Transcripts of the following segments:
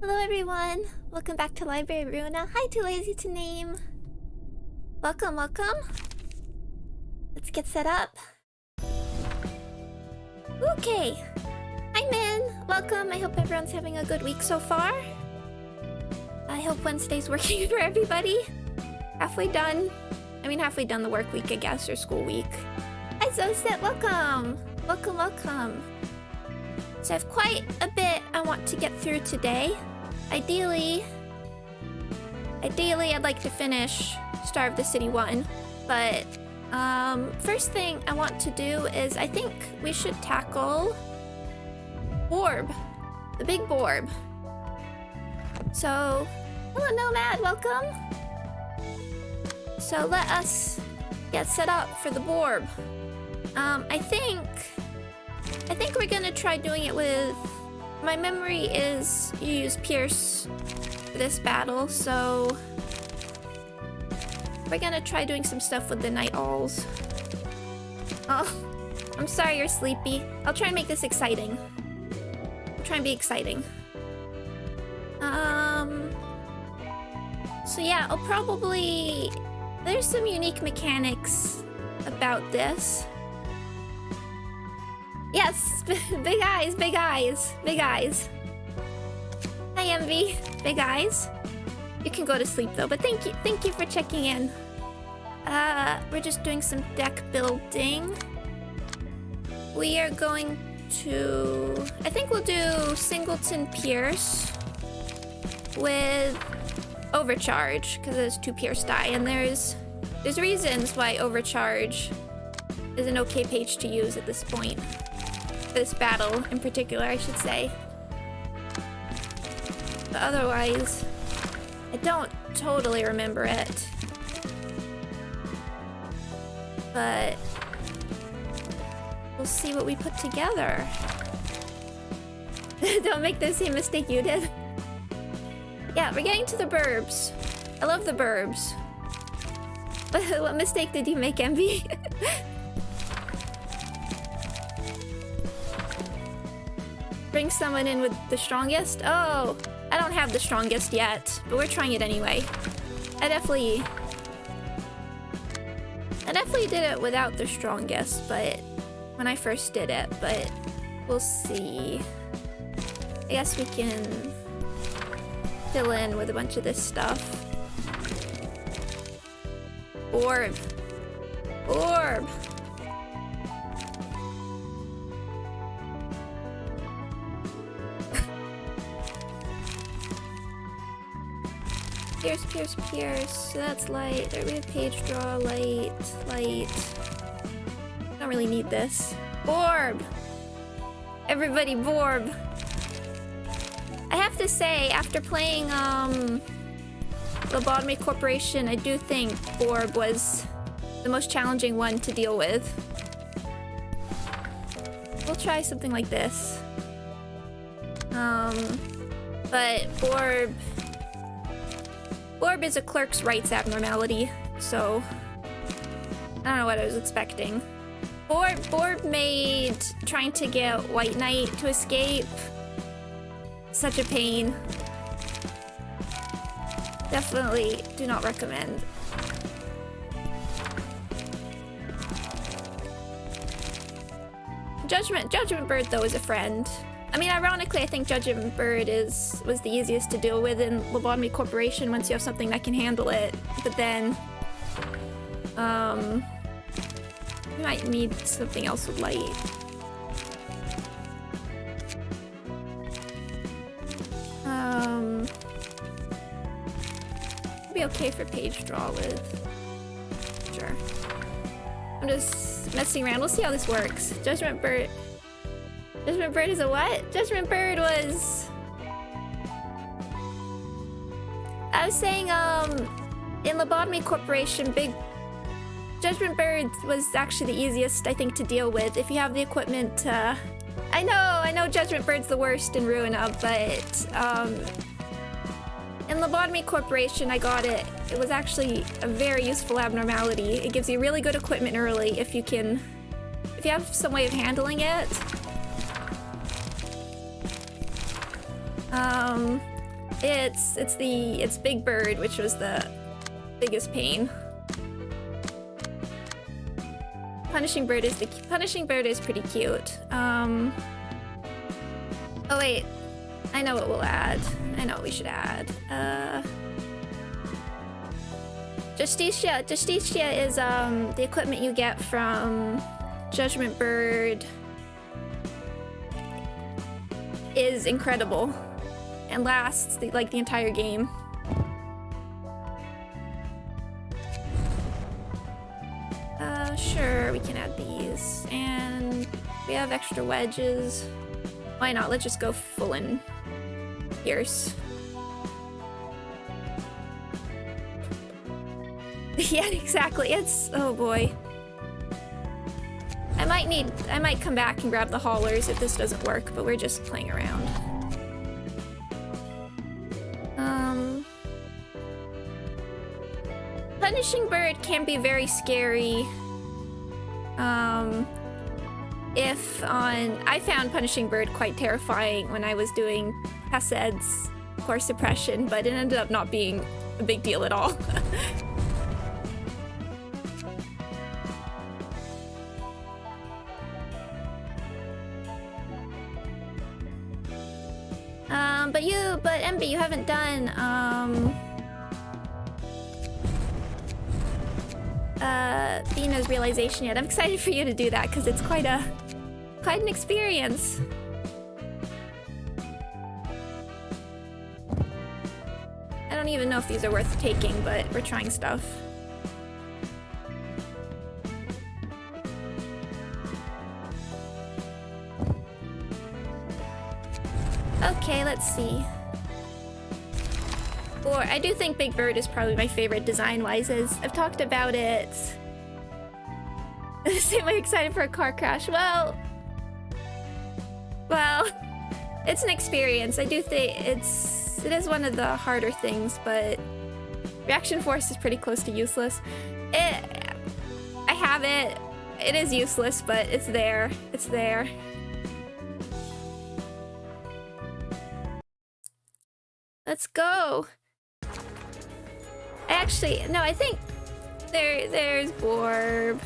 Hello everyone! Welcome back to Library Ruina. Hi, too lazy to name. Welcome, welcome. Let's get set up. Okay. Hi Min! Welcome. I hope everyone's having a good week so far. I hope Wednesday's working for everybody. Halfway done. I mean, halfway done the work week, I guess, or school week. Hi Zoset! Welcome! Welcome, welcome. So I have quite a bit I want to get through today. Ideally, I'd like to finish Star of the City 1, but first thing I want to do is I think we should tackle Borb, the big Borb. So, hello Nomad, welcome. So let us get set up for the Borb. I think we're gonna try doing it with... My memory is you use Pierce for this battle, so... We're gonna try doing some stuff with the Night Owls. Oh, I'm sorry you're sleepy. I'll try and make this exciting. I'll try and be exciting. So yeah, I'll probably... There's some unique mechanics about this. Yes, big eyes, big eyes, big eyes. Hi Envy, big eyes. You can go to sleep though, but thank you for checking in. We're just doing some deck building. We are going to... I think we'll do Singleton Pierce with Overcharge, because there's 2 Pierce die, and there's reasons why Overcharge is an okay page to use at this point. This battle in particular, I should say. But otherwise, I don't totally remember it. But we'll see what we put together. Don't make the same mistake you did. Yeah, we're getting to the burbs. I love the burbs. What mistake did you make, Envy? Bring someone in with the strongest? Oh, I don't have the strongest yet, but we're trying it anyway. I definitely did it without the strongest, but when I first did it, but we'll see. I guess we can fill in with a bunch of this stuff. Borb. Borb. Pierce, Pierce, Pierce. So that's light. We have page draw, light, light. Don't really need this. Borb! Everybody, Borb! I have to say, after playing Lobotomy Corporation, I do think Borb was the most challenging one to deal with. We'll try something like this. But Borb is a clerk's rights abnormality, so I don't know what I was expecting. Borb made trying to get White Knight to escape such a pain. Definitely do not recommend. Judgment Bird though is a friend. I mean, ironically, I think Judgment Bird was the easiest to deal with in Lobotomy Corporation once you have something that can handle it. But then, we might need something else with light. Be okay for page draw with. Sure. I'm just messing around. We'll see how this works. Judgment Bird is a what? Judgment Bird was... I was saying, in Lobotomy Corporation, Judgment Bird was actually the easiest, I think, to deal with. If you have the equipment, I know Judgment Bird's the worst in Ruina, but, in Lobotomy Corporation, I got it. It was actually a very useful abnormality. It gives you really good equipment early if you have some way of handling it. It's Big Bird, which was the biggest pain. Punishing Bird is pretty cute. Oh wait, I know what we'll add. I know what we should add. Justicia. Justicia is the equipment you get from Judgment Bird. Is incredible and lasts like the entire game. Sure, we can add these, and we have extra wedges. Why not? Let's just go full in pierce. Yeah, exactly. It's, oh boy. I might come back and grab the haulers if this doesn't work, but we're just playing around. Punishing Bird can be very scary. I found Punishing Bird quite terrifying when I was doing Hased's core suppression, but it ended up not being a big deal at all. But Emby, you haven't done, Bina's realization yet. I'm excited for you to do that because it's quite an experience. I don't even know if these are worth taking, but we're trying stuff. Okay, let's see. Or I do think Big Bird is probably my favorite design-wise, as I've talked about it. Am I excited for a car crash? Well, it's an experience. I do think it is one of the harder things, but reaction force is pretty close to useless. I have it. It is useless, but it's there. It's there. Let's go. Actually, no, I think there's Borb.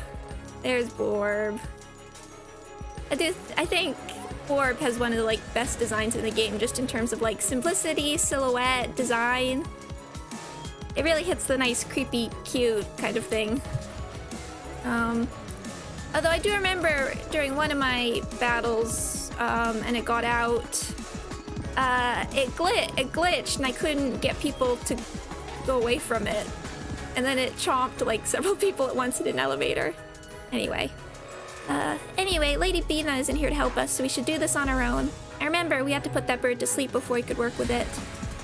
There's Borb. I think Borb has one of the best designs in the game, just in terms of simplicity, silhouette, design. It really hits the nice, creepy, cute kind of thing. Although I do remember during one of my battles, and it got out, it glitched and I couldn't get people to go away from it. And then it chomped several people at once in an elevator. Anyway, Lady Bina isn't here to help us, so we should do this on our own. And remember, we had to put that bird to sleep before we could work with it.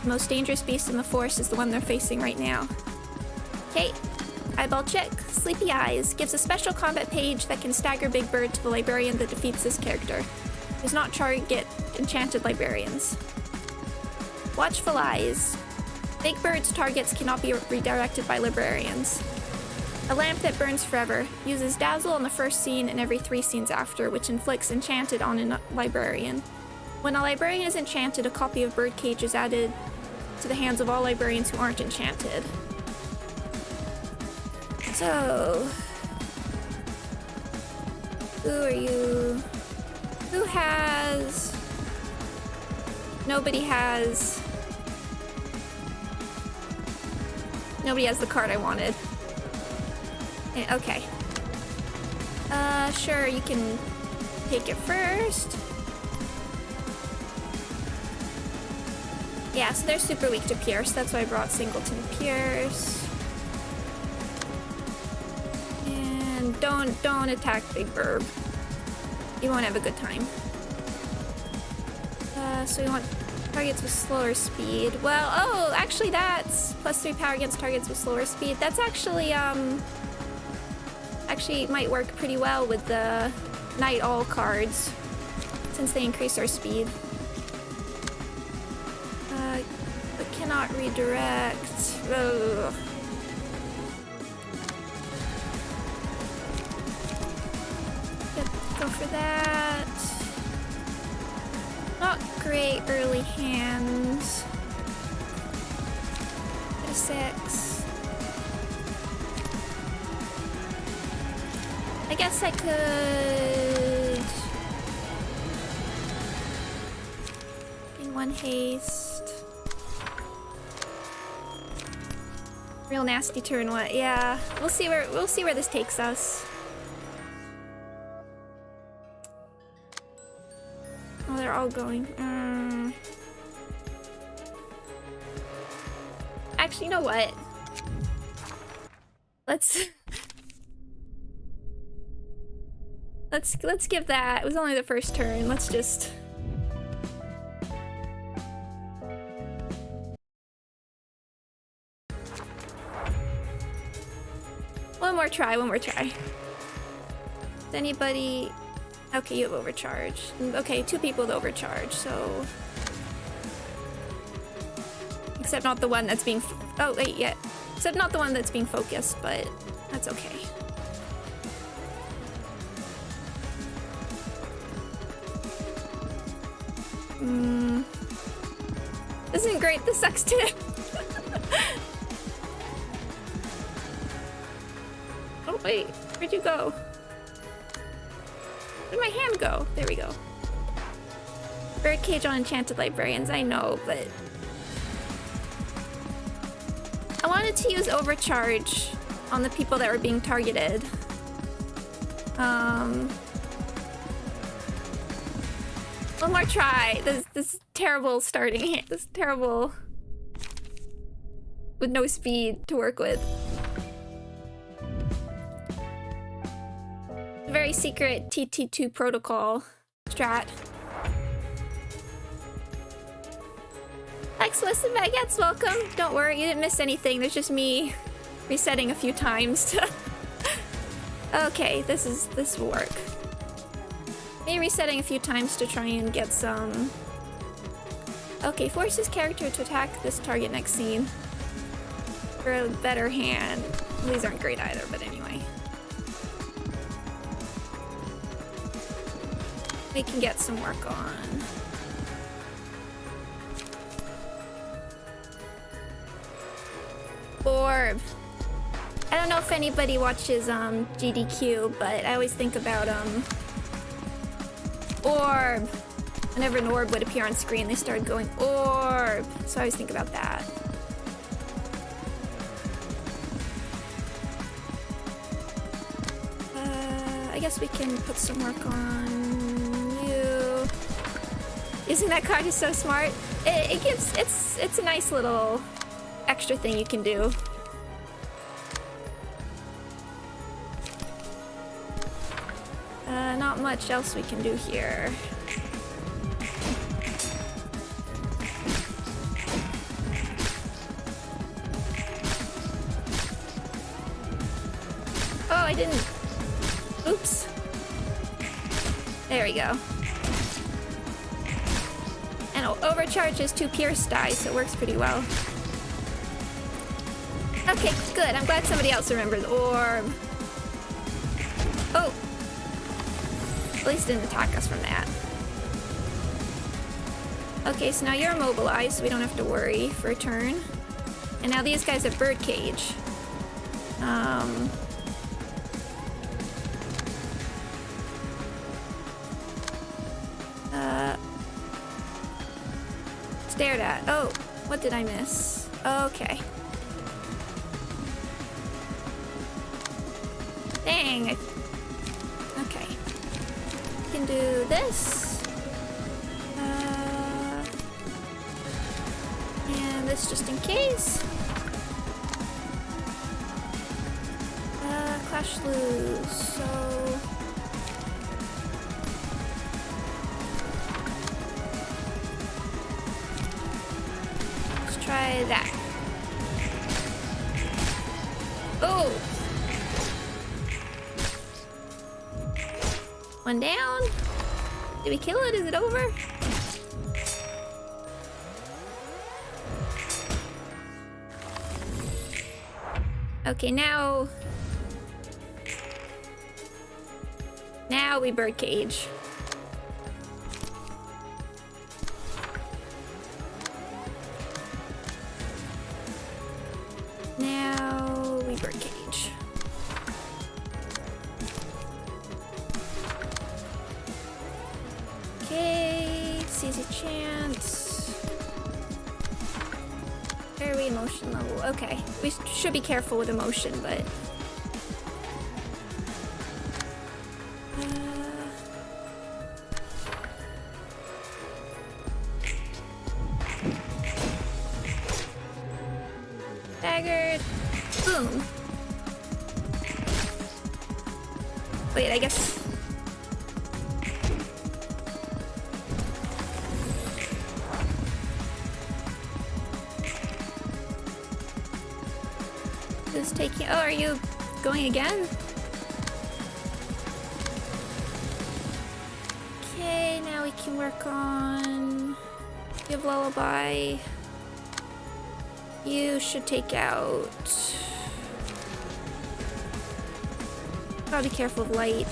The most dangerous beast in the forest is the one they're facing right now. Okay, eyeball check. Sleepy Eyes gives a special combat page that can stagger Big Bird to the librarian that defeats this character. Does not target enchanted librarians. Watchful Eyes. Big Bird's targets cannot be redirected by librarians. A lamp that burns forever. Uses Dazzle on the first scene and every 3 scenes after, which inflicts enchanted on a librarian. When a librarian is enchanted, a copy of Birdcage is added to the hands of all librarians who aren't enchanted. So... who are you? Who has... Nobody has the card I wanted. Okay. Sure, you can take it first. Yeah, so they're super weak to Pierce. That's why I brought Singleton Pierce. And don't attack Big Burb. You won't have a good time. So we want targets with slower speed. Well, oh, actually that's +3 power against targets with slower speed. That's actually might work pretty well with the Night Owl cards, since they increase our speed. But cannot redirect. Ugh. Go for that. Not great early hands. to 6. I guess I could... in 1 haste. Real nasty turn one. Yeah, we'll see where this takes us. Oh, they're all going. Actually, you know what? Let's give that. It was only the first turn. Let's just. One more try. Is anybody? Okay, you have overcharge. Okay, 2 people with overcharge, so... Except not the one that's being... Oh, wait, yeah. Except not the one that's being focused, but that's okay. This isn't great, this sucks too. Oh, wait, where'd you go? Where'd my hand go? There we go. Birdcage on Enchanted Librarians, I know, but... I wanted to use Overcharge on the people that were being targeted. One more try. This is terrible starting here. This is terrible. With no speed to work with. Very secret TT2 protocol strat. Excellent baguettes, welcome. Don't worry, you didn't miss anything. There's just me resetting a few times. Okay, this will work. Me resetting a few times to try and get some. Okay, force this character to attack this target next scene. For a better hand. These aren't great either, but anyway. We can get some work on. Borb. I don't know if anybody watches GDQ, but I always think about Orb. Whenever an orb would appear on screen, they started going Orb. So I always think about that. I guess we can put some work on you. Isn't that card just so smart? It's a nice little extra thing you can do. Not much else we can do here. Oh, I didn't. Oops. There we go. And overcharges 2 pierce die, so it works pretty well. Okay, good. I'm glad somebody else remembered the orb. Oh! At least didn't attack us from that. Okay, so now you're immobilized, so we don't have to worry for a turn. And now these guys have birdcage. Stared at. Oh, what did I miss? Okay. Dang. Okay. We can do this. And this just in case. Clash lose. So. Let's try that. Oh! One down. Did we kill it? Is it over? Okay, now we birdcage. emotion level. Okay, we should be careful with emotion, but... Staggered. Boom. Wait, I guess... Just taking... Oh, are you going again? Okay, now we can work on... Give Lullaby. You should take out... Gotta be careful of light.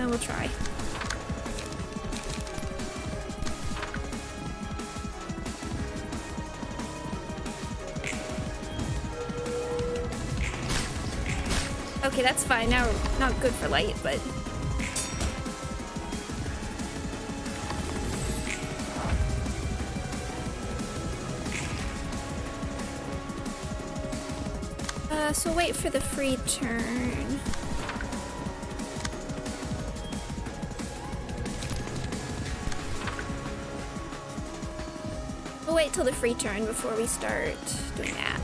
We'll try. Okay, that's fine. Now, not good for light, but... So wait for the free turn. We'll wait till the free turn before we start doing that.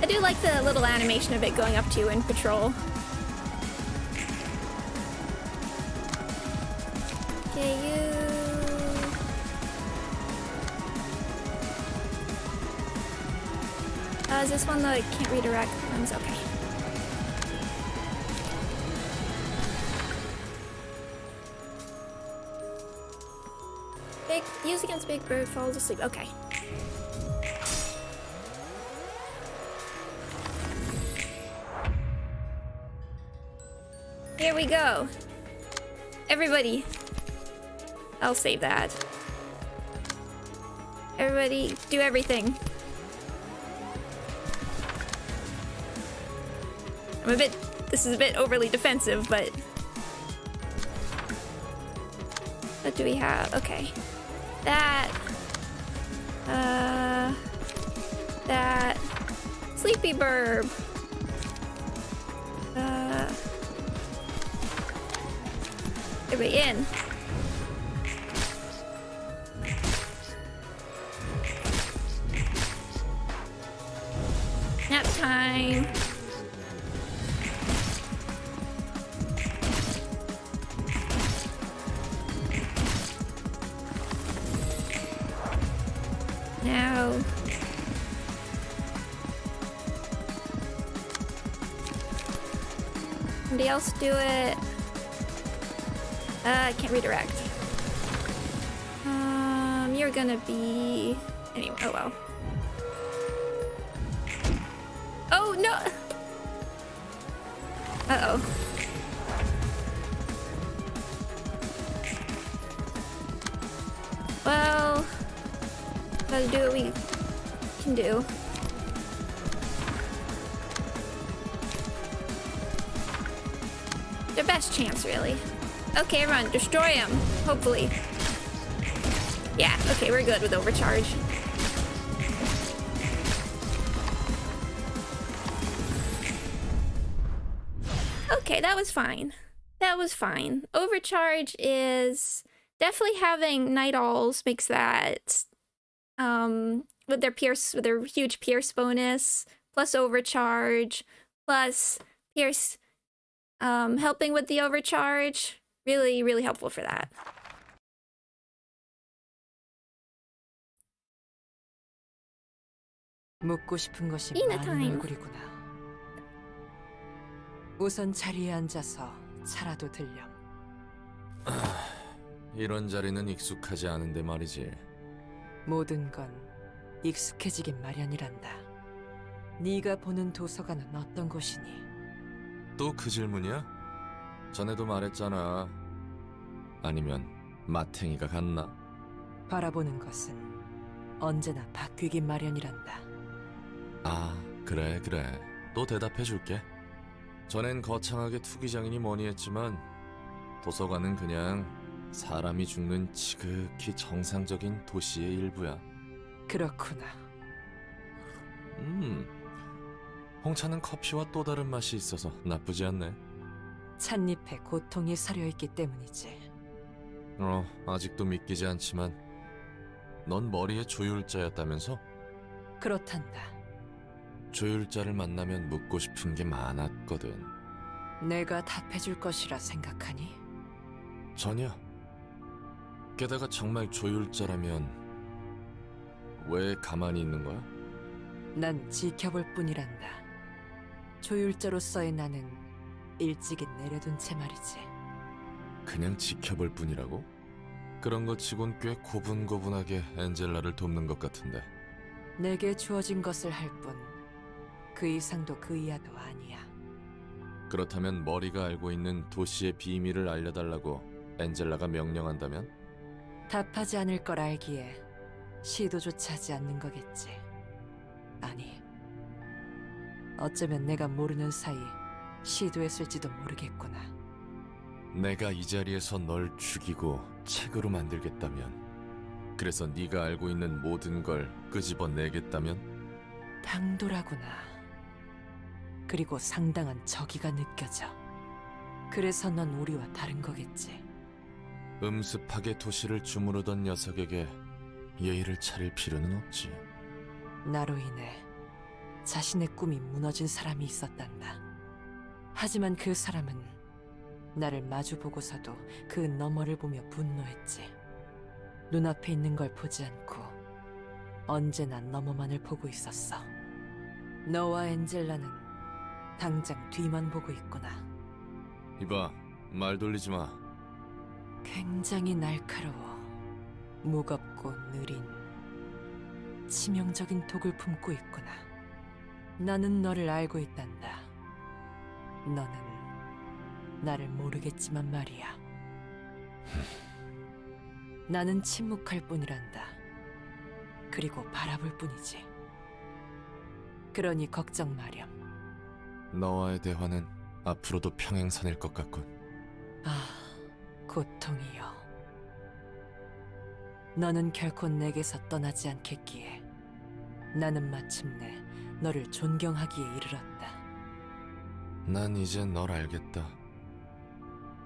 I do like the little animation of it going up to you in patrol. Okay, you... is this one that I can't redirect ones? Okay. Use against Big Bird, falls asleep. Okay. Here we go. Everybody. I'll save that. Everybody, do everything. This is a bit overly defensive, but... What do we have? Okay. That. That. Sleepy Burb. Everybody in. Nap time. Now. Somebody else do it. I can't redirect. You're gonna be... Anyway, oh well. Oh, no! Uh-oh. Well... Gotta do what we can do. Their best chance, really. Okay, everyone, destroy him. Hopefully. Yeah, okay, we're good with overcharge. Okay, that was fine. That was fine. Overcharge is... Definitely having Night Owls makes that... with their huge Pierce bonus, plus overcharge, plus Pierce helping with the overcharge. Really, really helpful for that. 묻고 싶은 것이 Ina 많은 time. 얼굴이구나. 우선 자리에 앉아서 차라도 들렴. 이런 자리는 익숙하지 않은데 말이지. 모든 건 익숙해지긴 마련이란다. 네가 보는 도서관은 어떤 곳이니? 또 그 질문이야? 전에도 말했잖아. 아니면 마탱이가 같나? 바라보는 것은 언제나 바뀌긴 마련이란다. 아, 그래. 또 대답해줄게. 전엔 거창하게 투기장이니 뭐니 했지만 도서관은 그냥 사람이 죽는 지극히 정상적인 도시의 일부야. 그렇구나. 홍차는 커피와 또 다른 맛이 있어서 나쁘지 않네. 찻잎에 고통이 서려있기 때문이지. 아직도 믿기지 않지만 넌 머리에 조율자였다면서? 그렇단다. 조율자를 만나면 묻고 싶은 게 많았거든. 내가 답해줄 것이라 생각하니? 전혀. 게다가 정말 조율자라면 왜 가만히 있는 거야? 난 지켜볼 뿐이란다. 조율자로서의 나는 일찍이 내려둔 채 말이지. 그냥 지켜볼 뿐이라고? 그런 것 치곤 꽤 고분고분하게 엔젤라를 돕는 것 같은데. 내게 주어진 것을 할 뿐, 그 이상도 그 이하도 아니야. 그렇다면 머리가 알고 있는 도시의 비밀을 알려달라고 엔젤라가 명령한다면? 답하지 않을 걸 알기에 시도조차 하지 않는 거겠지. 아니, 어쩌면 내가 모르는 사이 시도했을지도 모르겠구나. 내가 이 자리에서 널 죽이고 책으로 만들겠다면, 그래서 네가 알고 있는 모든 걸 끄집어내겠다면? 당돌하구나. 그리고 상당한 적의가 느껴져. 그래서 넌 우리와 다른 거겠지. 음습하게 도시를 주무르던 녀석에게 예의를 차릴 필요는 없지. 나로 인해 자신의 꿈이 무너진 사람이 있었단다. 하지만 그 사람은 나를 마주보고서도 그 너머를 보며 분노했지. 눈앞에 있는 걸 보지 않고 언제나 너머만을 보고 있었어. 너와 엔젤라는 당장 뒤만 보고 있구나. 이봐, 말 돌리지 마. 굉장히 날카로워. 무겁고 느린 치명적인 독을 품고 있구나. 나는 너를 알고 있단다. 너는 나를 모르겠지만 말이야. 나는 침묵할 뿐이란다. 그리고 바라볼 뿐이지. 그러니 걱정 마렴. 너와의 대화는 앞으로도 평행선일 것 같군. 아, 고통이여. 너는 결코 내게서 떠나지 않겠기에 나는 마침내 너를 존경하기에 이르렀다. 난 이제 널 알겠다.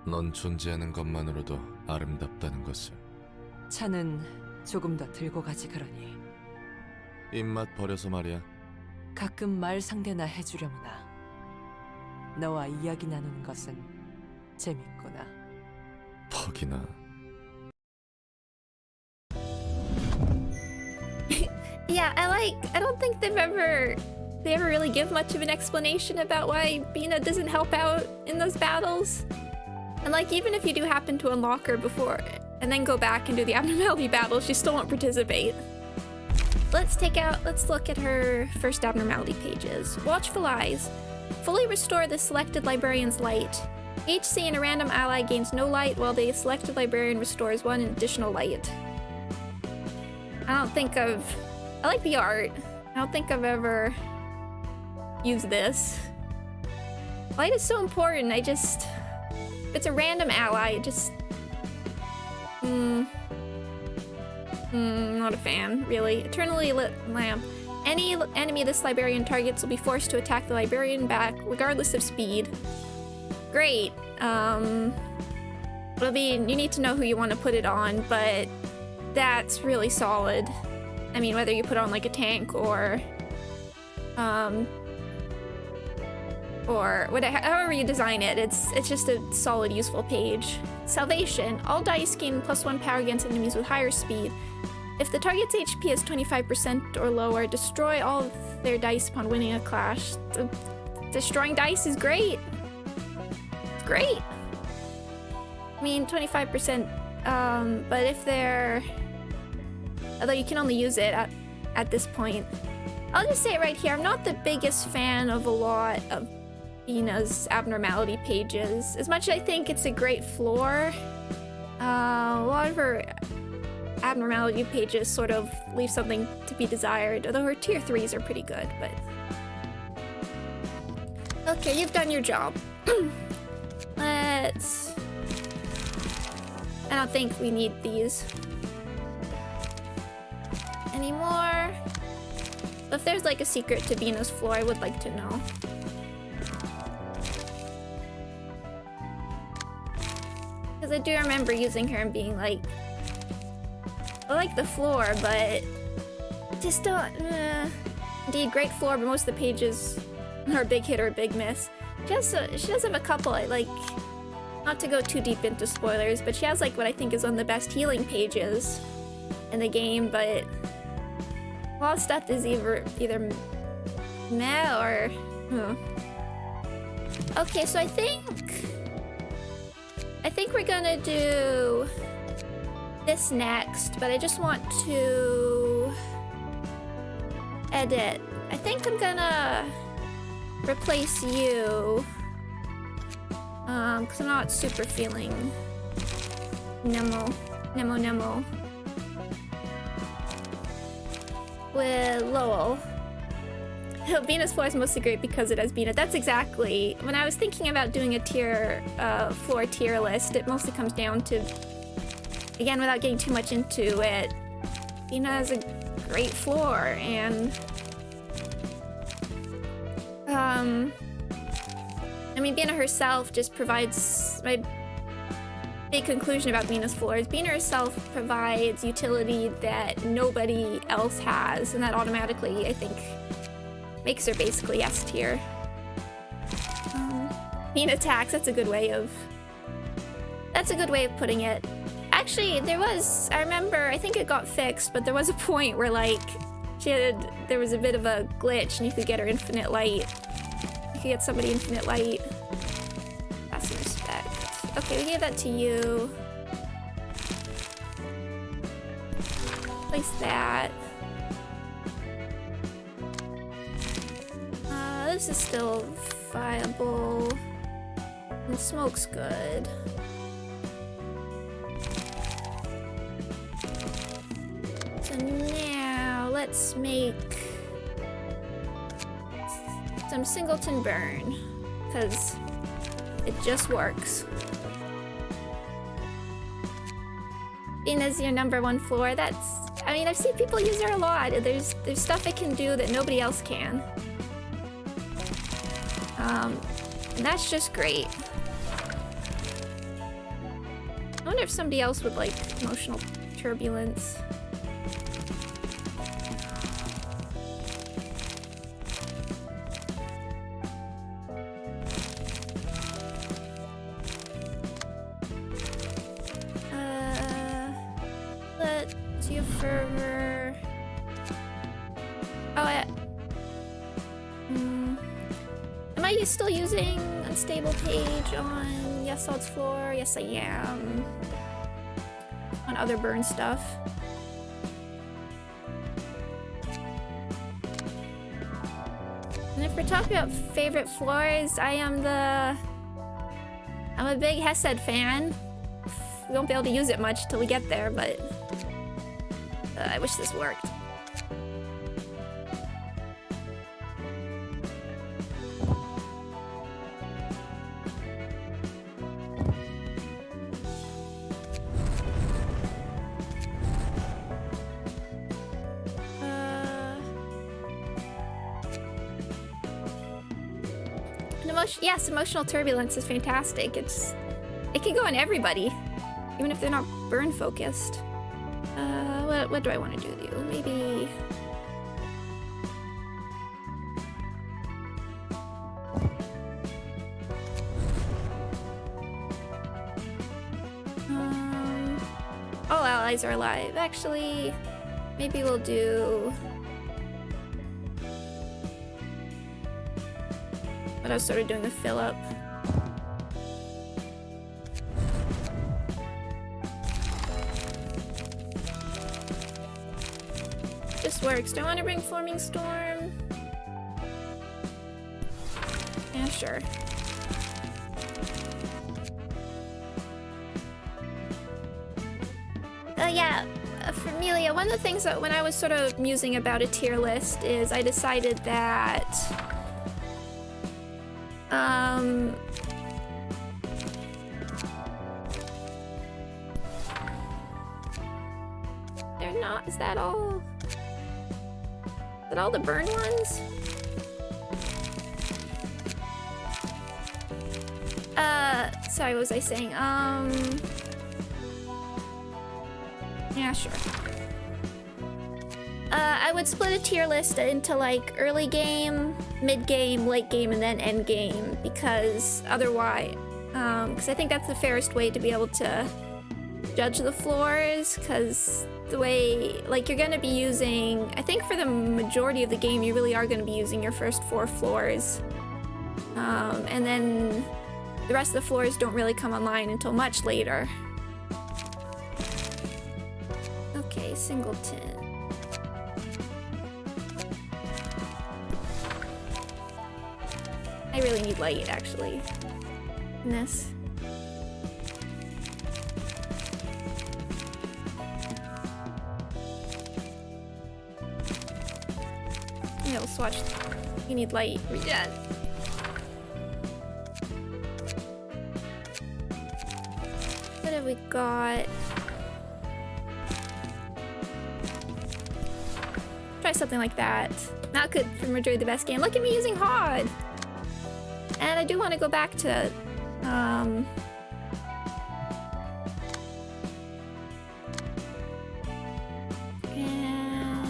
넌 존재하는 것만으로도 아름답다는 것을. 차는 조금 더 들고 가지 그러니. 입맛 버려서 말이야. 가끔 말 상대나 해주려무나. 너와 이야기 나누는 것은 재밌구나. 퍽이나. Yeah, I don't think they ever really give much of an explanation about why Bina doesn't help out in those battles. And like, even if you do happen to unlock her before and then go back and do the abnormality battle, she still won't participate. Let's look at her first abnormality pages. Watchful Eyes. Fully restore the selected librarian's light. HC and a random ally gains no light while the selected librarian restores 1 additional light. I like the art. I don't think I've ever used this. Light is so important. If it's a random ally, not a fan, really. Eternally lit lamp. Any enemy this librarian targets will be forced to attack the librarian back, regardless of speed. Great. I mean, you need to know who you want to put it on, but that's really solid. I mean, whether you put on like a tank or however you design it, it's just a solid, useful page. Salvation. All dice gain +1 power against enemies with higher speed. If the target's HP is 25% or lower, destroy all of their dice upon winning a clash. Destroying dice is great. It's great. I mean, 25%, but if they're... Although you can only use it at this point. I'll just say it right here, I'm not the biggest fan of a lot of Ina's abnormality pages. As much as I think it's a great floor, lot of her abnormality pages sort of leave something to be desired, although her tier 3s are pretty good, but... Okay, you've done your job. Let's... I don't think we need these anymore. If there's like a secret to Venus floor, I would like to know. Because I do remember using her and being like, I like the floor, but just don't... Indeed, great floor, but most of the pages are a big hit or a big miss. She does have a couple, like, not to go too deep into spoilers, but she has like what I think is one of the best healing pages in the game, but a lot of stuff is either meh or... Okay, so I think we're gonna do this next, but I just want to edit. I think I'm gonna replace you, because I'm not super feeling Nemo with Lowell. Venus floor is mostly great because it has Venus. That's exactly, when I was thinking about doing a floor tier list, it mostly comes down to, again, without getting too much into it, Venus has a great floor, and I mean, Bina herself just provides... My big conclusion about Bina's floor is Bina herself provides utility that nobody else has, and that automatically, I think, makes her basically S tier. Bina attacks, that's a good way of putting it. Actually, I remember, I think it got fixed, but there was a point where, like, there was a bit of a glitch and you could get her infinite light. You could get somebody infinite light. That's some respect. Okay, we gave that to you. Place that. This is still viable. And smoke's good. So now let's make some singleton burn, because it just works. Ina's your #1 floor. I mean, I've seen people use her a lot. There's stuff it can do that nobody else can. And that's just great. I wonder if somebody else would like emotional turbulence. Let's do fervor. Oh, am I still using unstable page on Yesald's floor? Yes, I am. On other burn stuff. And if we're talking about favorite floors, I'm a big Hesed fan. We won't be able to use it much till we get there, but I wish this worked. Yes, emotional turbulence is fantastic. It can go on everybody, even if they're not burn focused. What do I want to do with you? Maybe... all allies are alive. Actually, maybe we'll do... But I was sort of doing a fill up. This works. Do I want to bring Forming Storm? Yeah, sure. Yeah, for Amelia, one of the things that when I was sort of musing about a tier list is I decided that they're not, is that all? Is that all the burn ones? Sorry, what was I saying? Yeah, sure. I would split a tier list into like early game, mid game, late game, and then end game, because otherwise, because I think that's the fairest way to be able to judge the floors, because the way, like, you're gonna be using, I think for the majority of the game, you really are gonna be using your first 4 floors. And then the rest of the floors don't really come online until much later. Okay, singleton. I really need light, actually, in this. Yeah, we'll swatch. You need light. Regen. What have we got? Try something like that. Not good for majority of the best game. Look at me using HOD! And I do want to go back to, and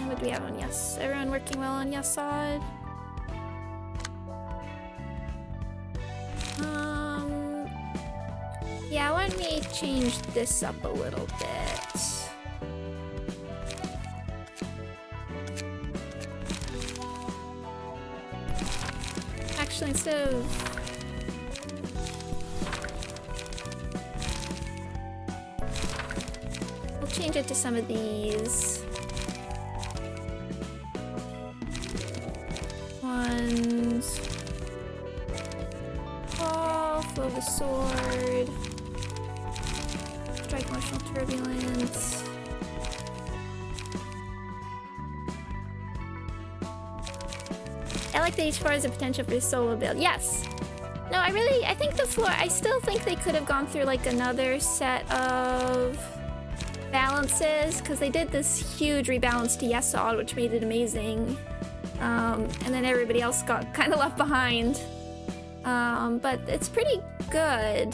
what do we have on Yes? Everyone working well on Yes side? Yeah, why don't we change this up a little bit? Actually, instead of... we'll change it to some of these. Ones. Oh, flow of the sword. Strike emotional turbulence. I like that each floor has a potential for a solo build. Yes. No, I think the floor, I still think they could have gone through like another set of balances, because they did this huge rebalance to Yesod, which made it amazing. And then everybody else got kind of left behind. But it's pretty good,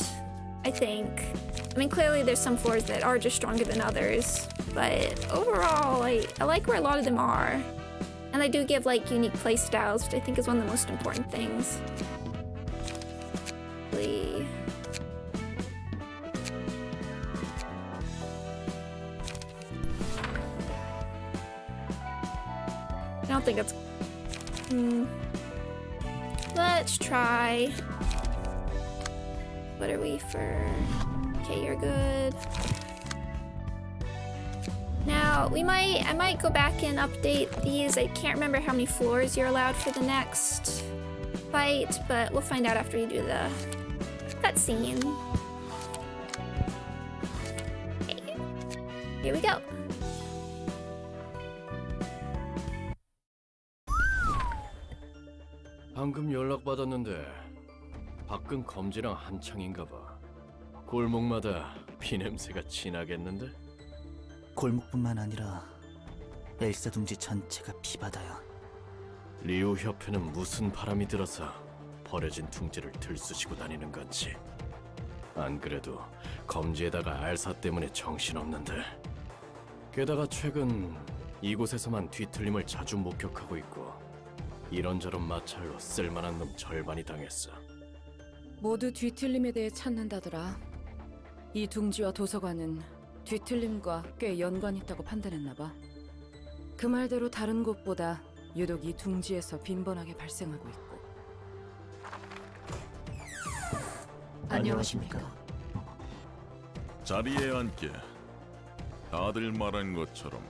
I think. I mean, clearly there's some floors that are just stronger than others, but overall, I like where a lot of them are. And they do give, like, unique playstyles, which I think is one of the most important things. I don't think it's... Let's try... What are we for? Okay, you're good. Now, I might go back and update these. I can't remember how many floors you're allowed for the next fight, but we'll find out after you do the cutscene. Okay. Here we go. 방금 연락받았는데 밖은 검지랑 한창인가 봐. 골목마다 피냄새가 진하겠는데? 골목뿐만 아니라 엘사 둥지 전체가 피바다야. 리우 협회는 무슨 바람이 들어서 버려진 둥지를 들쑤시고 다니는 건지. 안 그래도 검지에다가 알사 때문에 정신없는데. 게다가 최근 이곳에서만 뒤틀림을 자주 목격하고 있고 이런저런 마찰로 쓸만한 놈 절반이 당했어. 모두 뒤틀림에 대해 찾는다더라. 이 둥지와 도서관은 뒤틀림과 꽤 연관이 있다고 판단했나봐. 그 말대로 다른 곳보다 유독 이 둥지에서 빈번하게 발생하고 있고. 안녕하십니까. 자리에 앉게. 다들 말한 것처럼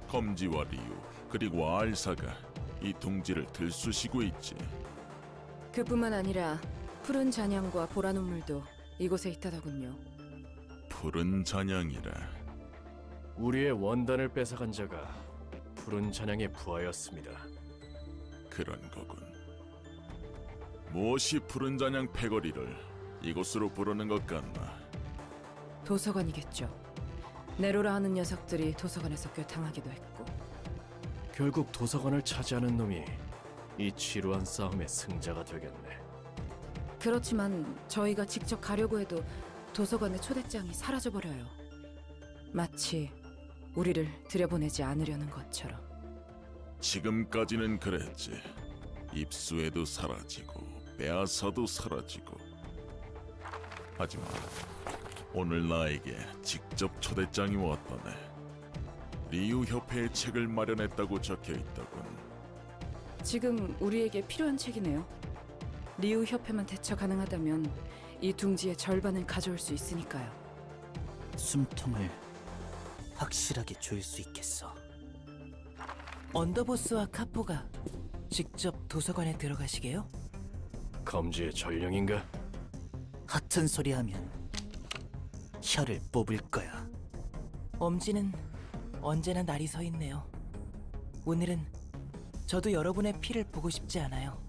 검지와 리우 그리고 알사가 이 둥지를 들쑤시고 있지. 그뿐만 아니라 푸른 잔향과 보라 눈물도 이곳에 있다더군요. 푸른 잔향이라. 우리의 원단을 뺏어간 자가 푸른 잔향의 부하였습니다. 그런 거군. 무엇이 푸른 잔향 패거리를 이곳으로 부르는 것 같나? 도서관이겠죠. 네로라 하는 녀석들이 도서관에서 꽤 당하기도 했고. 결국 도서관을 차지하는 놈이 이 지루한 싸움의 승자가 되겠네. 그렇지만 저희가 직접 가려고 해도 도서관의 초대장이 사라져버려요. 마치 우리를 들여보내지 않으려는 것처럼. 지금까지는 그랬지. 입수해도 사라지고 빼앗아도 사라지고. 하지만 오늘 나에게 직접 초대장이 왔다네. 리우 협회의 책을 마련했다고 적혀있더군. 지금 우리에게 필요한 책이네요. 리우 협회만 대처 가능하다면 이 둥지의 절반은 가져올 수 있으니까요. 숨통을 확실하게 조일 수 있겠어. 언더보스와 카포가 직접 도서관에 들어가시게요? 검지의 전령인가? 같은 소리 하면 혀를 뽑을 거야. 엄지는 언제나 날이 서 있네요. 오늘은 저도 여러분의 피를 보고 싶지 않아요.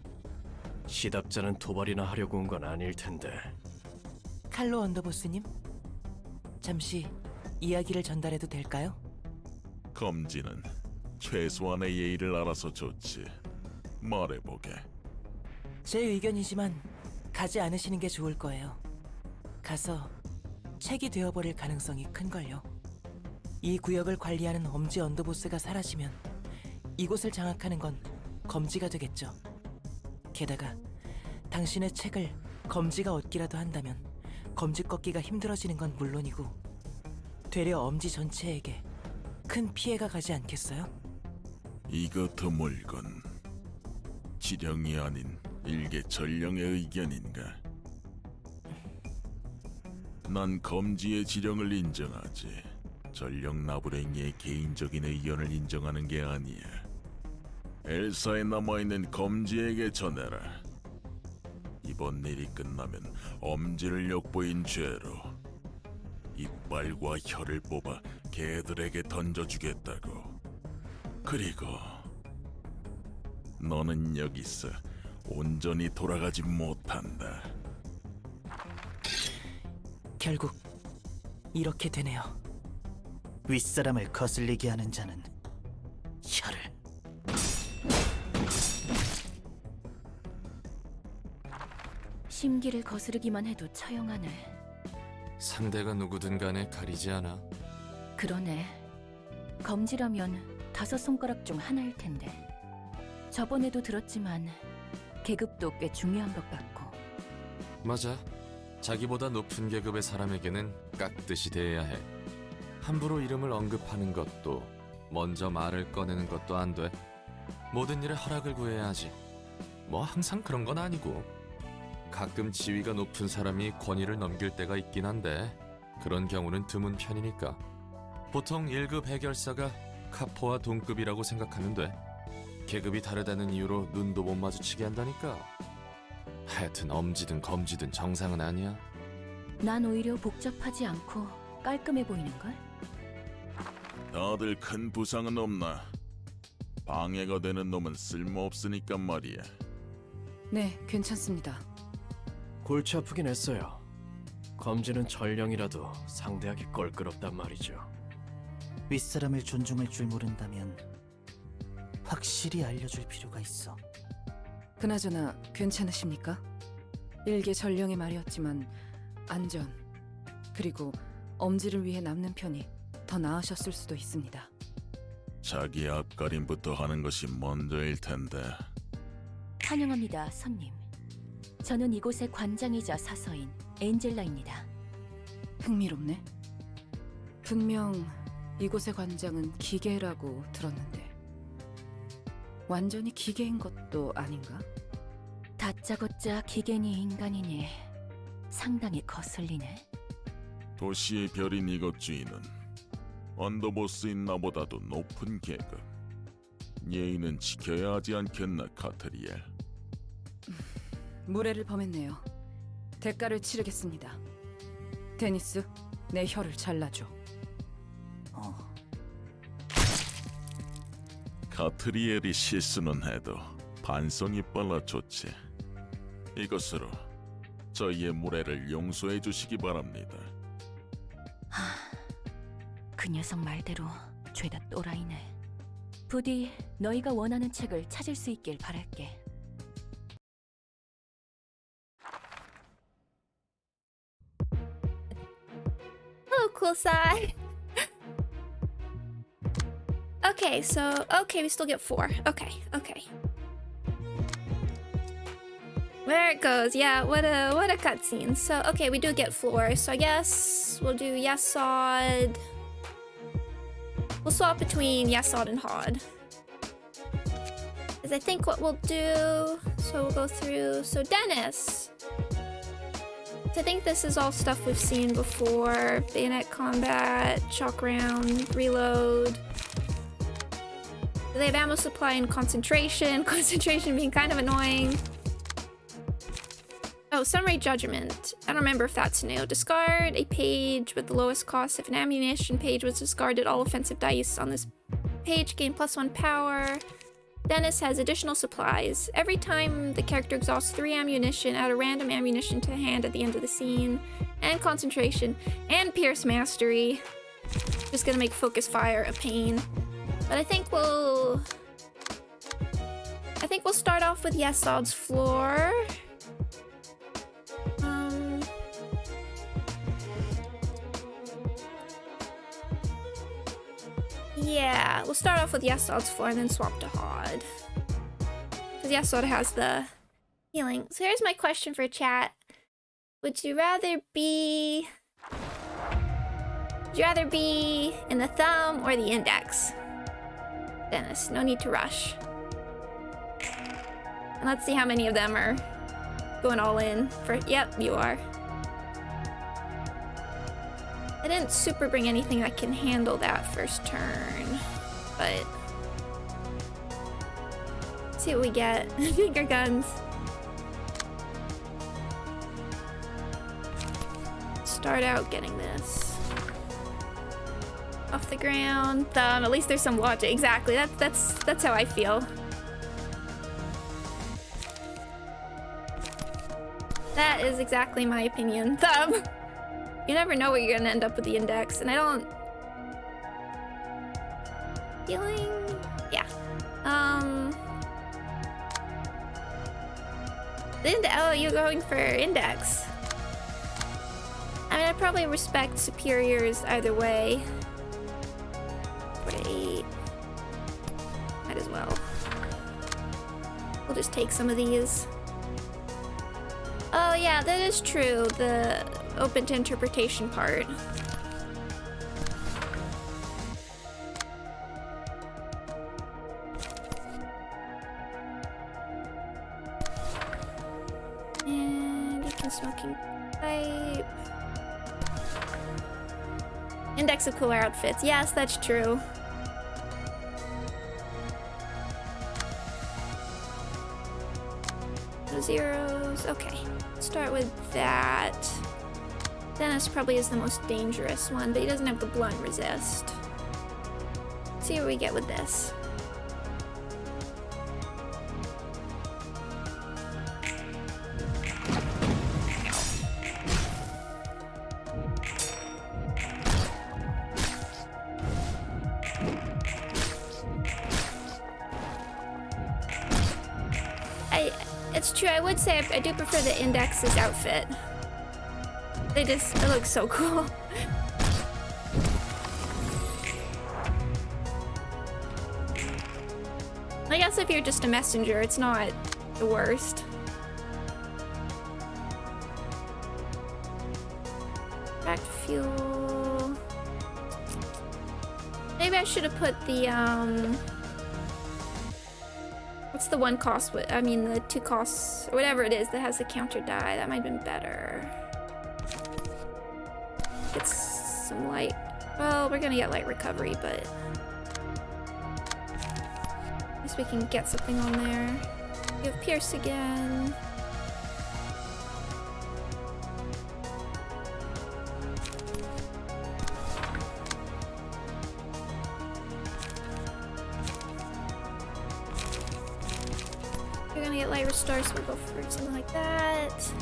시답자는 도발이나 하려고 온 건 아닐 텐데. 칼로 언더보스님, 잠시 이야기를 전달해도 될까요? 검지는 최소한의 예의를 알아서 좋지. 말해보게. 제 의견이지만 가지 않으시는 게 좋을 거예요. 가서 책이 되어버릴 가능성이 큰걸요. 이 구역을 관리하는 엄지 언더보스가 사라지면 이곳을 장악하는 건 검지가 되겠죠. 게다가 당신의 책을 검지가 얻기라도 한다면 검지 꺾기가 힘들어지는 건 물론이고 되려 엄지 전체에게 큰 피해가 가지 않겠어요? 이거 드물건. 지령이 아닌 일개 전령의 의견인가? 난 검지의 지령을 인정하지. 전령 나부랭이의 개인적인 의견을 인정하는 게 아니야. 엘사에 남아있는 검지에게 전해라. 이번 일이 끝나면 엄지를 욕보인 죄로 이빨과 혀를 뽑아 개들에게 던져주겠다고. 그리고 너는 여기서 온전히 돌아가지 못한다. 결국 이렇게 되네요. 윗사람을 거슬리게 하는 자는 혀를. 심기를 거스르기만 해도 처형하네. 상대가 누구든 간에 가리지 않아. 그러네. 검지라면 5손가락 중 하나일 텐데. 저번에도 들었지만 계급도 꽤 중요한 것 같고. 맞아. 자기보다 높은 계급의 사람에게는 깍듯이 대해야 해. 함부로 이름을 언급하는 것도, 먼저 말을 꺼내는 것도 안 돼. 모든 일에 허락을 구해야 하지. 뭐 항상 그런 건 아니고. 가끔 지위가 높은 사람이 권위를 넘길 때가 있긴 한데 그런 경우는 드문 편이니까. 보통 1급 해결사가 카포와 동급이라고 생각하면 돼. 계급이 다르다는 이유로 눈도 못 마주치게 한다니까. 하여튼 엄지든 검지든 정상은 아니야. 난 오히려 복잡하지 않고 깔끔해 보이는걸? 다들 큰 부상은 없나? 방해가 되는 놈은 쓸모없으니까 말이야. 네, 괜찮습니다. 골치 아프긴 했어요. 검지는 전령이라도 상대하기 껄끄럽단 말이죠. 윗사람을 존중할 줄 모른다면 확실히 알려줄 필요가 있어. 그나저나 괜찮으십니까? 일개 전령의 말이었지만 안전, 그리고 엄지를 위해 남는 편이 더 나으셨을 수도 있습니다. 자기 앞가림부터 하는 것이 먼저일 텐데. 환영합니다, 손님. 저는 이곳의 관장이자 사서인 엔젤라입니다. 흥미롭네. 분명 이곳의 관장은 기계라고 들었는데 완전히 기계인 것도 아닌가? 다짜고짜 기계니 인간이니 상당히 거슬리네. 도시의 별인 이것 주인은 언더보스인 나보다도 높은 계급. 예의는 지켜야 하지 않겠나, 카트리엘? 무례를 범했네요. 대가를 치르겠습니다. 데니스, 내 혀를 잘라줘. 가트리엘이 실수는 해도 반성이 빨라 좋지. 이것으로 저희의 무례를 용서해 주시기 바랍니다. 그 녀석 말대로 죄다 또라이네. 부디 너희가 원하는 책을 찾을 수 있길 바랄게. Oh, cool side. Okay, so we still get 4. Okay. There it goes. Yeah, what a cutscene. So okay, we do get floor. So I guess we'll do Yesod. We'll swap between Yesod and Hod. Is I think what we'll do. So we'll go through. So Dennis. So I think this is all stuff we've seen before. Bayonet combat, shock round, reload. They have ammo supply and concentration. Concentration being kind of annoying. Oh, summary judgment. I don't remember if that's new. Discard a page with the lowest cost. If an ammunition page was discarded, all offensive dice on this page gain +1 power. Dennis has additional supplies. Every time the character exhausts 3 ammunition, add a random ammunition to hand at the end of the scene. And concentration. And Pierce Mastery. Just gonna make focus fire a pain. But I think we'll start off with Yesod's floor. Yeah, we'll start off with Yesod's floor and then swap to Hod. Because Yesod has the healing. So here's my question for chat. Would you rather be in the thumb or the index? Dennis, no need to rush. And let's see how many of them are going all in for. Yep, you are. I didn't super bring anything that can handle that first turn, but let's see what we get. Finger guns. Start out getting this off the ground. At least there's some logic. Exactly. That's how I feel. That is exactly my opinion. Thumb. You never know where you're gonna end up with the index, and I don't. Healing. Yeah. Oh, you're going for index. I mean, I probably respect superiors either way. 48. Might as well. We'll just take some of these. Oh yeah, that is true. The open to interpretation part. And you can smoking pipe. Index of cooler outfits. Yes, that's true. No zeros. Okay. Start with that. Dennis probably is the most dangerous one, but he doesn't have the blunt resist. See what we get with this. It's true, I would say I do prefer the Index's outfit. It looks so cool. I guess if you're just a messenger, it's not the worst. Cracked fuel. Maybe I should have put the what's the one cost? I mean, the 2 costs, or whatever it is that has the counter die. That might have been better. Get some light. Well, we're gonna get light recovery, but at least we can get something on there. We have Pierce again. get light restore, so we'll go for something like that.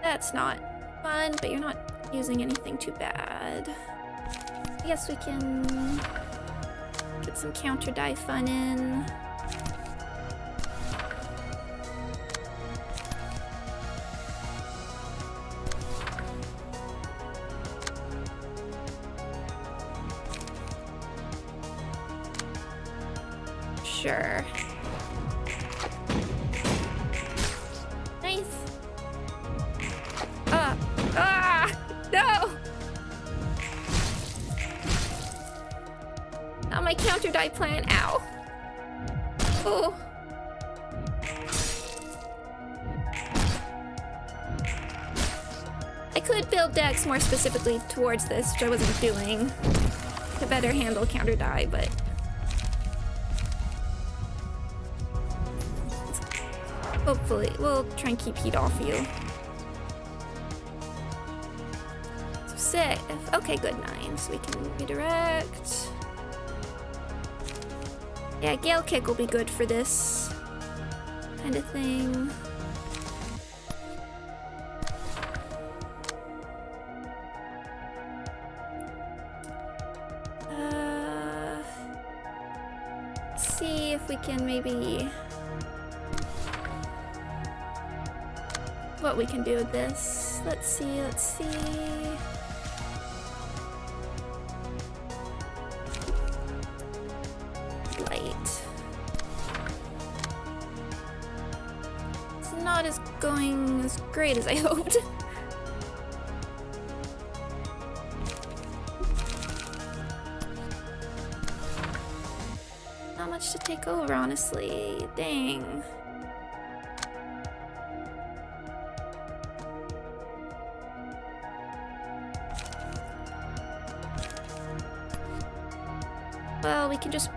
That's not fun, but you're not using anything too bad. I guess we can get some counter die fun in. Sure. Nice. No! Not my counter die plan. Ow. Oh. I could build decks more specifically towards this, which I wasn't doing, to better handle counter die, but hopefully we'll try and keep heat off you. So sick. Okay, good. 9. So we can redirect. Yeah, Gale Kick will be good for this kind of thing. Let's see if we can maybe... what we can do with this. Let's see. Light. It's not going as great as I hoped. Not much to take over, honestly. Dang. Well, we can just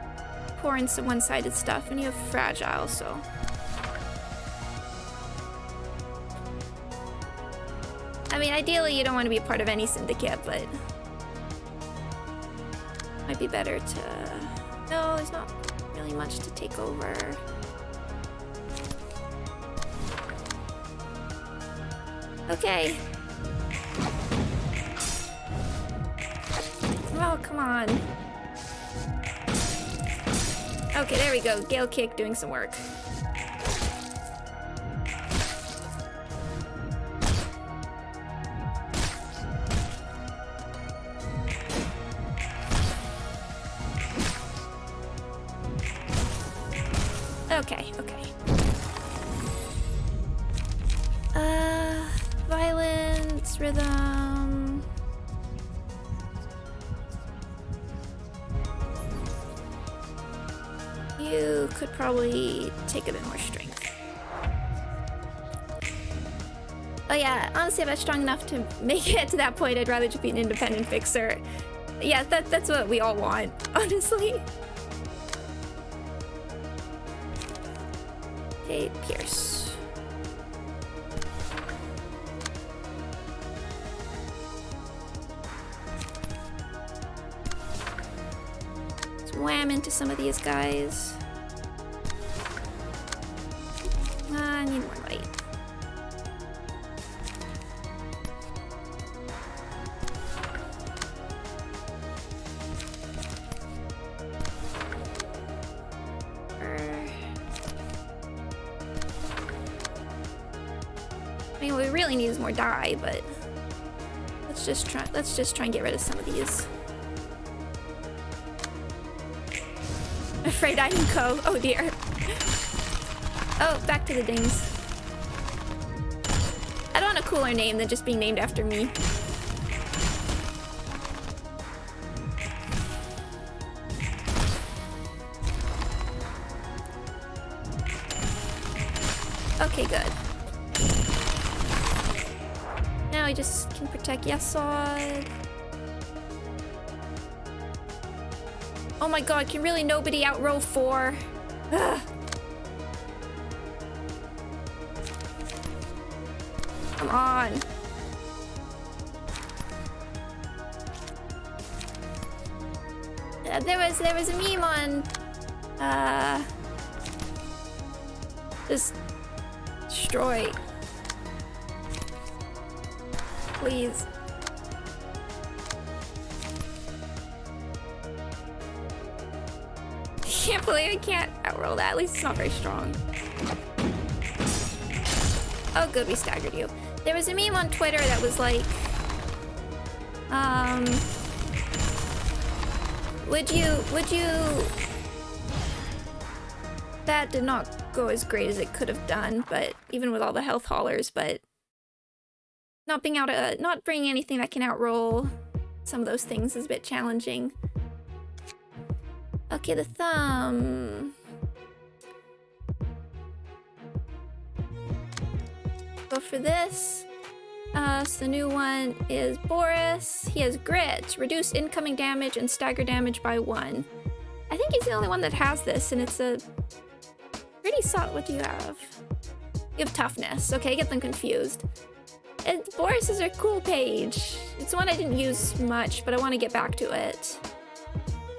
pour in some one-sided stuff, and you have fragile, so... I mean, ideally you don't want to be a part of any syndicate, but... might be better to... No, there's not really much to take over. Okay. Oh, come on. Okay, there we go. Gale Kick doing some work. Okay. Violence, rhythm. You could probably take a bit more strength. Oh yeah, honestly, if I was strong enough to make it to that point, I'd rather just be an independent fixer. Yeah, that's what we all want, honestly. Okay, Pierce. Let's wham into some of these guys. I need more light. I mean, what we really need is more dye, but let's just try and get rid of some of these. Afraid I can go. Oh dear. Oh, back to the dings. I don't want a cooler name than just being named after me. Okay, good. Now we just can protect Yesod. Oh my god, can really nobody out row 4? Ugh. Come on. There was a meme on just destroy. Please. Can't believe I can't outroll that. At least it's not very strong. Oh good, we staggered you. There was a meme on Twitter that was like, would you that did not go as great as it could have done, but even with all the health haulers, but not being able to not bringing anything that can outroll some of those things is a bit challenging. Okay, the thumb. Go for this. So the new one is Boris. He has grit, reduce incoming damage and stagger damage by 1. I think he's the only one that has this, and it's a pretty solid. What do you have? You have toughness. Okay, I get them confused. And Boris is a cool page. It's one I didn't use much, but I want to get back to it.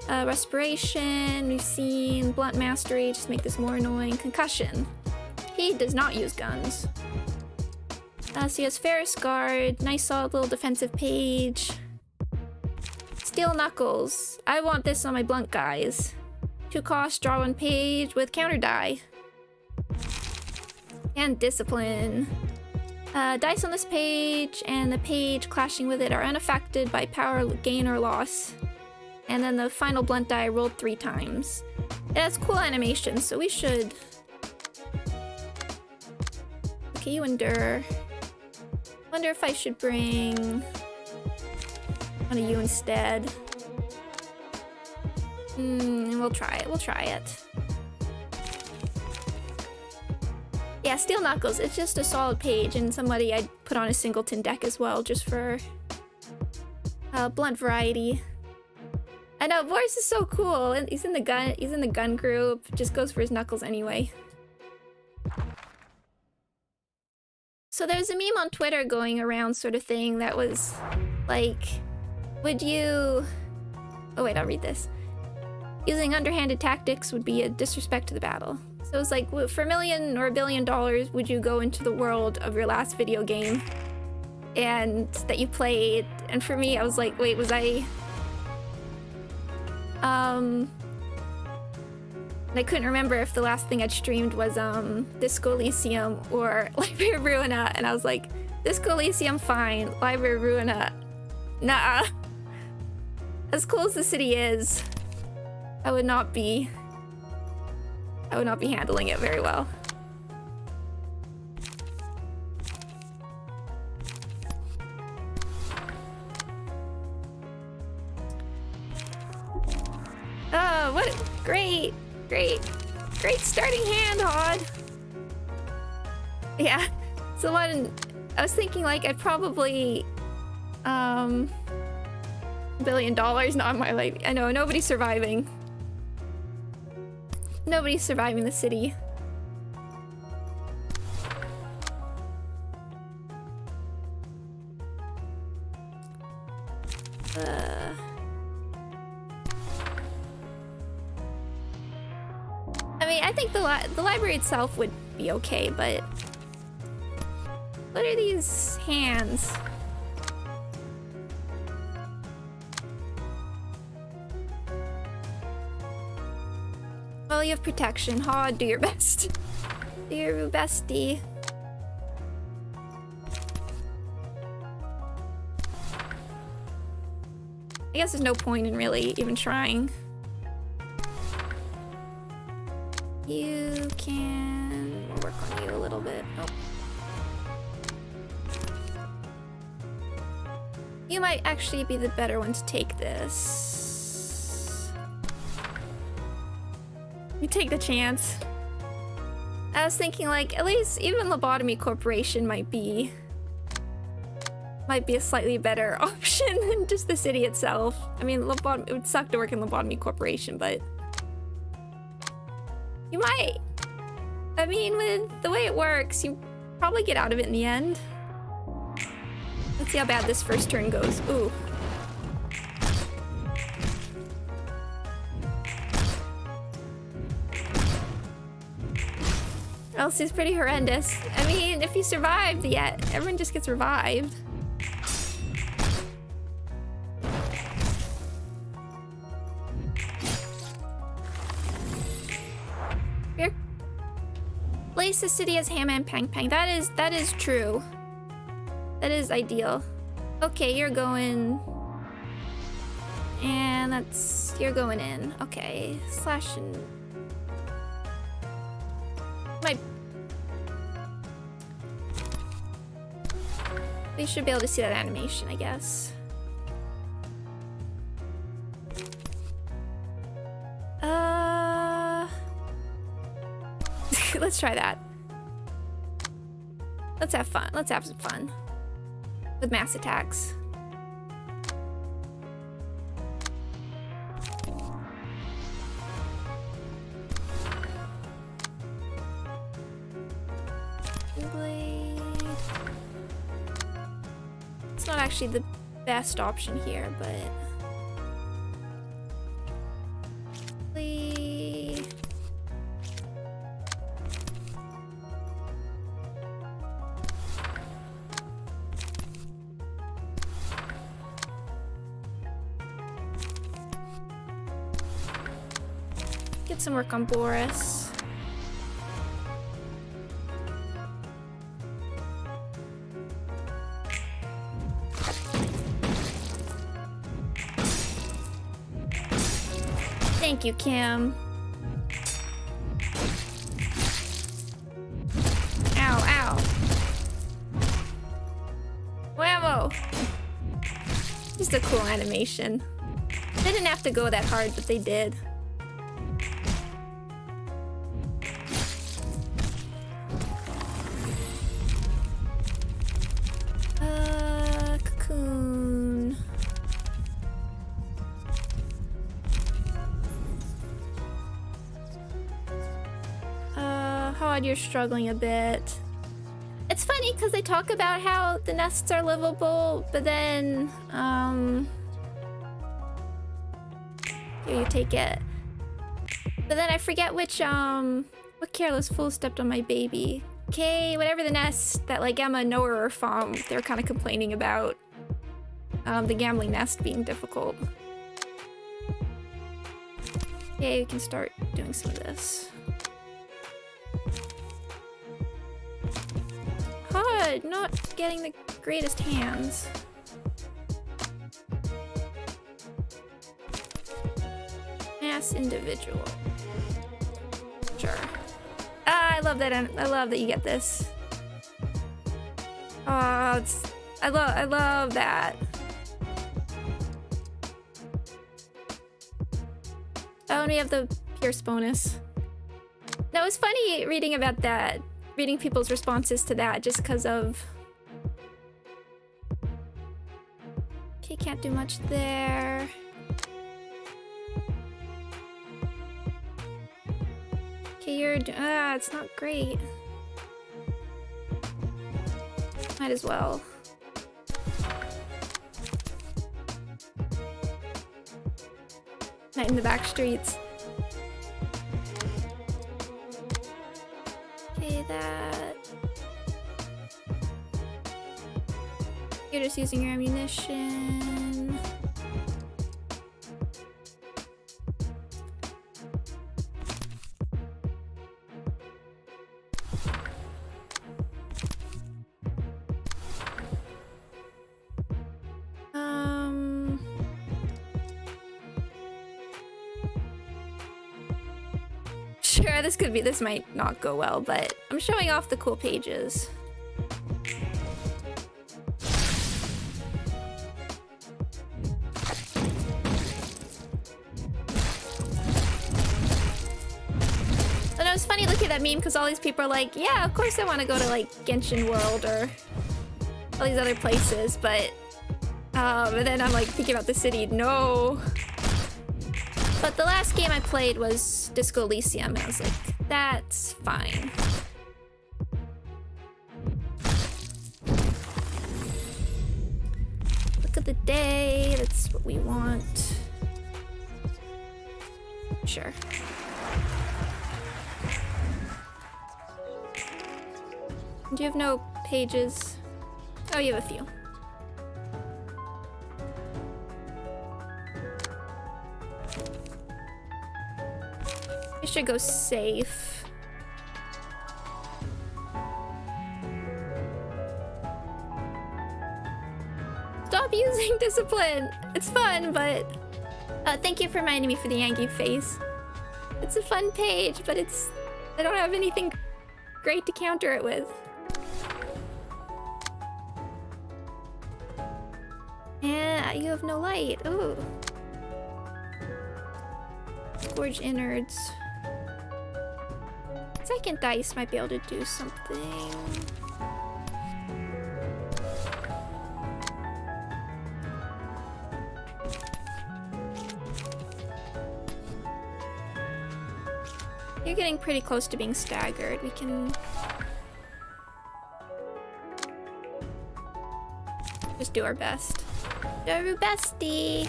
Respiration, we've seen blunt mastery, just make this more annoying. Concussion. He does not use guns. So he has Ferris Guard, nice solid little defensive page. Steel Knuckles. I want this on my blunt guys. 2 cost, draw 1 page with counter die. And Discipline. Dice on this page and the page clashing with it are unaffected by power gain or loss. And then the final blunt die rolled 3 times. It has cool animations, so we should... Okay, you endure. Wonder if I should bring one of you instead. We'll try it. We'll try it. Yeah, Steel Knuckles. It's just a solid page, and somebody I'd put on a singleton deck as well, just for blunt variety. I know Boris is so cool, and he's in the gun group. Just goes for his knuckles anyway. So there's a meme on Twitter going around sort of thing that was like, would you... Oh wait, I'll read this. Using underhanded tactics would be a disrespect to the battle. So it's like, for $1 million or $1 billion, would you go into the world of your last video game and that you played? And for me, I was like, wait, was I... And I couldn't remember if the last thing I'd streamed was Disco Elysium or Library of Ruina, and I was like, Disco Elysium fine, Library of Ruina, nah. As cool as the city is, I would not be handling it very well. Oh, what great starting hand, Hod. Yeah, so one, I was thinking like I'd probably $1 billion not my life. I know nobody's surviving. Nobody's surviving the city. I mean, I think the library itself would be okay, but what are these hands? Well, you have protection. Hod, do your best. Do your bestie. I guess there's no point in really even trying. You can work on you a little bit. Oh. You might actually be the better one to take this. You take the chance. I was thinking like, at least even Lobotomy Corporation might be a slightly better option than just the city itself. I mean, it would suck to work in Lobotomy Corporation, but you might. I mean, with the way it works, you probably get out of it in the end. Let's see how bad this first turn goes. Ooh. else he's pretty horrendous. I mean, if he survived, yeah, everyone just gets revived. Here. Place the city as Hammer and Pang Pang. That is true. That is ideal. Okay, you're going... And that's... You're going in. Okay. Slash and... We should be able to see that animation, I guess. Let's try that. Let's have fun. Let's have some fun. With mass attacks. Blade. It's not actually the best option here, but... Blade. Get some work on Boris. Thank you, Kim. Ow, ow. Whammo! Just a cool animation. They didn't have to go that hard, but they did. Cocoon. Hod, you're struggling a bit. It's funny because they talk about how the nests are livable, but then, here, you take it. But then I forget which, what careless fool stepped on my baby. Okay, whatever the nest that, like, Emma, Noah, or Fom, they're kind of complaining about. The gambling nest being difficult. Okay, we can start doing some of this. Hod, not getting the greatest hands. Mass individual. Sure. Ah, I love that. I love that you get this. Oh, I love that. Oh, and we have the Pierce bonus. That was funny reading about that. Reading people's responses to that just because of... Okay, can't do much there. Okay, you're... it's not great. Might as well. Night in the back streets. Okay, that... You're just using your ammunition. Sure, this might not go well, but I'm showing off the cool pages. And it was funny looking at that meme because all these people are like, yeah, of course I want to go to like Genshin World or all these other places, but and then I'm like thinking about the city, no. But the last game I played was Disco Elysium, and I was like, that's fine. Look at the day, that's what we want. Sure. Do you have no pages? Oh, you have a few. We should go safe. Stop using discipline! It's fun, but... thank you for reminding me for the Yankee face. It's a fun page, but it's... I don't have anything great to counter it with. Yeah, you have no light. Ooh. Gorge innards. Second dice might be able to do something. You're getting pretty close to being staggered. We can just do our best. Do our bestie.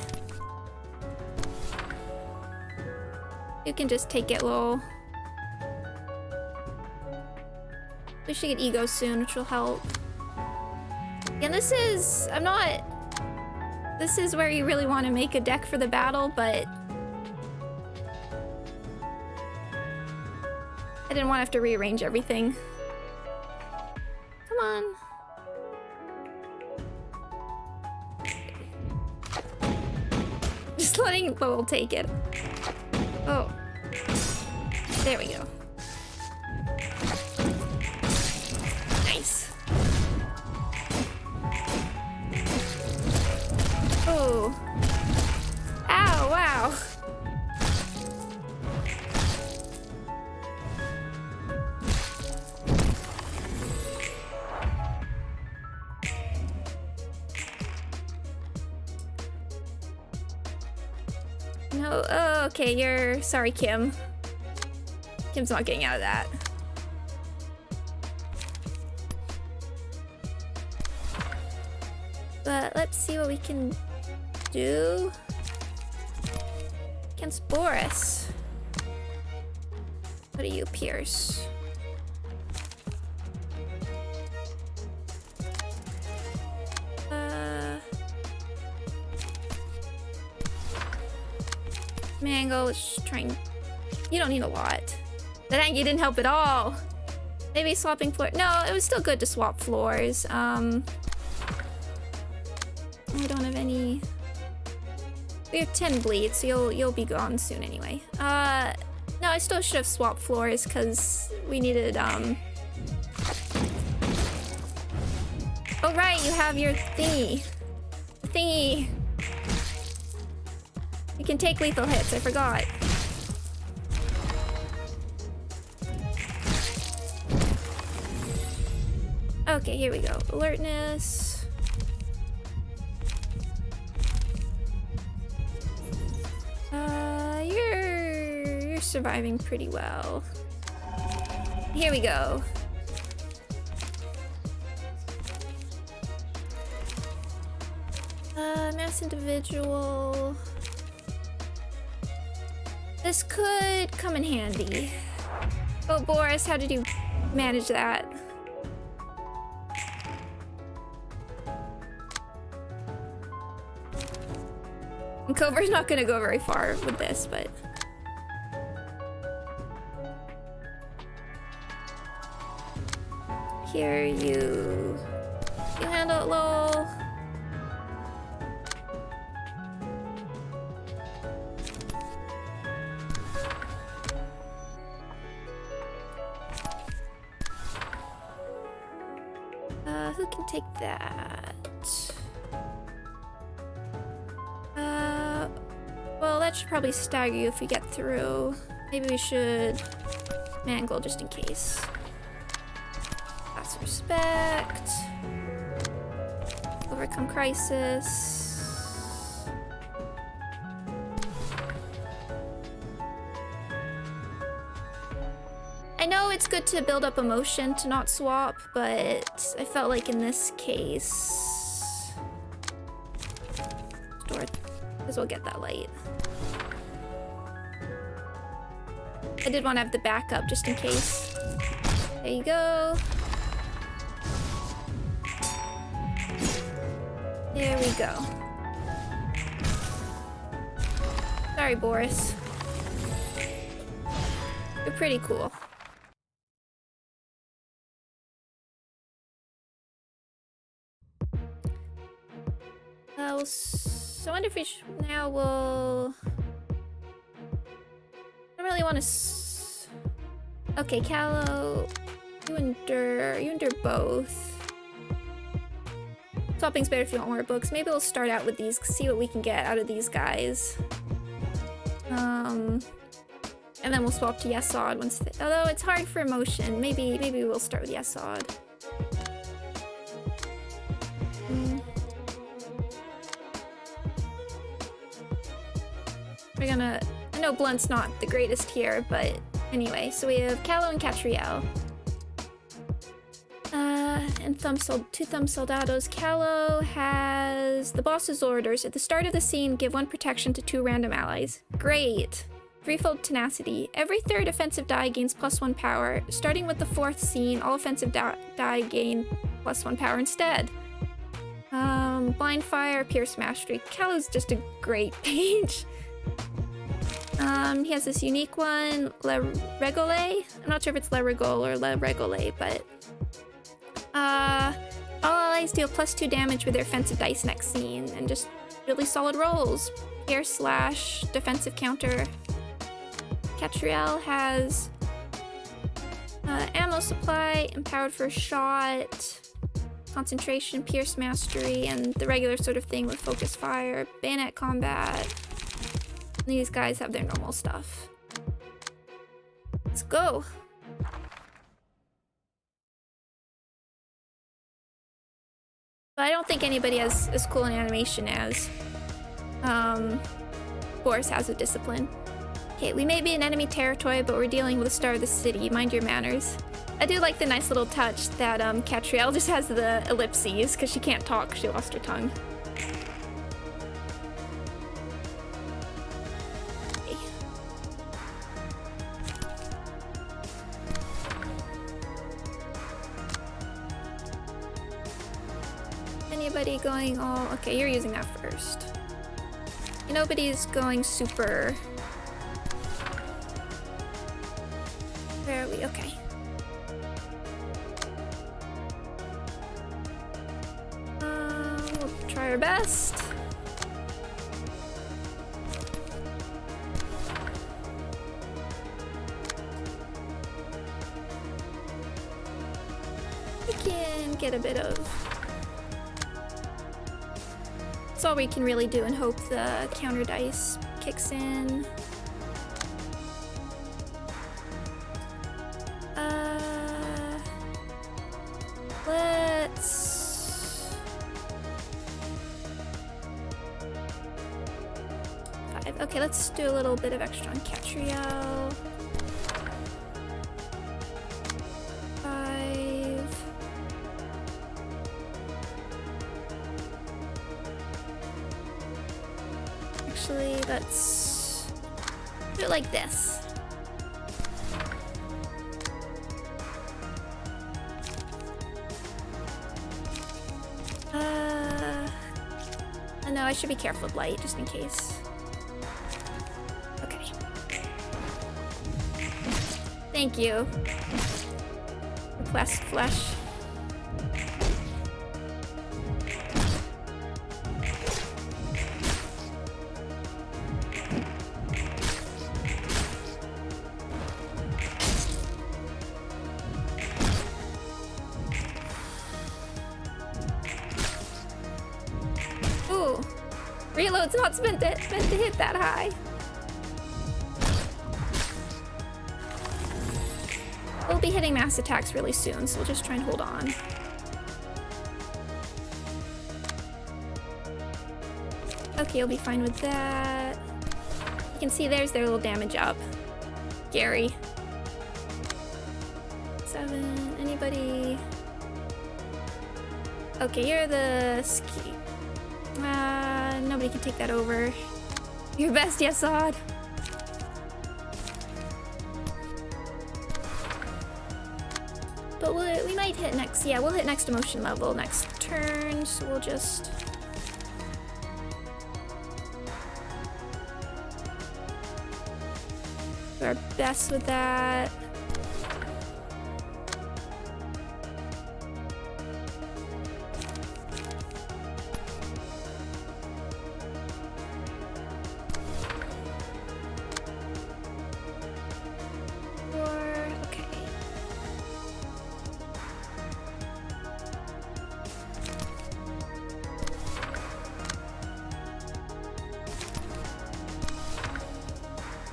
You can just take it low. We should get ego soon, which will help. And this is... I'm not... This is where you really want to make a deck for the battle, but... I didn't want to have to rearrange everything. Come on. Just letting Lowell take it. Oh. There we go. Nice. Oh. Ow, wow. No, oh, okay, you're... Sorry, Kim. Kim's not getting out of that. But let's see what we can do against Boris. What are you, Pierce? Mango, let's just try and... You don't need a lot. That Angie didn't help at all. Maybe swapping floor... No, it was still good to swap floors. We don't have any... We have 10 bleed, so you'll be gone soon anyway. No, I still should have swapped floors because we needed, Oh right, you have your thingy. Thingy. You can take lethal hits, I forgot. Okay, here we go. Alertness. You're surviving pretty well. Here we go. Mass individual. This could come in handy. Oh, Boris, how did you manage that? And Cobra's not gonna go very far with this, but... Here, you handle it, lol. Who can take that? Well, that should probably stagger you if we get through. Maybe we should mangle just in case. Pass respect. Overcome crisis. I know it's good to build up emotion to not swap, but I felt like in this case... Store it. Might as well get that light. I did want to have the backup just in case. There you go. There we go. Sorry, Boris. You're pretty cool. So I wonder if we now we'll... I don't really want to... Okay, Callow, you endure both. Swapping's better if you want more books. Maybe we'll start out with these, see what we can get out of these guys. And then we'll swap to Yesod once. Although it's hard for emotion, maybe we'll start with Yesod. We're gonna. I know Blunt's not the greatest here, but anyway. So we have Callow and Catriel. And two Thumb Soldados. Callow has the boss's orders. At the start of the scene, give 1 protection to 2 random allies. Great. Threefold tenacity. Every third offensive die gains +1 power. Starting with the 4th scene, all offensive die gain +1 power instead. Blind Fire, Pierce Mastery. Callow's just a great page. He has this unique one, Le Regole. I'm not sure if it's Le Regole or Le Regole, but all allies deal +2 damage with their offensive dice next scene, and just really solid rolls. Pierce slash defensive counter. Catriel has ammo supply, empowered for a shot, concentration, pierce mastery, and the regular sort of thing with focus fire, bayonet combat. These guys have their normal stuff. Let's go. But I don't think anybody has as cool an animation as Boris has with Discipline. Okay, we may be in enemy territory, but we're dealing with the star of the city. Mind your manners. I do like the nice little touch that Catriel just has the ellipses because she can't talk. She lost her tongue. Okay. Anybody going all... Okay, you're using that first. Nobody's going super... Where are we? Okay. We'll try our best. We can get a bit of... That's all we can really do and hope the counter dice kicks in. Let's... 5. Okay, let's do a little bit of extra on Catriel. 5. Actually, let's do it like this. No, I should be careful with light, just in case. Okay. Thank you. Request flesh. Reload's not meant to hit that high. We'll be hitting mass attacks really soon, so we'll just try and hold on. Okay, you'll be fine with that. You can see there's their little damage up. Gary. 7. Anybody? Okay, you're the ski. Nobody can take that over. Your best, Yesod. But we might hit next. Yeah, we'll hit next emotion level next turn. So we'll just do our best with that. Okay.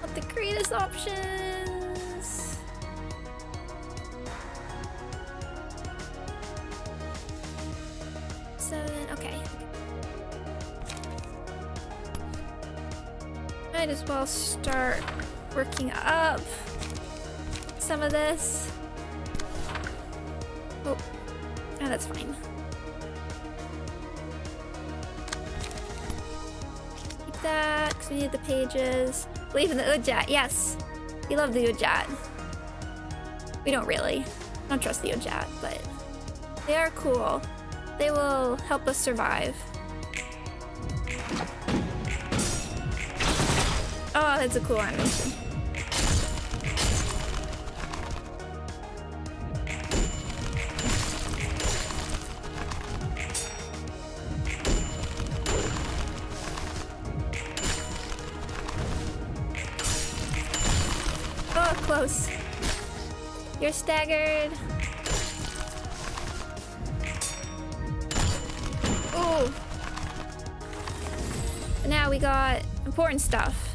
Not the greatest options. Seven, okay. Might as well start working up some of this. Oh, that's fine. Keep that, because we need the pages. Believe in the Ujat, yes. We love the Ujat. We don't really. I don't trust the Ujat, but they are cool. They will help us survive. Oh, that's a cool animation. Oh, close. You're staggered. Oh. But now we got important stuff.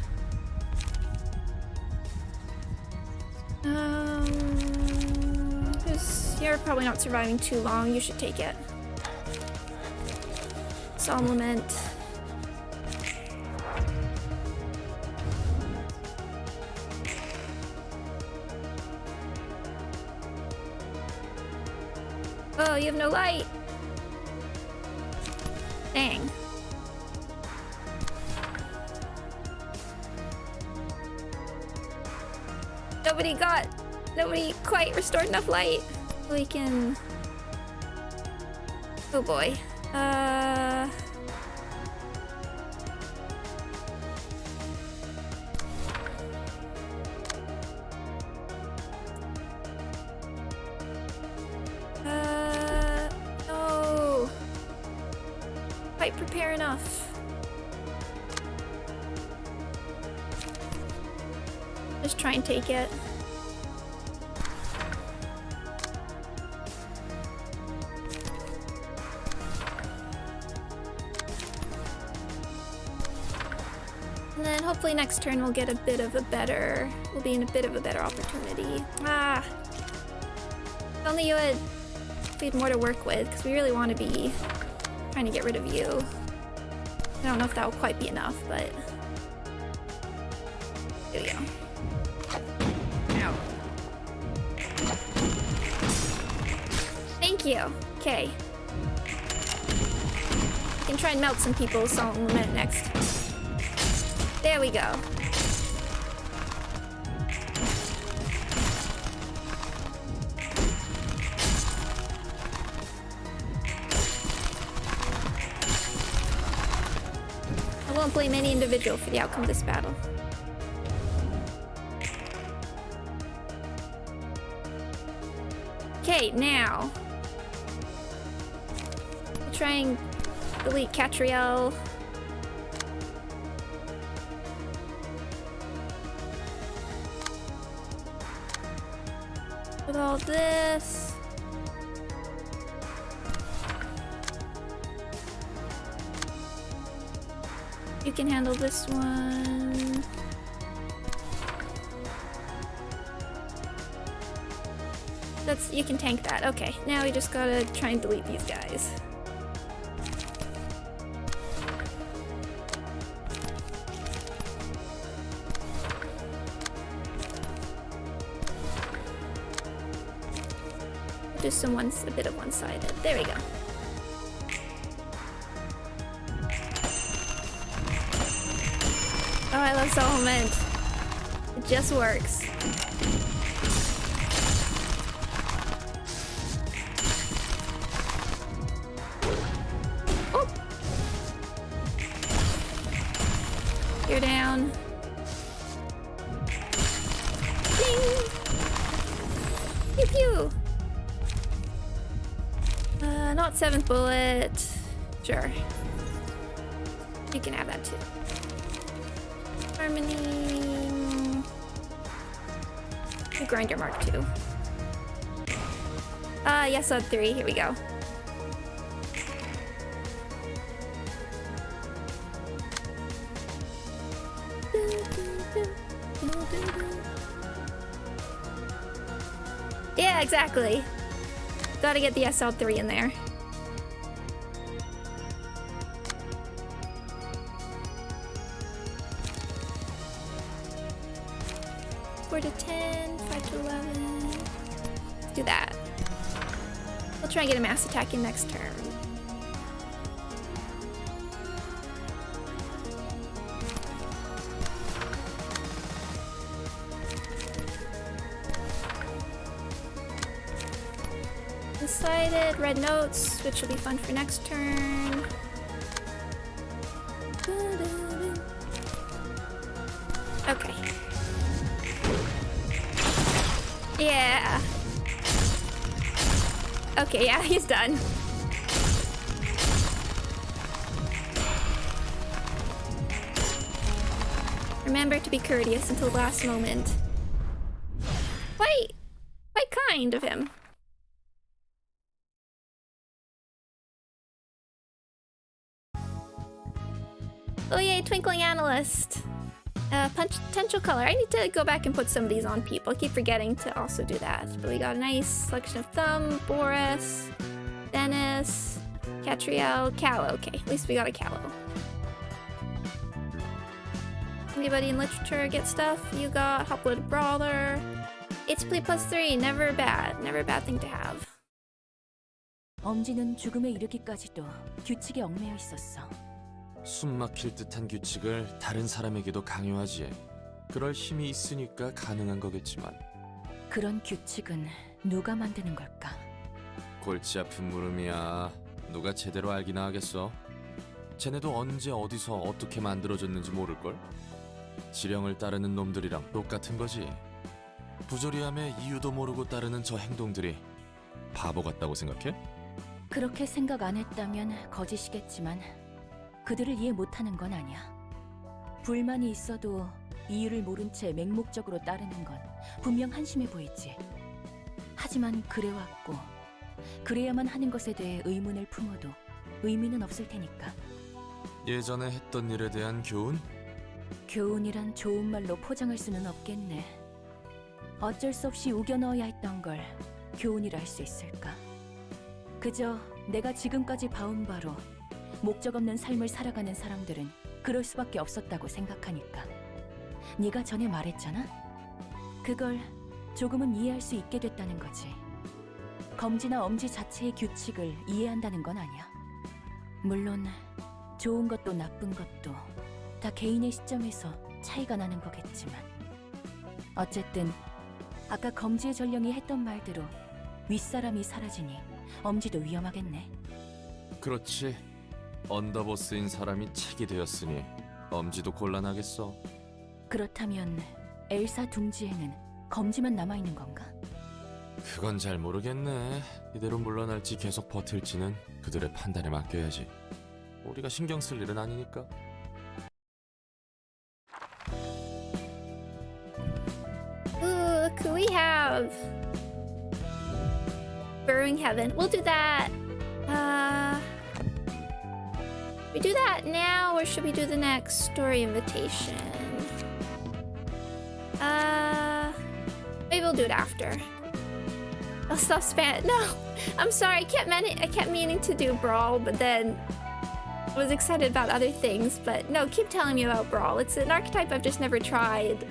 You're probably not surviving too long. You should take it. Solemn Lament. Oh, you have no light. Dang. Nobody quite restored enough light. We can... Oh boy. No. Quite prepare enough. Just try and take it. Hopefully next turn we'll get a bit of a better... We'll be in a bit of a better opportunity. Ah! If only you had... We had more to work with, because we really want to be trying to get rid of you. I don't know if that will quite be enough, but... There we go. Ow. Thank you! Okay. We can try and melt some people, so in a minute next. There we go. I won't blame any individual for the outcome of this battle. Okay, now we'll try and delete Catriel. With all this. You can handle this one. You can tank that. Okay, now we just gotta try and delete these guys. Just a bit of one-sided. There we go. Oh, I love Solomon. It just works. Oh. You're down. Not 7th bullet. Sure. You can have that too. Harmony. Grinder Mark 2. Yes, on 3. Here we go. Yeah, exactly. Gotta get the SL3 in there. Four to 10, 5 to 11. Let's do that. We'll try and get a mass attack in next turn. Decided red notes, which will be fun for next turn. Okay. Yeah. Okay, yeah, he's done. Remember to be courteous until the last moment. Quite kind of him. Oh yay, Twinkling Analyst. Potential color. I need to go back and put some of these on people. I keep forgetting to also do that. But we got a nice selection of Thumb, Boris, Dennis, Catriel, Callow. Okay, at least we got a Callow. Anybody in literature get stuff? You got Hopwood Brawler. HP +3. Never bad. Never a bad thing to have. 엄지는 죽음에 이르기까지도 규칙에 얽매여 있었어. 숨 막힐 듯한 규칙을 다른 사람에게도 강요하지. 그럴 힘이 있으니까 가능한 거겠지만. 그런 규칙은 누가 만드는 걸까? 골치 아픈 물음이야. 누가 제대로 알기나 하겠어. 쟤네도 언제 어디서 어떻게 만들어졌는지 모를걸? 지령을 따르는 놈들이랑 똑같은 거지. 부조리함에 이유도 모르고 따르는 저 행동들이 바보 같다고 생각해? 그렇게 생각 안 했다면 거짓이겠지만 그들을 이해 못하는 건 아니야. 불만이 있어도 이유를 모른 채 맹목적으로 따르는 건 분명 한심해 보이지. 하지만 그래왔고 그래야만 하는 것에 대해 의문을 품어도 의미는 없을 테니까. 예전에 했던 일에 대한 교훈? 교훈이란 좋은 말로 포장할 수는 없겠네. 어쩔 수 없이 우겨 넣어야 했던 걸 교훈이라 할 수 있을까? 그저 내가 지금까지 봐온 바로 목적 없는 삶을 살아가는 사람들은 그럴 수밖에 없었다고 생각하니까. 네가 전에 말했잖아? 그걸 조금은 이해할 수 있게 됐다는 거지. 검지나 엄지 자체의 규칙을 이해한다는 건 아니야. 물론 좋은 것도 나쁜 것도 다 개인의 시점에서 차이가 나는 거겠지만 어쨌든 아까 검지의 전령이 했던 말대로 윗사람이 사라지니 엄지도 위험하겠네. 그렇지. 언더보스인 사람이 책이 되었으니 엄지도 곤란하겠어. 그렇다면 엘사 둥지에는 검지만 남아있는 건가? 그건 잘 모르겠네. 이대로 물러날지 계속 버틸지는 그들의 판단에 맡겨야지. 우리가 신경 쓸 일은 아니니까. Ooh, look who we have. Burrowing Heaven. We'll do that. We do that now, or should we do the next story invitation? Maybe we'll do it after. I'll stop spamming. No, I'm sorry. I kept meaning to do Brawl, but then I was excited about other things. But no, keep telling me about Brawl. It's an archetype I've just never tried.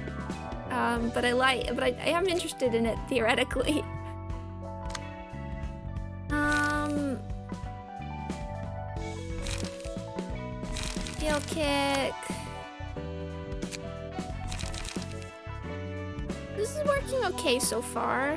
But I am interested in it theoretically. Heal kick. This is working okay so far.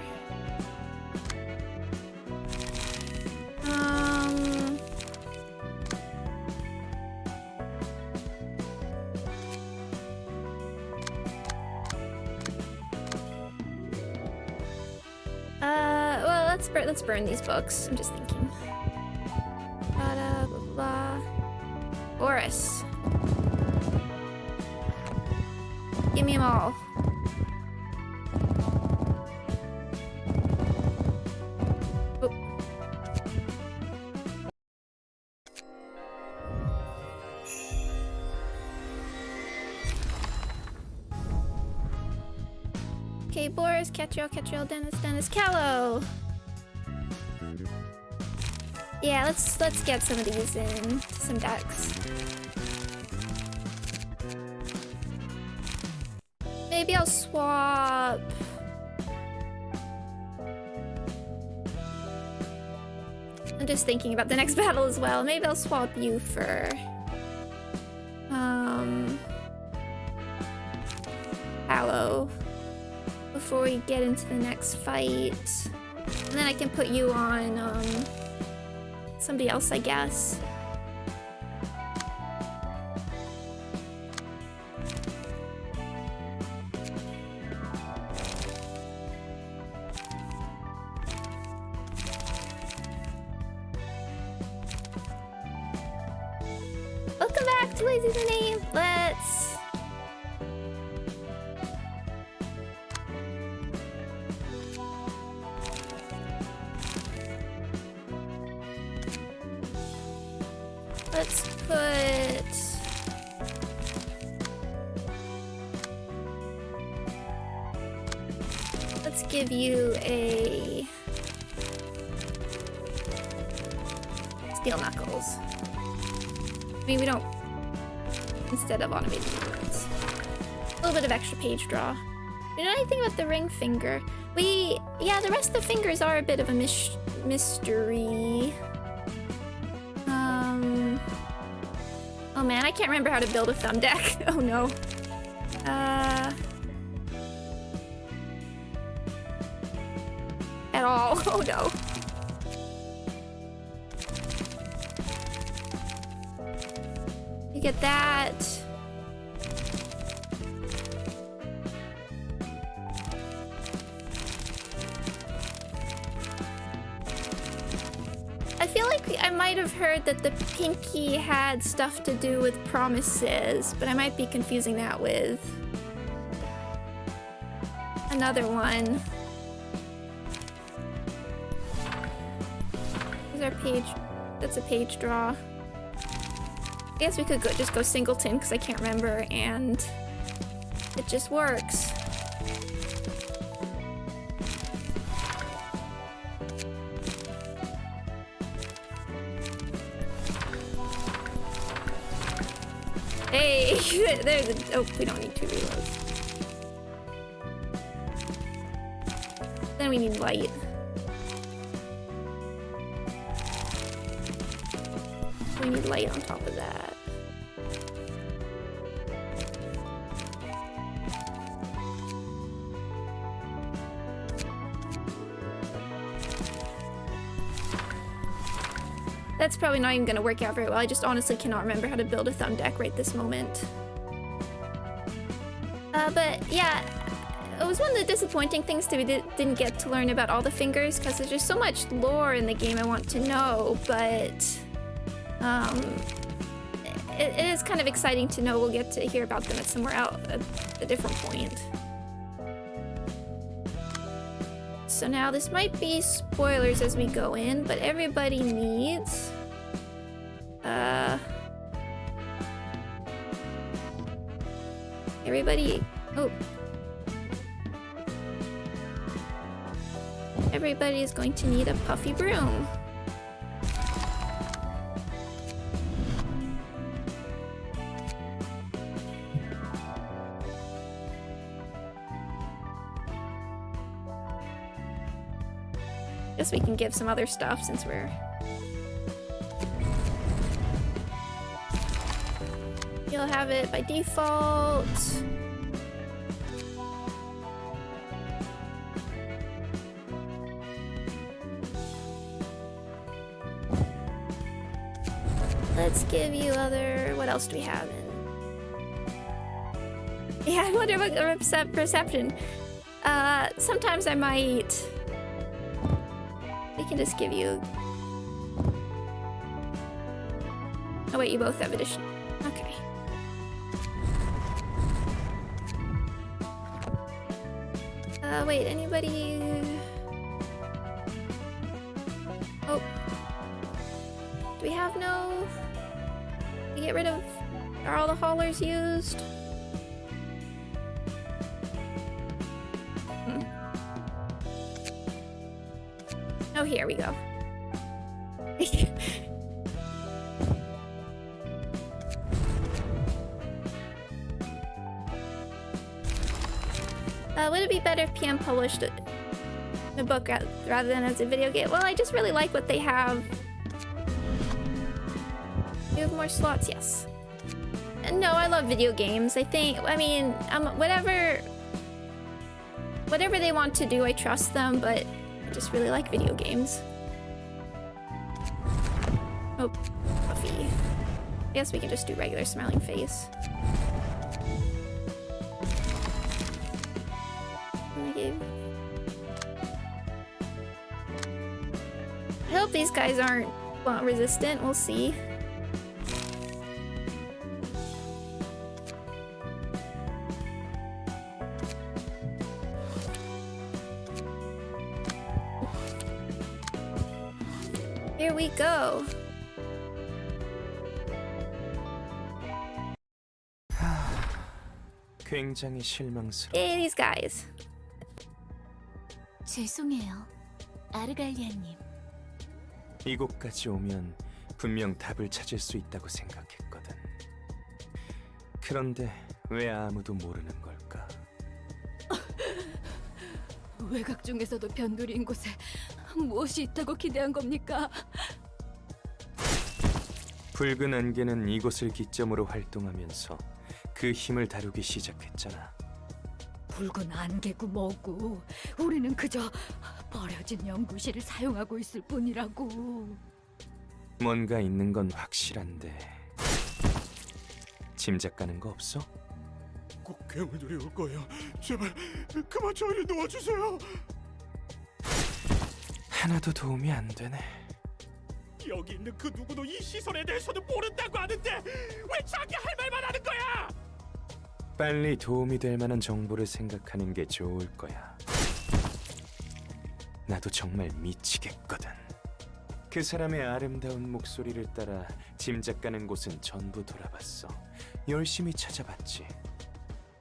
Well, let's burn these books. I'm just thinking. Boris. Give me them all. Oh. Okay, Boris, Catriel, Dennis, Callow. Yeah, let's get some of these in to some decks. Maybe I'll swap. I'm just thinking about the next battle as well. Maybe I'll swap you for Hallow before we get into the next fight. And then I can put you on somebody else, I guess. Welcome back to Lazy the Name. Let's give you a Steel Knuckles. I mean, we don't, instead of automated words. A little bit of extra page draw. You know anything about the ring finger? Yeah, the rest of the fingers are a bit of a mystery. Oh man, I can't remember how to build a thumb deck. Oh no. At all. Oh no. You get that. I feel like I might have heard that the pinky had stuff to do with promises, but I might be confusing that with another one. There's our page. That's a page draw. I guess we could just go singleton because I can't remember, and it just works. Hey, there's a, oh, we don't need 2 reloads. Then we need light. We need light on top of that. That's probably not even gonna work out very well. I just honestly cannot remember how to build a thumb deck right this moment. But yeah, it was one of the disappointing things that we didn't get to learn about all the fingers, because there's just so much lore in the game I want to know, but it is kind of exciting to know we'll get to hear about them at somewhere else, at a different point. So now this might be spoilers as we go in, but everybody needs everybody is going to need a puffy broom. Guess we can give some other stuff since we're... You'll have it by default. Let's give you other... What else do we have in? Yeah, I wonder about perception. Sometimes I might... We can just give you... Oh wait, you both have edition. Okay. Wait, anybody? Oh. Do we have no? We get rid of? Are all the haulers used? Oh, here we go. Would it be better if PM published a book rather than as a video game? Well, I just really like what they have. You have more slots, yes. No, I love video games. I mean, whatever they want to do, I trust them, but I just really like video games. Oh, Buffy. I guess we can just do regular smiling face. I hope these guys aren't resistant. We'll see. Here we go. 굉장히 실망스러워. Hey, these guys. 죄송해요, 아르갈리아님. 이곳까지 오면 분명 답을 찾을 수 있다고 생각했거든. 그런데 왜 아무도 모르는 걸까? 외곽 중에서도 변두리인 곳에 무엇이 있다고 기대한 겁니까? 붉은 안개는 이곳을 기점으로 활동하면서 그 힘을 다루기 시작했잖아. 붉은 안개고 뭐고 우리는 그저 버려진 연구실을 사용하고 있을 뿐이라고. 뭔가 있는 건 확실한데 짐작 가는 거 없어? 꼭 괴물들이 올 거예요. 제발 그만 저희를 놓아주세요. 하나도 도움이 안 되네. 여기 있는 그 누구도 이 시설에 대해서는 모른다고 하는데 왜 자기 할 말만 하는 거야? 빨리 도움이 될 만한 정보를 생각하는 게 좋을 거야. 나도 정말 미치겠거든. 그 사람의 아름다운 목소리를 따라 짐작 가는 곳은 전부 돌아봤어. 열심히 찾아봤지.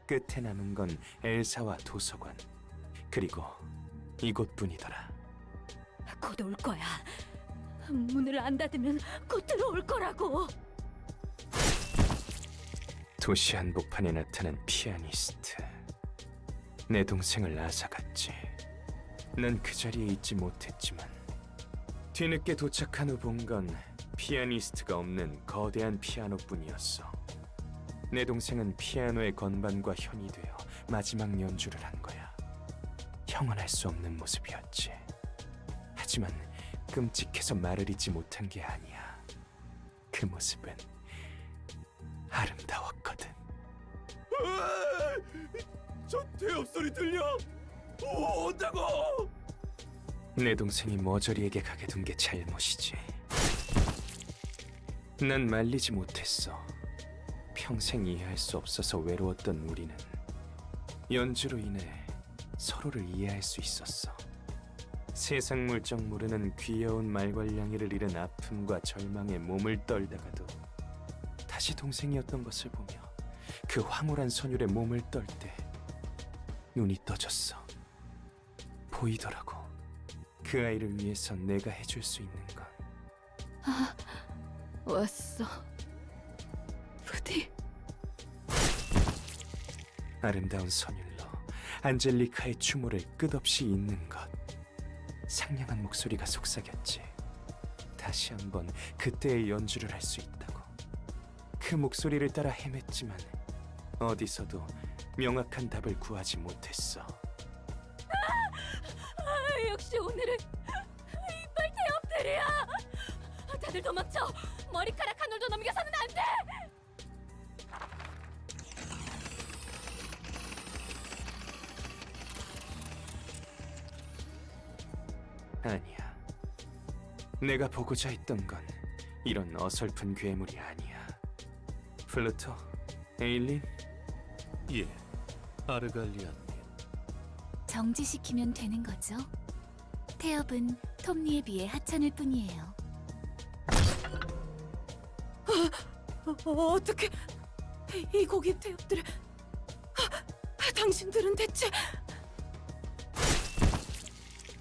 끝에 남은 건 엘사와 도서관, 그리고 이곳뿐이더라. 곧 올 거야. 문을 안 닫으면 곧 들어올 거라고. 도시 한복판에 나타난 피아니스트. 내 동생을 앗아갔지. 난 그 자리에 있지 못했지만 뒤늦게 도착한 후 본 건 피아니스트가 없는 거대한 피아노뿐이었어. 내 동생은 피아노의 건반과 현이 되어 마지막 연주를 한 거야. 형언할 수 없는 모습이었지. 하지만 끔찍해서 말을 잇지 못한 게 아니야. 그 모습은 아름다웠거든. 저 대업 소리 들려? 온다고! 내 동생이 머저리에게 가게 둔 게 잘못이지. 난 말리지 못했어. 평생 이해할 수 없어서 외로웠던 우리는 연주로 인해 서로를 이해할 수 있었어. 세상 물정 모르는 귀여운 말괄량이를 잃은 아픔과 절망에 몸을 떨다가도 다시 동생이었던 것을 보며 그 황홀한 선율에 몸을 떨 때 눈이 떠졌어. 보이더라고. 그 아이를 위해서 내가 해줄 수 있는 건. 아, 왔어. 부디. 아름다운 선율로 안젤리카의 추모를 끝없이 잇는 것. 상냥한 목소리가 속삭였지. 다시 한번 그때의 연주를 할 수 있다고. 그 목소리를 따라 헤맸지만 어디서도 명확한 답을 구하지 못했어. 역시 오늘은 이빨 대업들이야. 다들 도망쳐. 머리카락 한 올도 넘겨서는 안 돼. 아니야. 내가 보고자 했던 건 이런 어설픈 괴물이 아니야. 플루토, 에일린, 예, 아르갈리아님. 정지시키면 되는 거죠? 태엽은 톱니에 비해 하찮을 뿐이에요. 어떻게 이 고급 태엽들을 당신들은 대체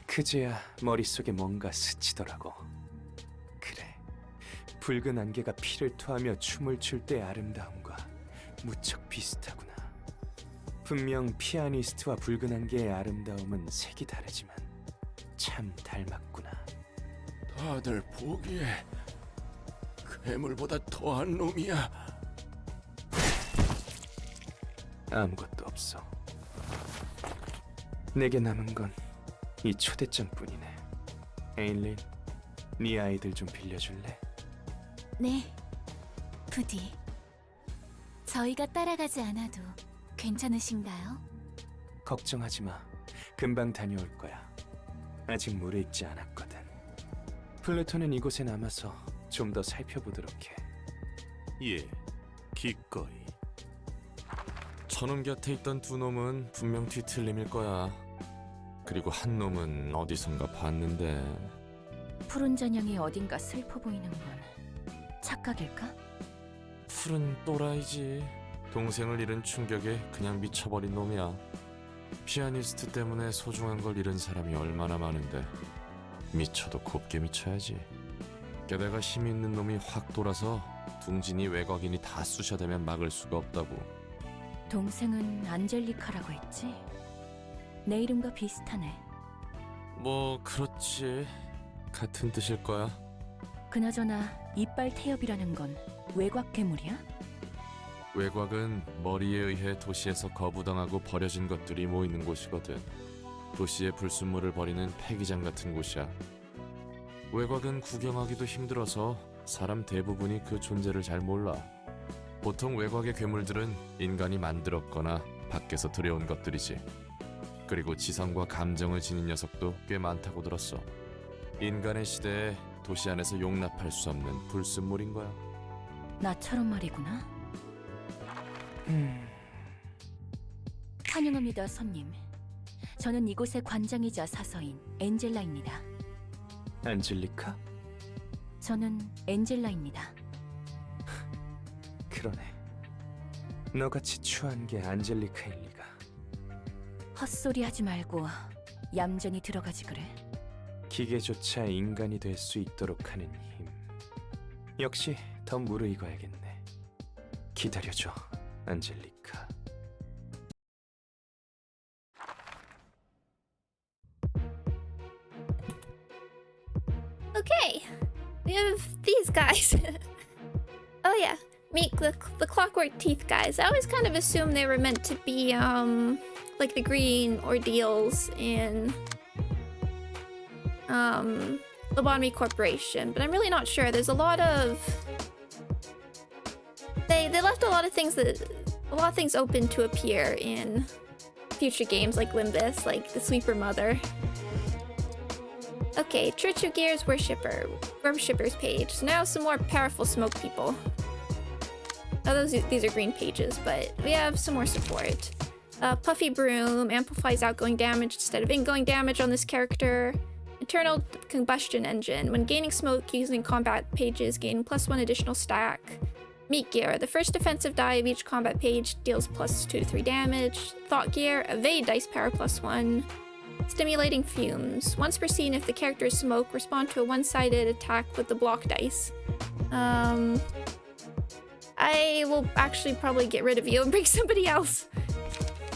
그제야 머릿속에 뭔가 스치더라고. 그래, 붉은 안개가 피를 토하며 춤을 출 때의 아름다움과 무척 비슷하구나. 분명 피아니스트와 붉은 안개의 아름다움은 색이 다르지만 참 닮았구나. 다들 보기에 괴물보다 더한 놈이야. 아무것도 없어. 내게 남은 건 이 초대장뿐이네. 에일린, 네 아이들 좀 빌려줄래? 네, 부디. 저희가 따라가지 않아도 괜찮으신가요? 걱정하지 마. 금방 다녀올 거야. 아직 무르익지 않았거든. 플루토는 이곳에 남아서 좀 더 살펴보도록 해. 예, 기꺼이. 저놈 곁에 있던 두 놈은 분명 뒤틀림일 거야. 그리고 한 놈은 어디선가 봤는데. 푸른 잔향이 어딘가 슬퍼 보이는 건 착각일까? 푸른 또라이지. 동생을 잃은 충격에 그냥 미쳐버린 놈이야. 피아니스트 때문에 소중한 걸 잃은 사람이 얼마나 많은데 미쳐도 곱게 미쳐야지. 게다가 힘 있는 놈이 확 돌아서 둥진이 외곽인이 다 쑤셔대면 막을 수가 없다고. 동생은 안젤리카라고 했지? 내 이름과 비슷하네. 뭐 그렇지. 같은 뜻일 거야. 그나저나 이빨 태엽이라는 건 외곽 괴물이야? 외곽은 머리에 의해 도시에서 거부당하고 버려진 것들이 모이는 곳이거든. 도시의 불순물을 버리는 폐기장 같은 곳이야. 외곽은 구경하기도 힘들어서 사람 대부분이 그 존재를 잘 몰라. 보통 외곽의 괴물들은 인간이 만들었거나 밖에서 들여온 것들이지. 그리고 지성과 감정을 지닌 녀석도 꽤 많다고 들었어. 인간의 시대에 도시 안에서 용납할 수 없는 불순물인 거야. 나처럼 말이구나. 환영합니다, 손님. 저는 이곳의 관장이자 사서인 엔젤라입니다. 안젤리카? 저는 엔젤라입니다. 그러네. 너같이 추한 게 안젤리카일 리가. 헛소리 하지 말고 얌전히 들어가지 그래. 기계조차 인간이 될 수 있도록 하는 힘. 역시 더 무르익어야겠네. 기다려줘, 안젤리카. Okay, we have these guys. Oh yeah, meet the clockwork teeth guys. I always kind of assumed they were meant to be like the green ordeals in Lobotomy Corporation, but I'm really not sure. There's a lot of they left a lot of things open to appear in future games like Limbus, like the Sweeper Mother. Okay, Church of Gears Worshippers page. So now some more powerful smoke people. Oh, these are green pages, but we have some more support. Puffy Broom amplifies outgoing damage instead of ingoing damage on this character. Internal Combustion Engine. When gaining smoke using combat pages, gain +1 additional stack. Meat Gear. The first defensive die of each combat page deals +2 to 3 damage. Thought Gear. Evade dice power +1. Stimulating Fumes. Once per scene, if the character is smoke, respond to a one-sided attack with the block dice. I will actually probably get rid of you and bring somebody else.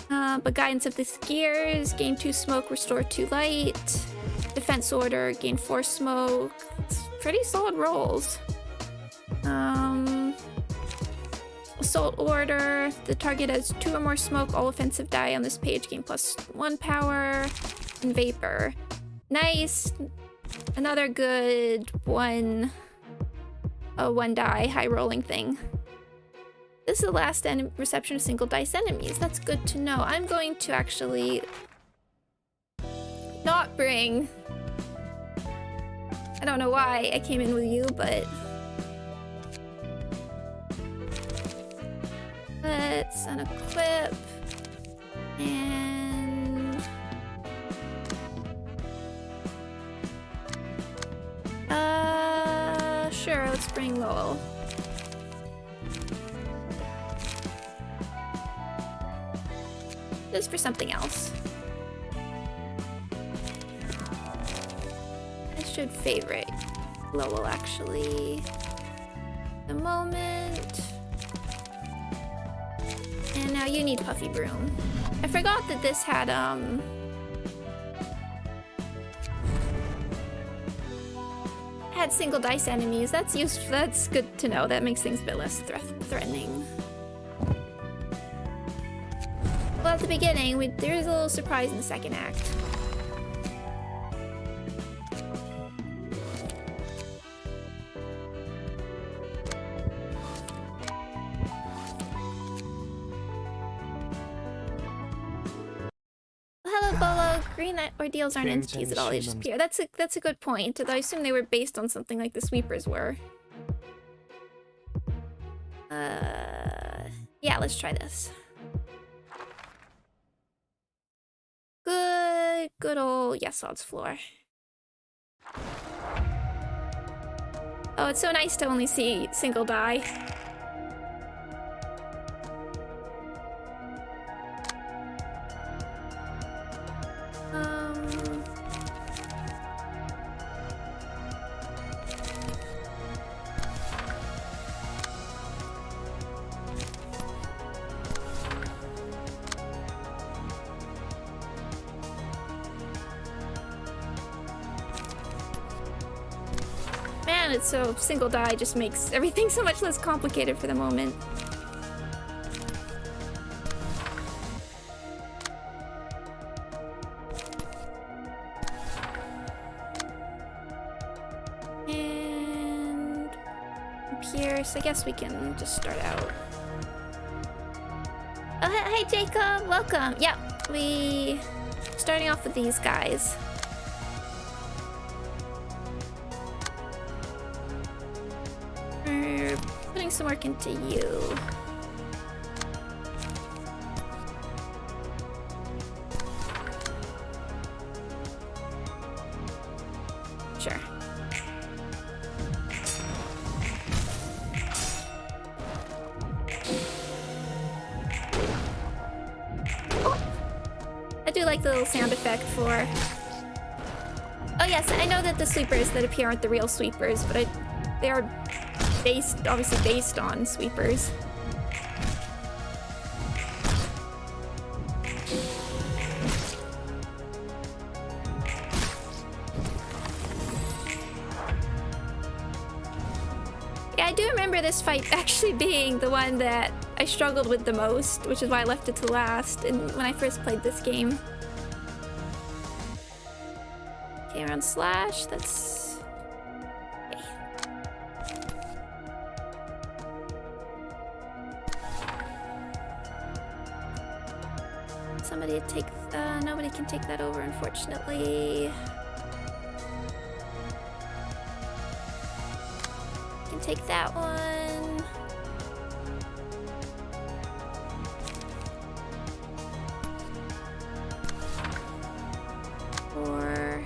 But Guidance of the Gears, gain 2 smoke, restore 2 light. Defense Order, gain 4 smoke. It's pretty solid rolls. Assault Order, the target has 2 or more smoke, all offensive die on this page gain +1 power. And Vapor. Nice. Another good one die high rolling thing. This is the last reception of single dice enemies. That's good to know. I'm going to actually not bring... I don't know why I came in with you, but Let's unequip. And... sure, let's bring Lowell. This is for something else. I should favorite Lowell, actually. The moment. And now you need Puffy Broom. I forgot that this had, had single dice enemies. That's useful. That's good to know. That makes things a bit less threatening. Well, at the beginning, there's a little surprise in the second act. Hello, Bolo. Green ordeals aren't entities at all. They just appear. That's a good point. Though I assume they were based on something like the sweepers were. Yeah, let's try this. Good old Yesod's floor. Oh, it's so nice to only see single die. Man, it's so single die just makes everything so much less complicated for the moment. And Pierce, I guess we can just start out. Oh, hey Jacob, welcome. Yeah, starting off with these guys. We're putting some work into you. Sure. I do like the little sound effect for... Oh yes, I know that the sweepers that appear aren't the real sweepers, but they are obviously based on sweepers. Yeah, I do remember this fight actually being the one that I struggled with the most, which is why I left it to last when I first played this game. Okay, around slash, that's... Okay. Somebody take... nobody can take that over, unfortunately. Can take that one. Or...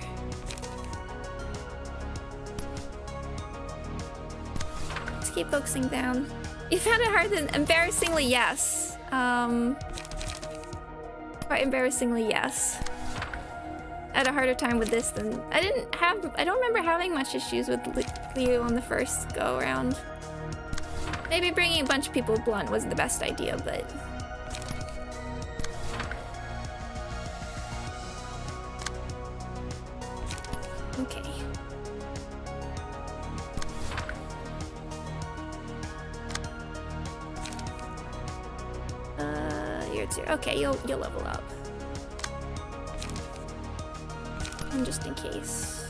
Let's keep focusing down. You found it hard then? Embarrassingly, yes. Quite embarrassingly, yes. I had a harder time with this than... I don't remember having much issues with Liu on the first go around. Maybe bringing a bunch of people blunt wasn't the best idea, but... Okay. You're at 0. Okay, you'll level up. And just in case.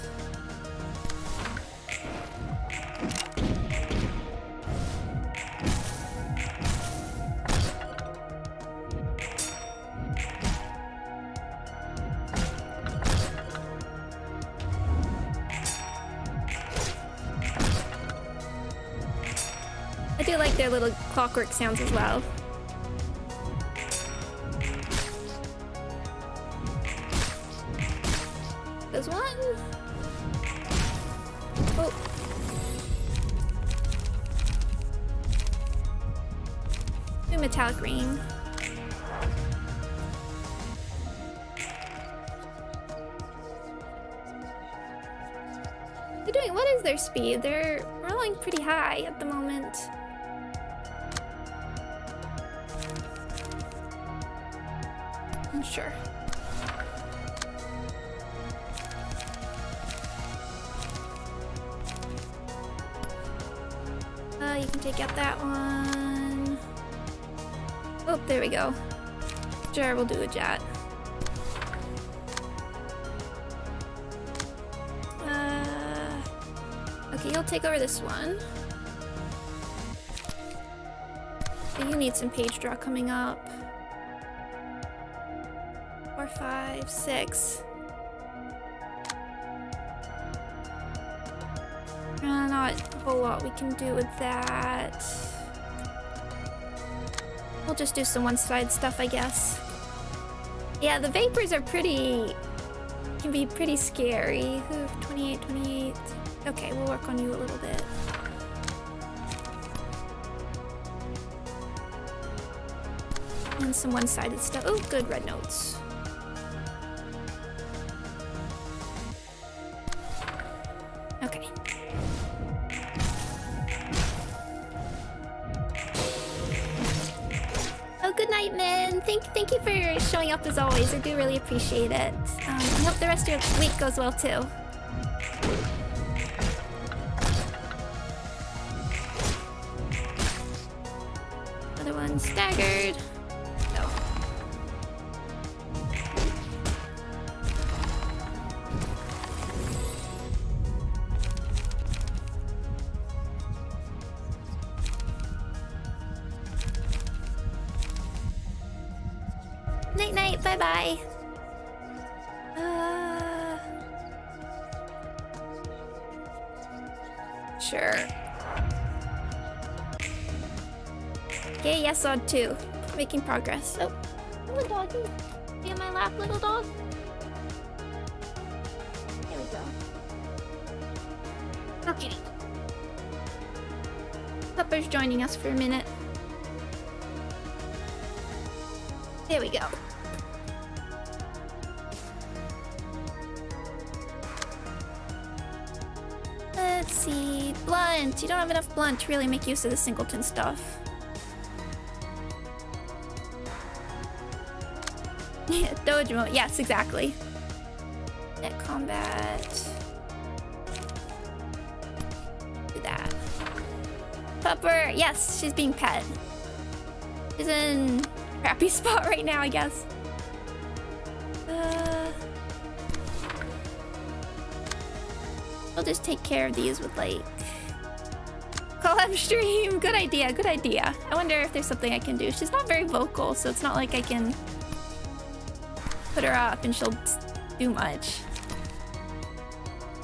I do like their little clockwork sounds as well. metallic ring. They're doing, what is their speed? They're rolling pretty high at the moment. I'm sure. You can take out that one. Oh, there we go. Sure, we'll do a jet. Okay, you'll take over this one. Okay, you need some page draw coming up. 4, 5, 6. Not a whole lot we can do with that. We'll just do some one-side stuff, I guess. Yeah, the vapors are can be pretty scary. Ooh, 28, 28. Okay, we'll work on you a little bit. And some one-sided stuff. Oh, good red notes. Okay. Oh, good night, Min. Thank you for showing up as always. I do really appreciate it. I hope the rest of your week goes well too. Another one staggered. No. Night night, bye bye. Sure. Okay, yes, odd 2. Making progress. Oh, little doggy. Be on my lap, little dog. There we go. Okay. Pepper's joining us for a minute. There we go. Let's see. Blunt. You don't have enough blunt to really make use of the singleton stuff. Doge mode. Yes, exactly. Net combat. Do that. Pupper. Yes, she's being pet. She's in a crappy spot right now, I guess. We'll just take care of these with like collab stream. Good idea, good idea. I wonder if there's something I can do. She's not very vocal, so it's not like I can put her up and she'll do much.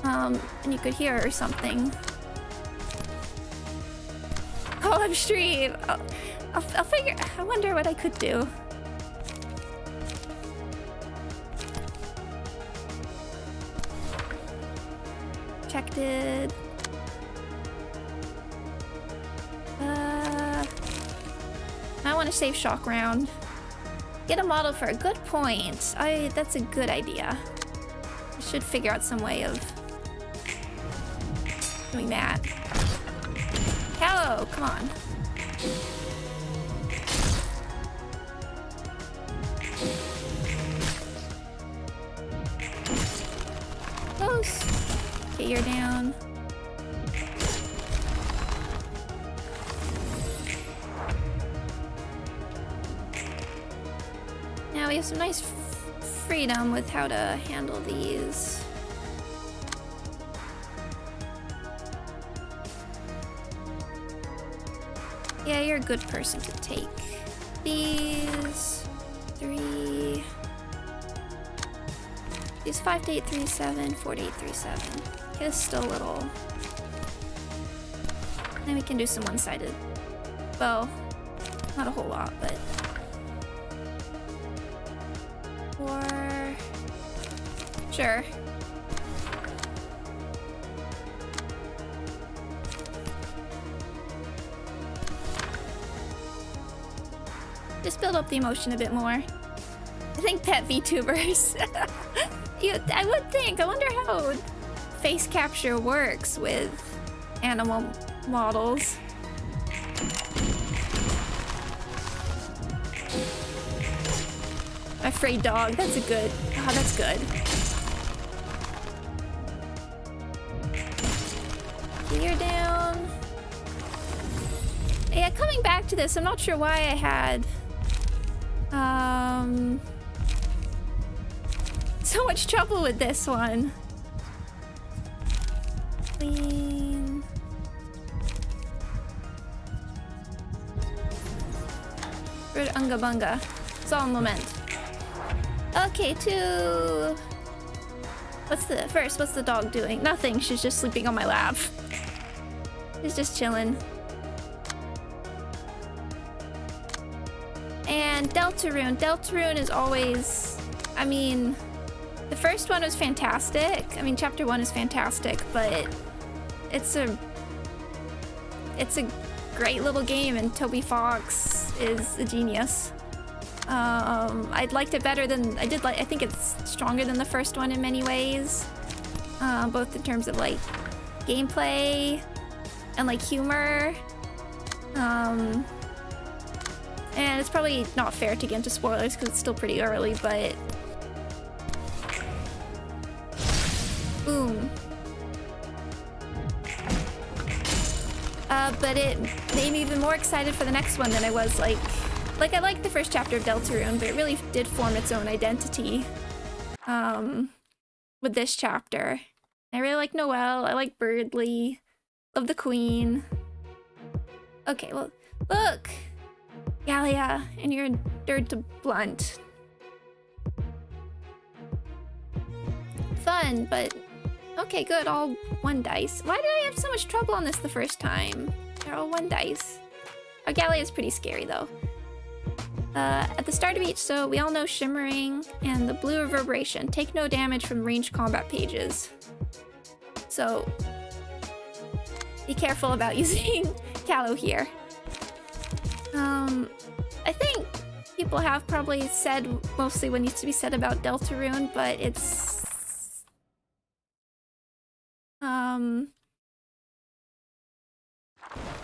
And you could hear her or something. Collab stream. I'll figure. I wonder what I could do. Protected. I want to save shock round. Get a model for a good point. That's a good idea. I should figure out some way of doing that. Hello, come on. Close. Okay, you're down. Now we have some nice freedom with how to handle these. Yeah, you're a good person to take these 3. These 5 to 8, 3, 7, 4 to 8, 3, 7. Okay, it's still a little. Then we can do some one-sided bow. Not a whole lot, but. Or sure. Just build up the emotion a bit more. I think pet VTubers. I would think. I wonder how face capture works with animal models. Afraid dog. That's a good. Oh, that's good. You're down. Yeah, coming back to this, I'm not sure why I had so much trouble with this one. Clean. Rid Unga Bunga. Solemn Lament. Okay, two. What's the dog doing? Nothing. She's just sleeping on my lap. She's just chilling. And Deltarune. Deltarune is always, I mean, the first one was fantastic. I mean, chapter 1 is fantastic, but it's a great little game, and Toby Fox is a genius. I'd liked it better than I did. I think it's stronger than the first one in many ways, both in terms of like gameplay and like humor. And it's probably not fair to get into spoilers because it's still pretty early, but boom. But it made me even more excited for the next one than I was like I liked the first chapter of Deltarune, but it really did form its own identity with this chapter. I really like Noelle, I like Birdly, love the Queen. Okay, well, look! Gallia, and you're endured to blunt. Fun, but okay, good, all 1 dice. Why did I have so much trouble on this the first time? They're all 1 dice. Oh, Gallia is pretty scary though. At the start of each, so we all know Shimmering and the Blue Reverberation. Take no damage from ranged combat pages. So, be careful about using Callow here. I think people have probably said mostly what needs to be said about Deltarune, but it's...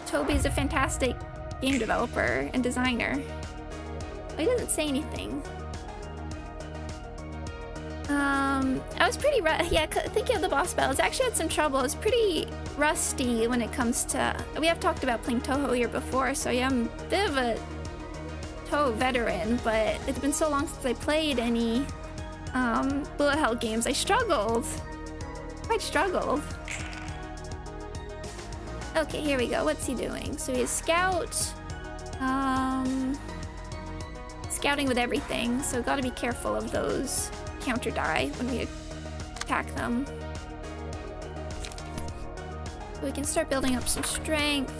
Toby's a fantastic game developer and designer. He doesn't say anything. I was pretty thinking of the boss battles. I actually had some trouble. I was pretty rusty when it comes to... We have talked about playing Touhou here before, so yeah, I'm a bit of a Touhou veteran, but it's been so long since I played any bullet hell games. I struggled. Quite struggled. Okay, here we go. What's he doing? So he's scout. Scouting with everything, so gotta be careful of those counter die when we attack them. So we can start building up some strength.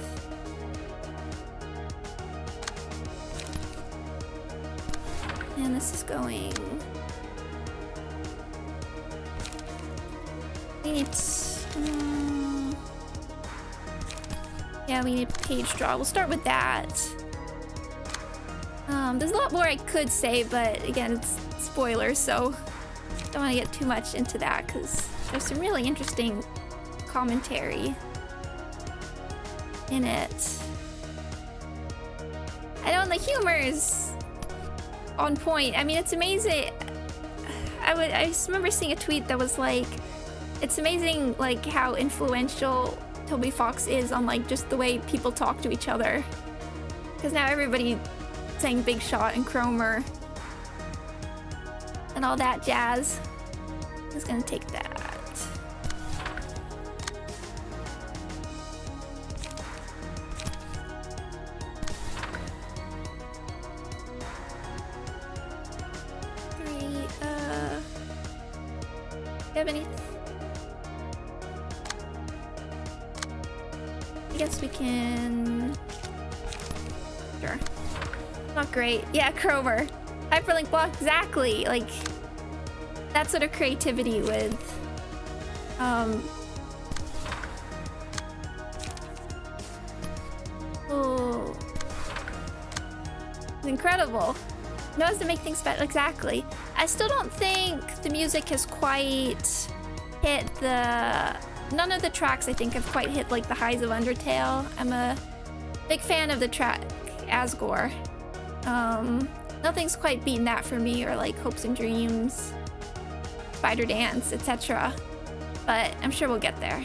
And this is going... We need... yeah, we need page draw. We'll start with that. There's a lot more I could say, but again, it's spoilers, so don't want to get too much into that because there's some really interesting commentary in it. I know, and the humor is on point. I mean, it's amazing. I just remember seeing a tweet that was like, it's amazing like how influential Toby Fox is on like just the way people talk to each other. Because now everybody saying Big Shot and Cromer and all that jazz. I'm just gonna take that. Do you have any? I guess we can... Sure. Not great. Yeah, Cromer. Hyperlink block, exactly. Like, that sort of creativity with, incredible. Knows to make things better. Exactly. I still don't think the music has quite hit the... None of the tracks I think have quite hit like the highs of Undertale. I'm a big fan of the track Asgore. Nothing's quite beaten that for me, or like Hopes and Dreams, Spider Dance, etc. But I'm sure we'll get there.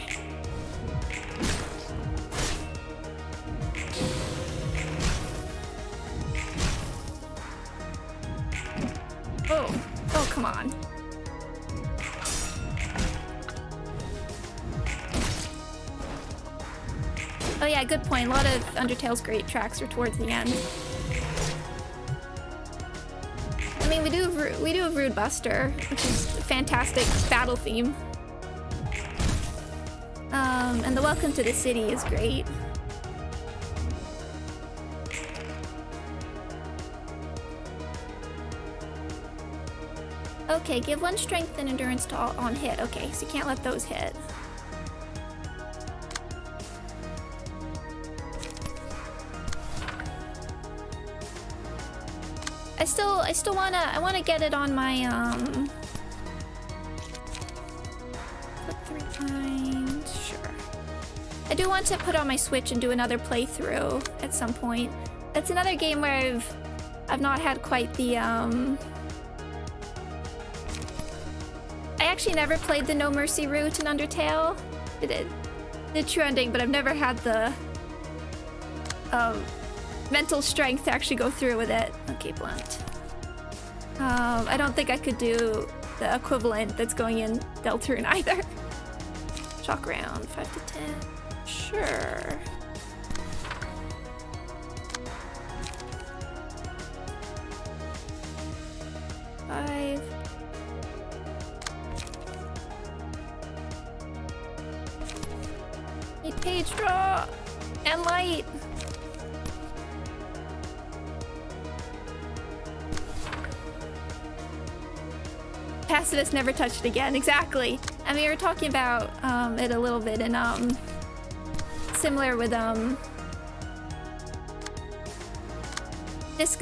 Oh, come on. Oh yeah, good point. A lot of Undertale's great tracks are towards the end. I mean, we do have Rude Buster, which is a fantastic battle theme. And the Welcome to the City is great. Okay, give 1 strength and endurance to all on hit. Okay, so you can't let those hit. I still wanna get it on my Flip 3 times, sure. I do want to put on my Switch and do another playthrough at some point. That's another game where I've not had quite the I actually never played the No Mercy route in Undertale. It did the true ending, but I've never had the mental strength to actually go through with it. Okay, blunt. I don't think I could do the equivalent that's going in Deltarune either. Shock round, 5 to 10. Sure. Five. Need page draw and light. Pacifist never touched it again. Exactly. I mean, we were talking about it a little bit, and similar with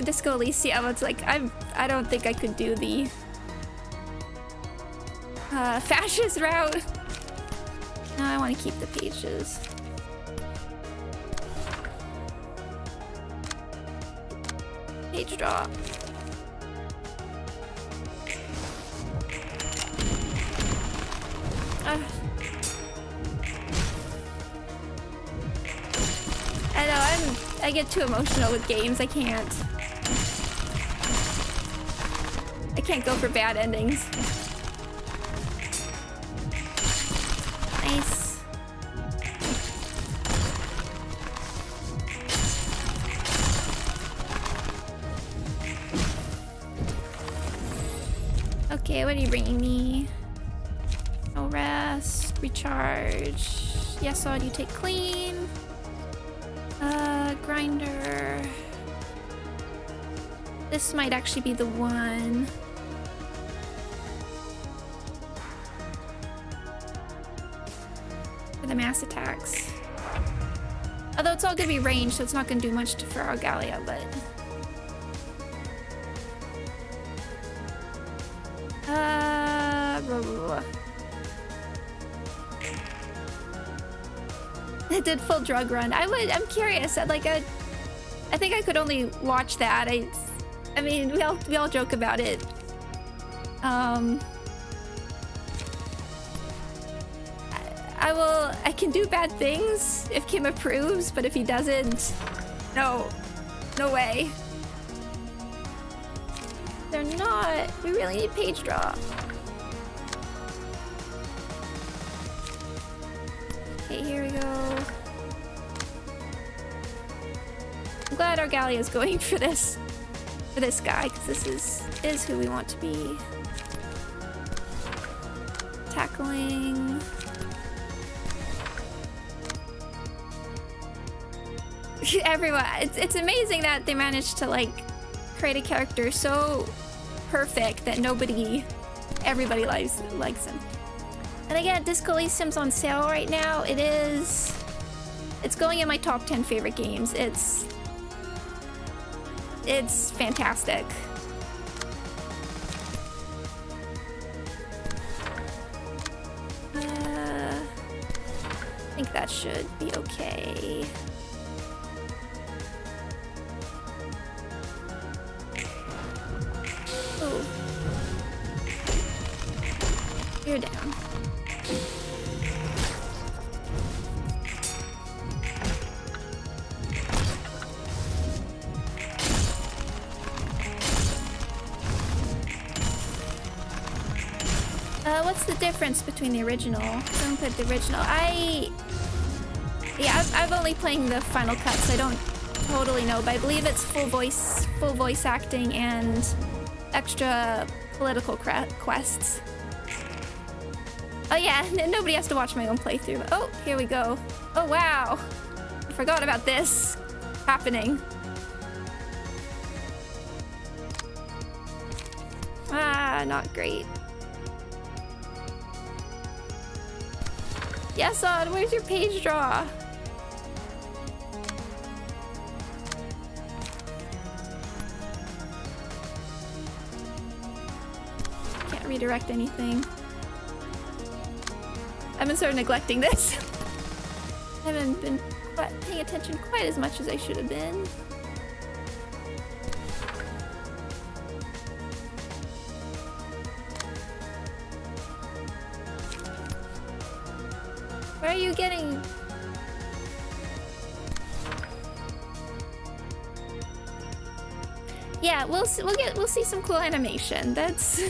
Disco Elysium. It's like I don't think I could do the fascist route. No, I want to keep the pages. Page drop. I know, I get too emotional with games. I can't go for bad endings. Nice. Okay, what are you bringing me? No rest, recharge. Yes, all you take clean. Grinder. This might actually be the one. For the mass attacks. Although it's all gonna be ranged, so it's not gonna do much for our Gallia, but... blah, blah, blah. It did full drug run. I'm curious. I think I could only watch that. I mean, we all joke about it. I can do bad things if Kim approves, but if he doesn't, no way. They're not. We really need page draw. Okay, here we go. I'm glad our Gallia is going for this guy, because this is who we want to be tackling. Everyone, it's amazing that they managed to like create a character so perfect that everybody likes him. And again, Disco Elysium's on sale right now. It's going in my top 10 favorite games. it's fantastic. I think that should be okay. Oh. You're down. What's the difference between the original? Don't put the original. I've only playing the final cut, so I don't totally know, but I believe it's full voice acting and extra political quests. Oh yeah, nobody has to watch my own playthrough. Oh, here we go. Oh wow, I forgot about this happening. Ah, not great. Yes, Odd, where's your page draw? Can't redirect anything. I've been sort of neglecting this. I haven't been paying attention quite as much as I should have been. Where are you getting? Yeah, we'll see some cool animation. That's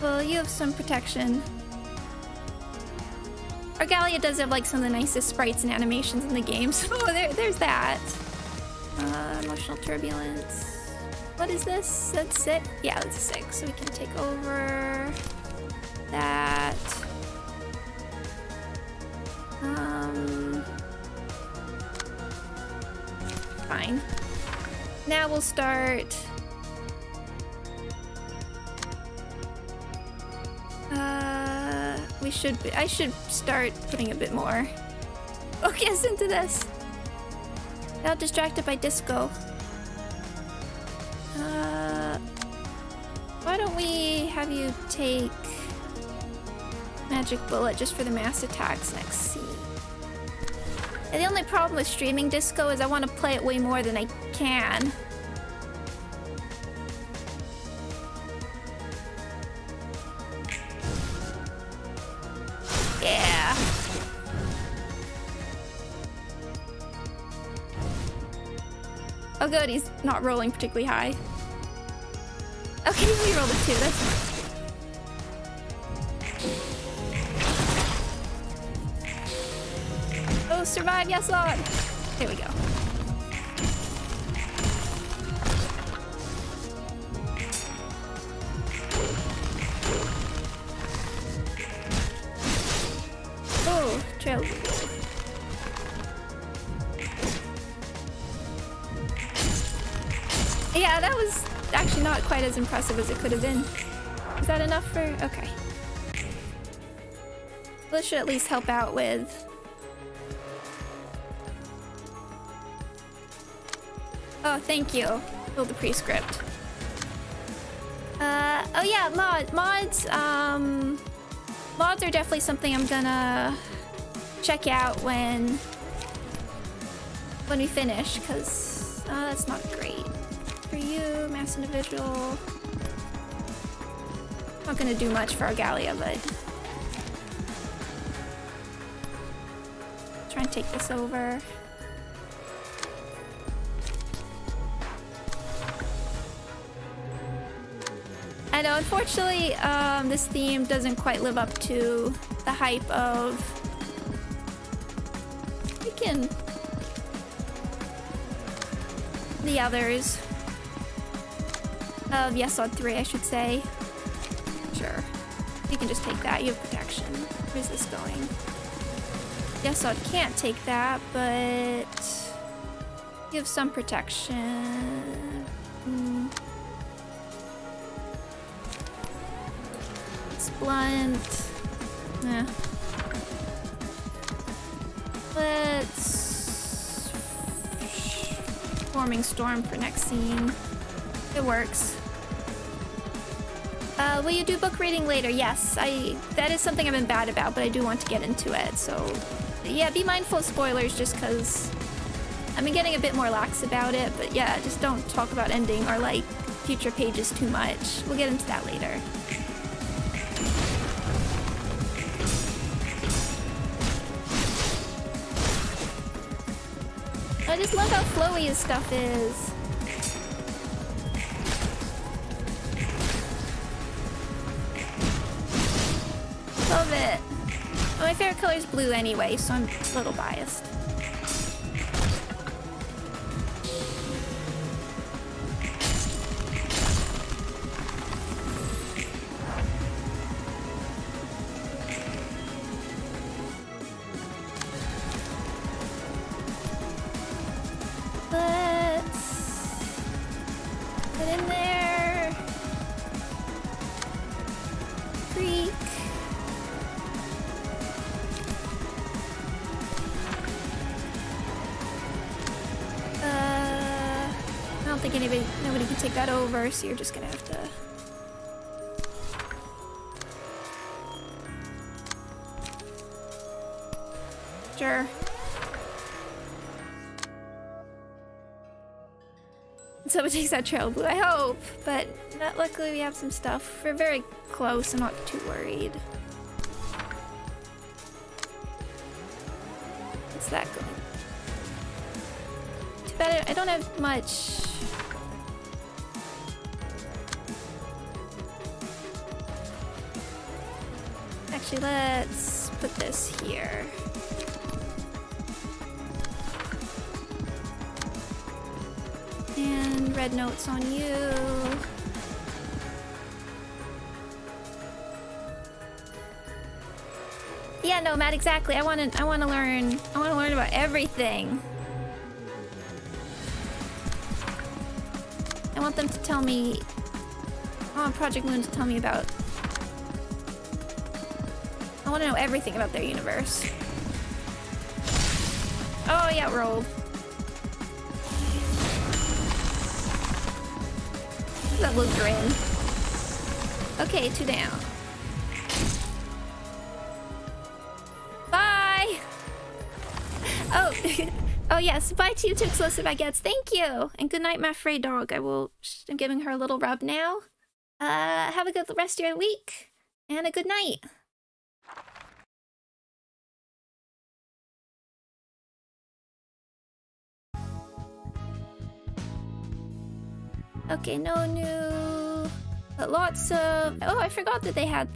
well, you have some protection. Argalia does have like some of the nicest sprites and animations in the game. So there's that. Emotional turbulence. What is this? That's 6? Yeah, that's 6. So we can take over that. Fine. Now we'll start. I should start putting a bit more focus into this. Now distracted by disco. Why don't we have you take Magic Bullet just for the mass attacks next scene? And the only problem with streaming disco is I want to play it way more than I can. Yeah. Oh good, he's not rolling particularly high. Okay, we rolled a 2, that's fine. Oh, survive, yes, Lord! Here we go. Oh, trail. Yeah, that was actually not quite as impressive as it could have been. Is that enough for... okay. This should at least help out with... oh, thank you. Build the prescript. Oh yeah, mods. Mods are definitely something I'm gonna check out when we finish, because that's not great. For you, mass individual. Not gonna do much for Argalia, but try and take this over. I know, unfortunately, this theme doesn't quite live up to the hype of... the others. Of Yesod 3, I should say. Sure. You can just take that. You have protection. Where's this going? Yesod can't take that, but... you have some protection. It's blunt. Eh. Let's forming storm for next scene. It works. Will you do book reading later? Yes, that is something I've been bad about, but I do want to get into it. So, yeah, be mindful of spoilers just because I've been getting a bit more lax about it. But yeah, just don't talk about ending or like future pages too much. We'll get into that later. I just love how flowy his stuff is. Love it. Well, my favorite color is blue anyway, so I'm a little biased. Nobody can take that over, so you're just gonna have to. Sure. Someone takes that trail blue, I hope. But luckily we have some stuff. We're very close, I'm not too worried. What's that going? Too bad I don't have much. Actually, let's put this here. And red notes on you. Yeah, no, Matt, exactly. I want to learn about everything. I want them to tell me. I want Project Moon to tell me about. I want to know everything about their universe. Oh, yeah, it rolled. That little grin. Okay, 2 down. Bye! Oh, oh yes, bye to you too, exclusive baguettes. Thank you! And good night, my fray dog. I'm giving her a little rub now. Have a good rest of your week. And a good night. Okay, no new... But lots of... Oh, I forgot that they had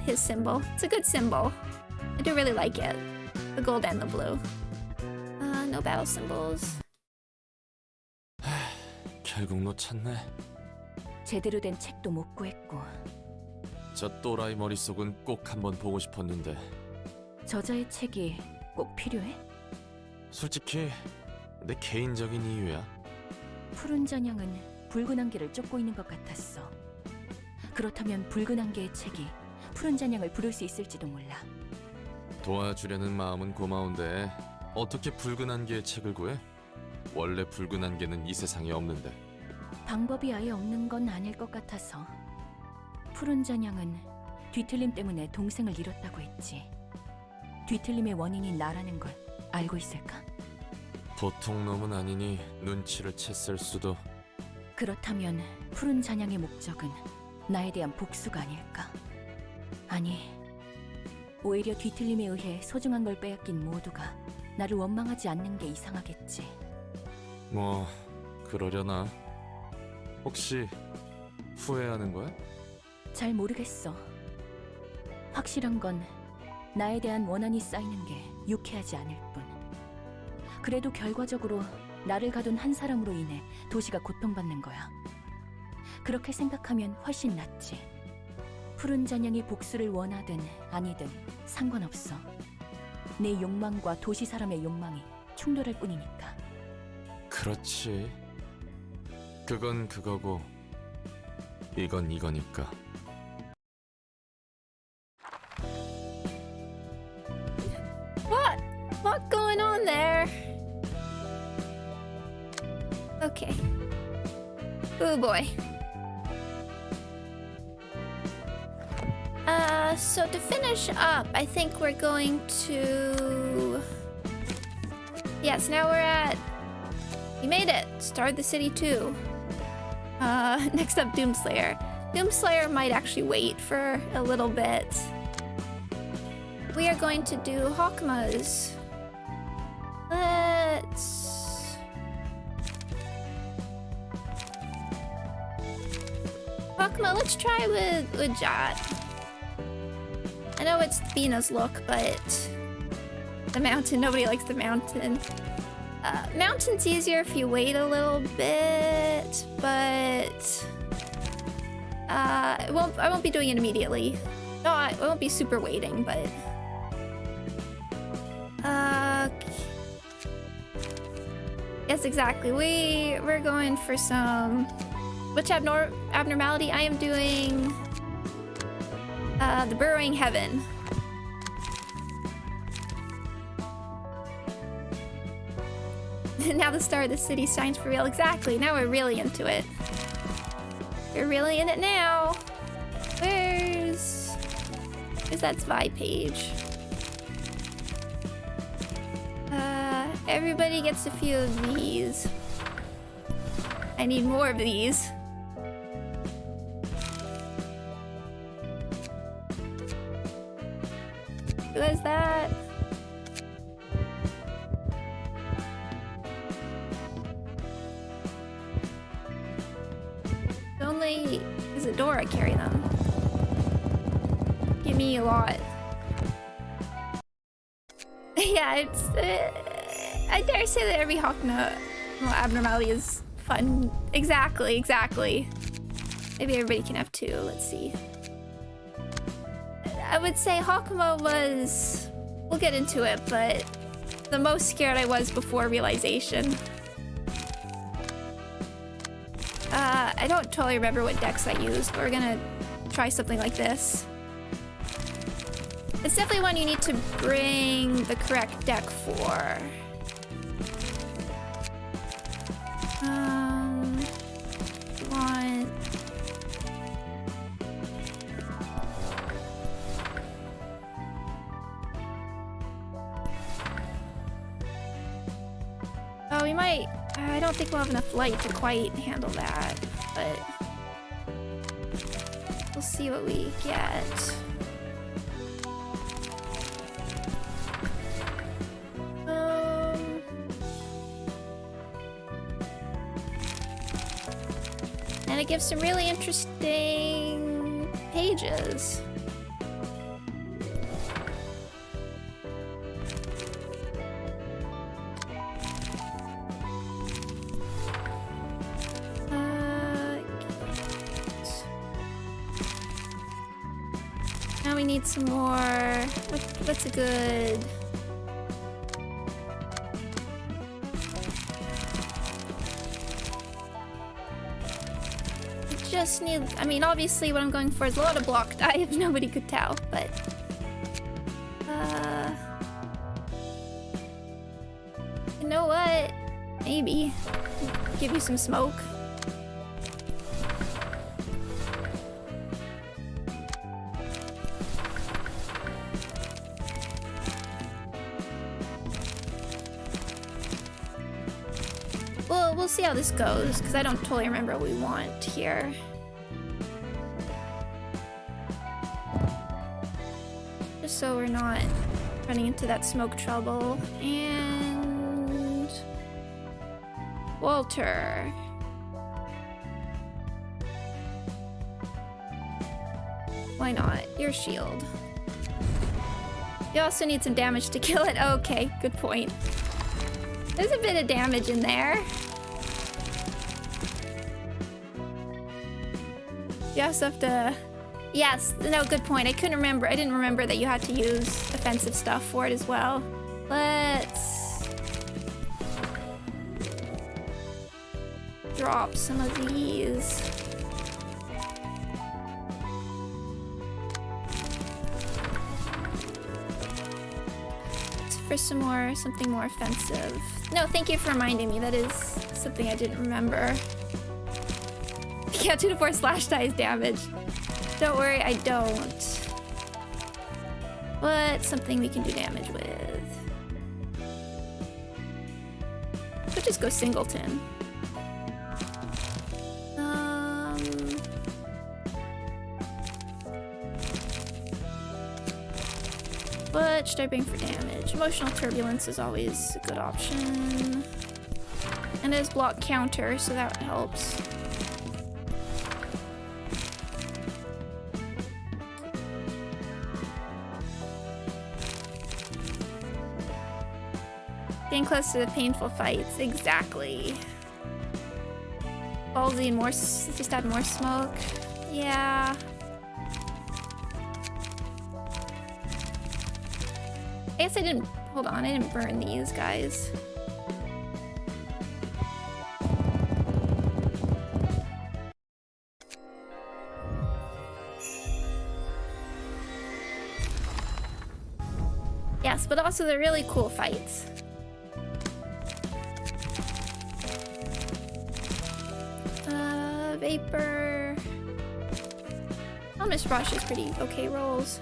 his symbol. It's a good symbol. I do really like it. The gold and the blue. No battle symbols. 결국 놓쳤네. 제대로 된 책도 못 구했고. 저 또라이 머릿속은 꼭 한번 보고 싶었는데. 저자의 책이 꼭 필요해? 솔직히 내 개인적인 이유야. 푸른 잔향은 붉은 안개를 쫓고 있는 것 같았어. 그렇다면 붉은 안개의 책이 푸른 잔향을 부를 수 있을지도 몰라. 도와주려는 마음은 고마운데 어떻게 붉은 안개의 책을 구해? 원래 붉은 안개는 이 세상에 없는데. 방법이 아예 없는 건 아닐 것 같아서. 푸른 잔향은 뒤틀림 때문에 동생을 잃었다고 했지. 뒤틀림의 원인이 나라는 걸 알고 있을까? 보통 놈은 아니니 눈치를 챘을 수도. 그렇다면 푸른 잔향의 목적은 나에 대한 복수가 아닐까? 아니, 오히려 뒤틀림에 의해 소중한 걸 빼앗긴 모두가 나를 원망하지 않는 게 이상하겠지. 뭐 그러려나? 혹시 후회하는 거야? 잘 모르겠어. 확실한 건 나에 대한 원한이 쌓이는 게 유쾌하지 않을 뿐. 그래도 결과적으로 나를 가둔 한 사람으로 인해 도시가 고통받는 거야. 그렇게 생각하면 훨씬 낫지. 푸른 잔향이 복수를 원하든 아니든 상관없어. 내 욕망과 도시 사람의 욕망이 충돌할 뿐이니까. 그렇지. 그건 그거고 이건 이거니까. What? What going on there? Okay. Oh boy. So to finish up, I think we're going to... Yes, now we're at... We made it! Starred the city too. Next up, Doomslayer. Doomslayer might actually wait for a little bit. We are going to do Hawkmas. Hawkma, let's try with Jot. I know it's Bina's look, but the mountain, nobody likes the mountain. Mountain's easier if you wait a little bit, but I won't be doing it immediately. No, I won't be super waiting, but yes, exactly. We're going for some. Which abnormality? I am doing the Burrowing Heaven. Now the star of the city shines for real. Exactly. Now we're really into it. We're really in it now. Where's that Spy page? Everybody gets a few of these. I need more of these. Who is that? Only Isadora carry them. Give me a lot. Yeah, it's. I dare say that every Hawkna abnormality is fun. Exactly, exactly. Maybe everybody can have two. Let's see. I would say Hawkma was. We'll get into it, but the most scared I was before realization. I don't totally remember what decks I used, but we're gonna try something like this. It's definitely one you need to bring the correct deck for. Want... Oh, we might... I don't think we'll have enough light to quite handle that, but... We'll see what we get. And it gives some really interesting pages. Now we need some more. What's a good? Just need, I mean, obviously what I'm going for is a lot of block die if nobody could tell, but you know what? Maybe give you some smoke. Well, we'll see how this goes, because I don't totally remember what we want here. Just so we're not running into that smoke trouble. And... Walter. Why not? Your shield. You also need some damage to kill it. Okay, good point. There's a bit of damage in there. You also have to... Yes, no, good point. I couldn't remember. I didn't remember that you had to use offensive stuff for it as well. Let's... drop some of these. It's for something more offensive. No, thank you for reminding me. That is something I didn't remember. Yeah, 2 to 4 slash dice damage. Don't worry, I don't. What's something we can do damage with? Could just go singleton. What should I bring for damage? Emotional turbulence is always a good option. And there's block counter, so that helps. Getting close to the painful fights, exactly. Ballsy and more, just add more smoke. Yeah. I guess I didn't, hold on, I didn't burn these guys. Yes, but also they're really cool fights. Vapor. Almost Rush is pretty okay rolls.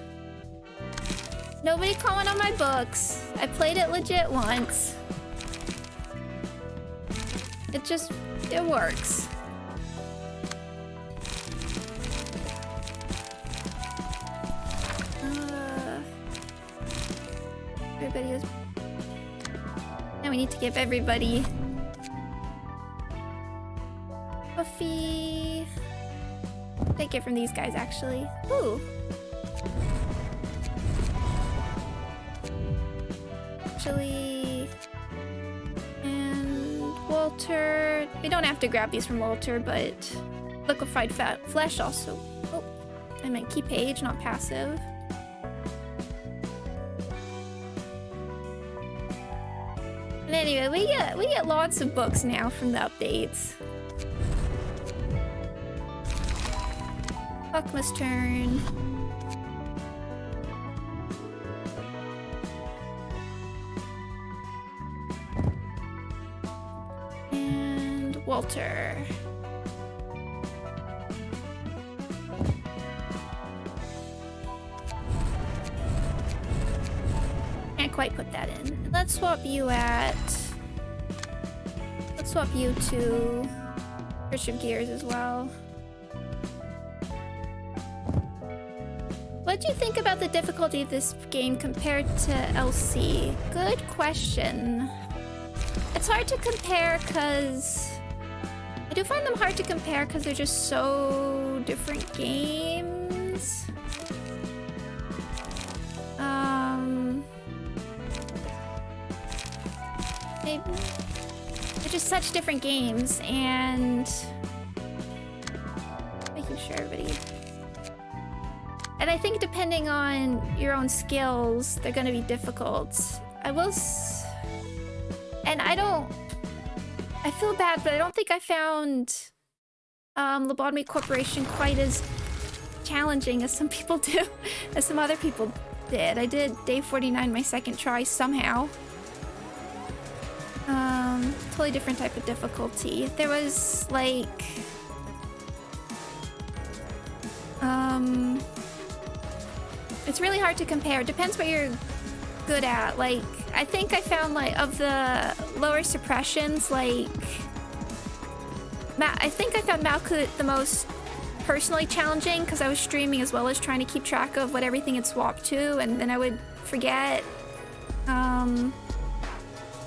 Nobody comment on my books. I played it legit once. It works. Everybody is... Now we need to give everybody... Buffy... Take it from these guys, actually. Ooh. And Walter. We don't have to grab these from Walter, but liquefied flesh also. Oh, I meant key page, not passive. And anyway, we get lots of books now from the updates. Buckma's turn. Walter. Can't quite put that in. Let's swap you at... Let's swap you to Richard Gears as well. What do you think about the difficulty of this game compared to LC? Good question. It's hard to compare because... I do find them hard to compare because they're just so different games. They're just such different games, and making sure everybody... And I think depending on your own skills, they're going to be difficult. And I feel bad, but I don't think I found Lobotomy Corporation quite as challenging as some people do, as some other people did. I did day 49 my second try somehow. Totally different type of difficulty. There was like... It's really hard to compare. It depends what you're good at. Like, I think I found, like, of the lower suppressions, like... I think I found Malkut the most personally challenging because I was streaming as well as trying to keep track of what everything had swapped to, and then I would forget.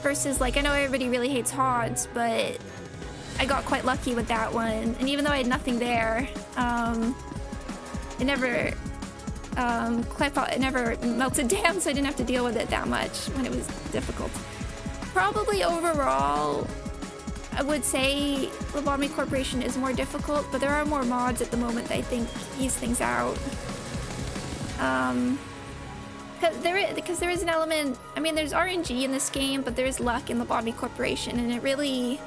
Versus, like, I know everybody really hates Hods, but I got quite lucky with that one. And even though I had nothing there, it never... it never melted down, so I didn't have to deal with it that much when it was difficult. Probably overall, I would say Lobotomy Corporation is more difficult, but there are more mods at the moment that I think ease things out. Because there is an element, I mean, there's RNG in this game, but there is luck in Lobotomy Corporation, and it really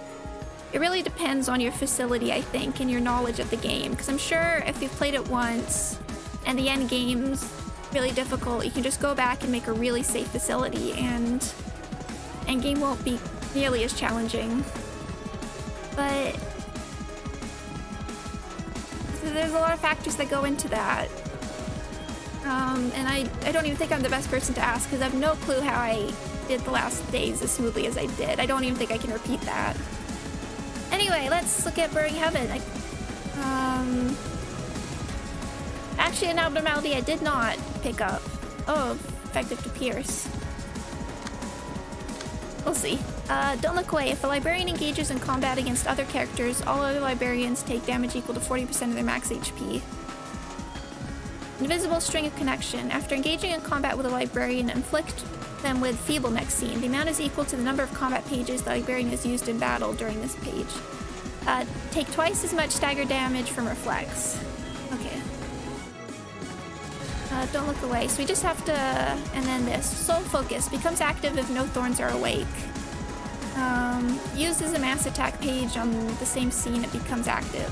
depends on your facility, I think, and your knowledge of the game. Because I'm sure if you've played it once, and the end games really difficult, you can just go back and make a really safe facility, and endgame won't be nearly as challenging. But there's a lot of factors that go into that. And I don't even think I'm the best person to ask, because I have no clue how I did the last days as smoothly as I did. I don't even think I can repeat that. Anyway, let's look at Burrowing Heaven. Actually, an abnormality I did not pick up. Oh, effective to pierce. We'll see. Don't look away. If a librarian engages in combat against other characters, all other librarians take damage equal to 40% of their max HP. Invisible string of connection. After engaging in combat with a librarian, inflict them with feeble next scene. The amount is equal to the number of combat pages the librarian has used in battle during this page. Take twice as much stagger damage from reflex. Okay. Don't look away. So we just have to... And then this. Soul Focus. Becomes active if no thorns are awake. Used as a mass attack page on the same scene, it becomes active.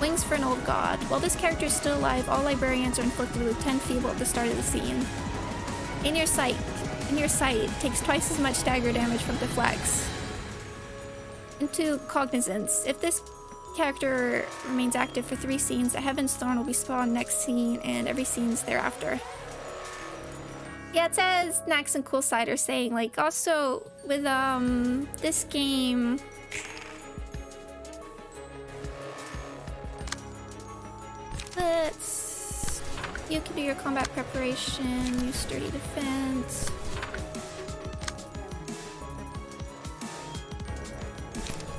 Wings for an Old God. While this character is still alive, all librarians are inflicted with 10 feeble at the start of the scene. In your sight, takes twice as much stagger damage from deflects. Into Cognizance. If this character remains active for 3 scenes, a Heaven's Thorn will be spawned next scene and every scenes thereafter. Yeah, it says Nax and Coolside are saying, like, also with this game, you can do your combat preparation, use sturdy defense.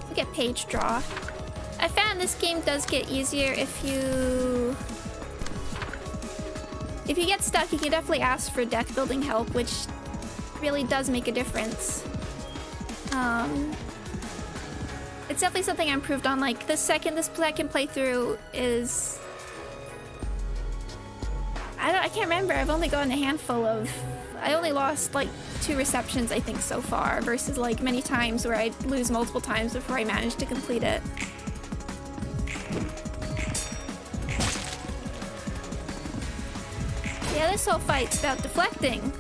We get page draw. I found this game does get easier if you get stuck. You can definitely ask for deck building help, which really does make a difference. It's definitely something I improved on. Like this second playthrough is, I can't remember. I've only gotten a handful of. I only lost like 2 receptions, I think, so far, versus like many times where I'd lose multiple times before I managed to complete it. Yeah, this whole fight's about deflecting.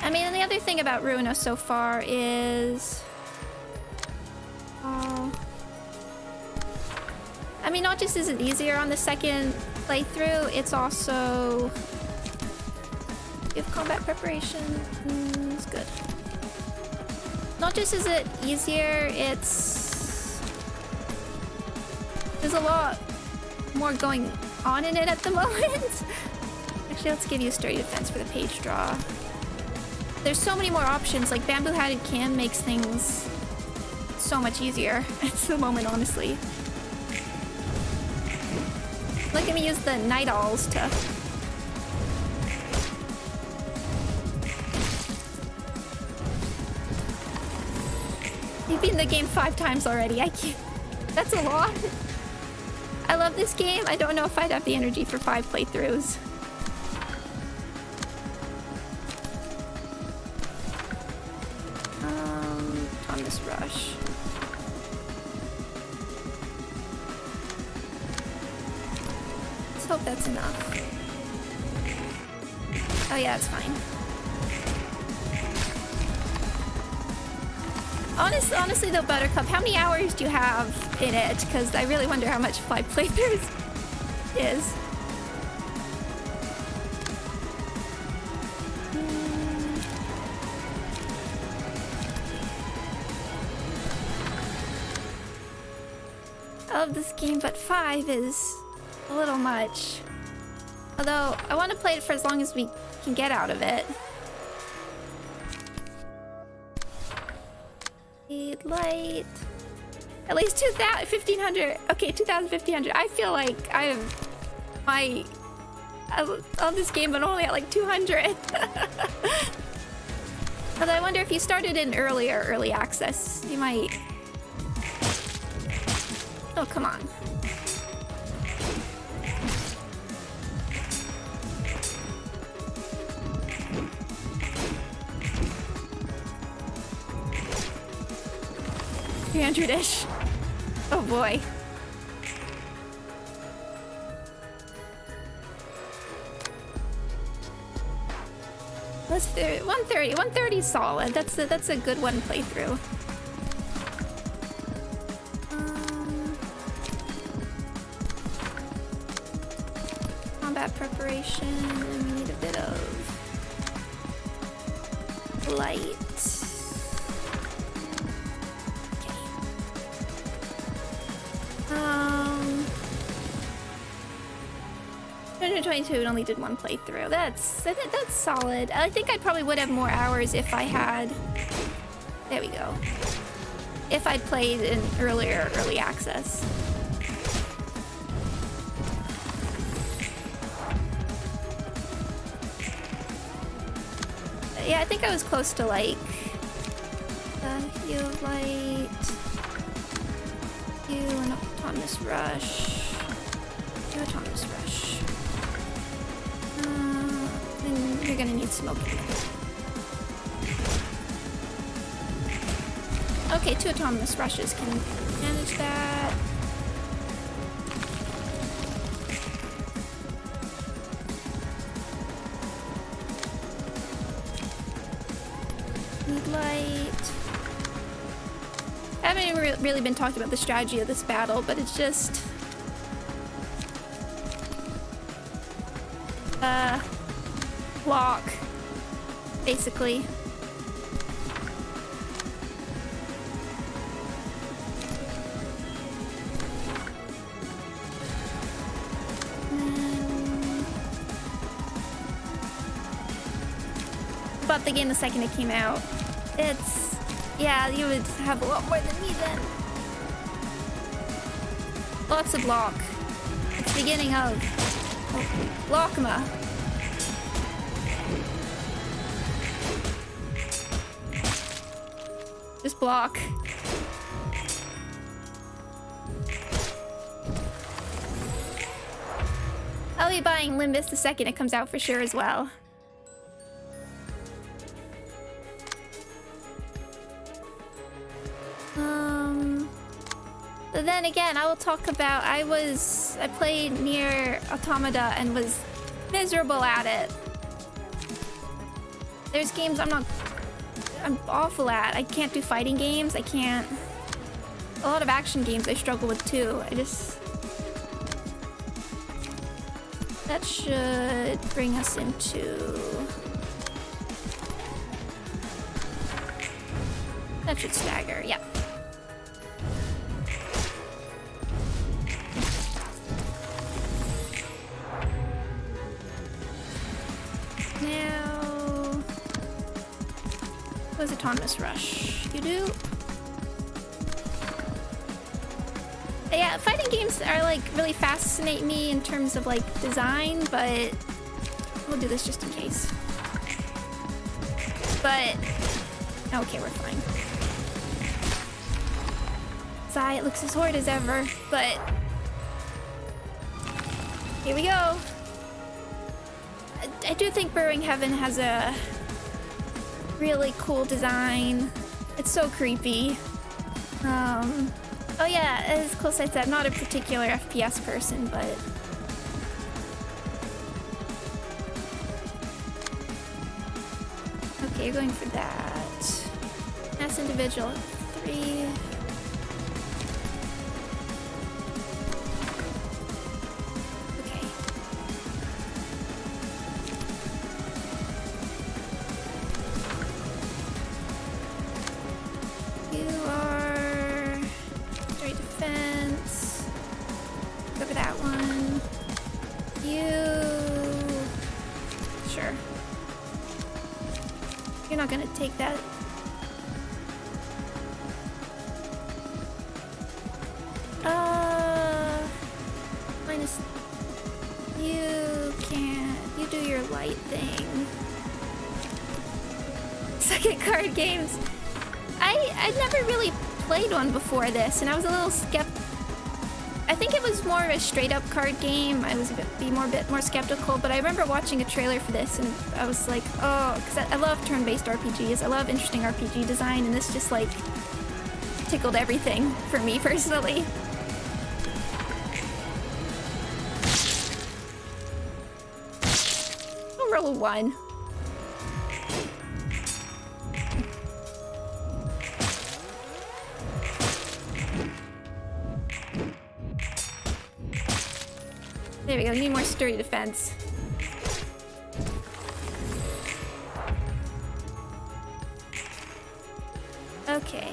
I mean, and the other thing about Ruina so far is... I mean, not just is it easier on the second playthrough, it's also... You have combat preparation. It's good. Not just is it easier, it's... There's a lot more going on in it at the moment. Actually, let's give you a sturdy defense for the page draw. There's so many more options, like Bamboo Hatted Cam makes things so much easier at the moment, honestly. Look at me use the Night Owls to... You've beaten the game 5 times already. I can't... That's a lot. I love this game. I don't know if I'd have the energy for 5 playthroughs. Thomas Rush. Let's hope that's enough. Oh yeah, it's fine. Honestly though, Buttercup, how many hours do you have in it? Because I really wonder how much 5 playthroughs is. I love this game, but 5 is a little much. Although, I want to play it for as long as we can get out of it. Light. At least 2,000, 1,500. Okay, 2,000, 1,500. I feel like I love this game, but only at like 200. Although I wonder if you started in early access, you might... Oh, come on. 300-ish. Oh boy. Let's do 130. 130 is solid. That's a good one playthrough. Combat preparation. And we need a bit of light. Okay. 222 and only did one playthrough. That's solid. I think I probably would have more hours if I had. There we go. If I'd played in early access. Yeah, I think I was close to like heal of light, you an autonomous rush, you autonomous rush. And you're gonna need smoking. Okay, 2 autonomous rushes can manage that. Need light. I haven't even really been talking about the strategy of this battle, but it's just block, basically. Bought the game the second it came out. It's, yeah, you would have a lot more than me then. Lots of block. It's the beginning of Blockma. Just block. I'll be buying Limbus the second it comes out for sure as well. But then again, I will talk about I played Nier Automata and was miserable at it. There's games I'm awful at. I can't do fighting games. I can't. A lot of action games I struggle with too. That should bring us into. That should stagger. Yep. Now, what's autonomous rush? You do? Yeah, fighting games are like really fascinate me in terms of like design, but we'll do this just in case. But okay, we're fine. Sigh, it looks as hard as ever, but here we go. I do think Burrowing Heaven has a really cool design. It's so creepy. Oh yeah, as close as I said, I'm not a particular FPS person, but okay, you're going for that. Mass individual 3. Gonna take that. Minus. You do your light thing. Second card games. I'd never really played one before this, and I was a little skeptical. I think it was more of a straight-up card game. I was a bit more skeptical, but I remember watching a trailer for this, and I was like, oh, because I love turn-based RPGs. I love interesting RPG design, and this just like tickled everything for me personally. I'll roll a 1. There we go, need more sturdy defense. Okay.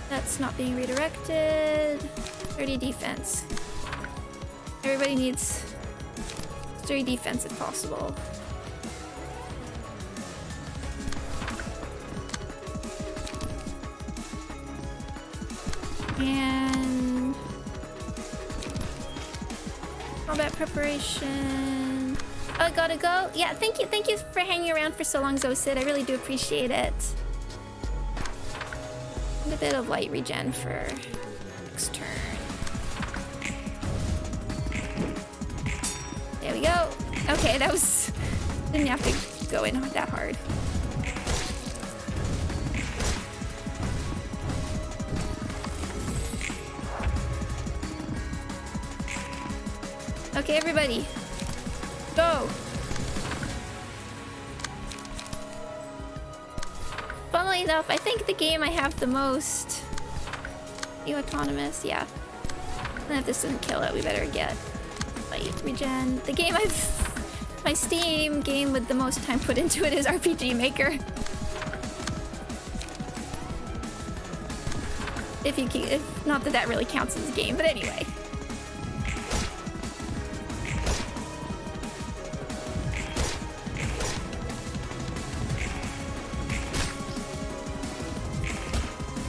That's not being redirected. 30 defense. Everybody needs sturdy defense if possible. And combat preparation. Oh, gotta go? Yeah, thank you for hanging around for so long, Zosid. I really do appreciate it. And a bit of light regen for next turn. There we go. Okay, that was... didn't have to go in that hard. Okay, everybody. Go! Funnily enough, I think the game I have the most... You autonomous? Yeah. And if this doesn't kill it, we better get light regen. The game I've... My Steam game with the most time put into it is RPG Maker. If not that that really counts as a game, but anyway.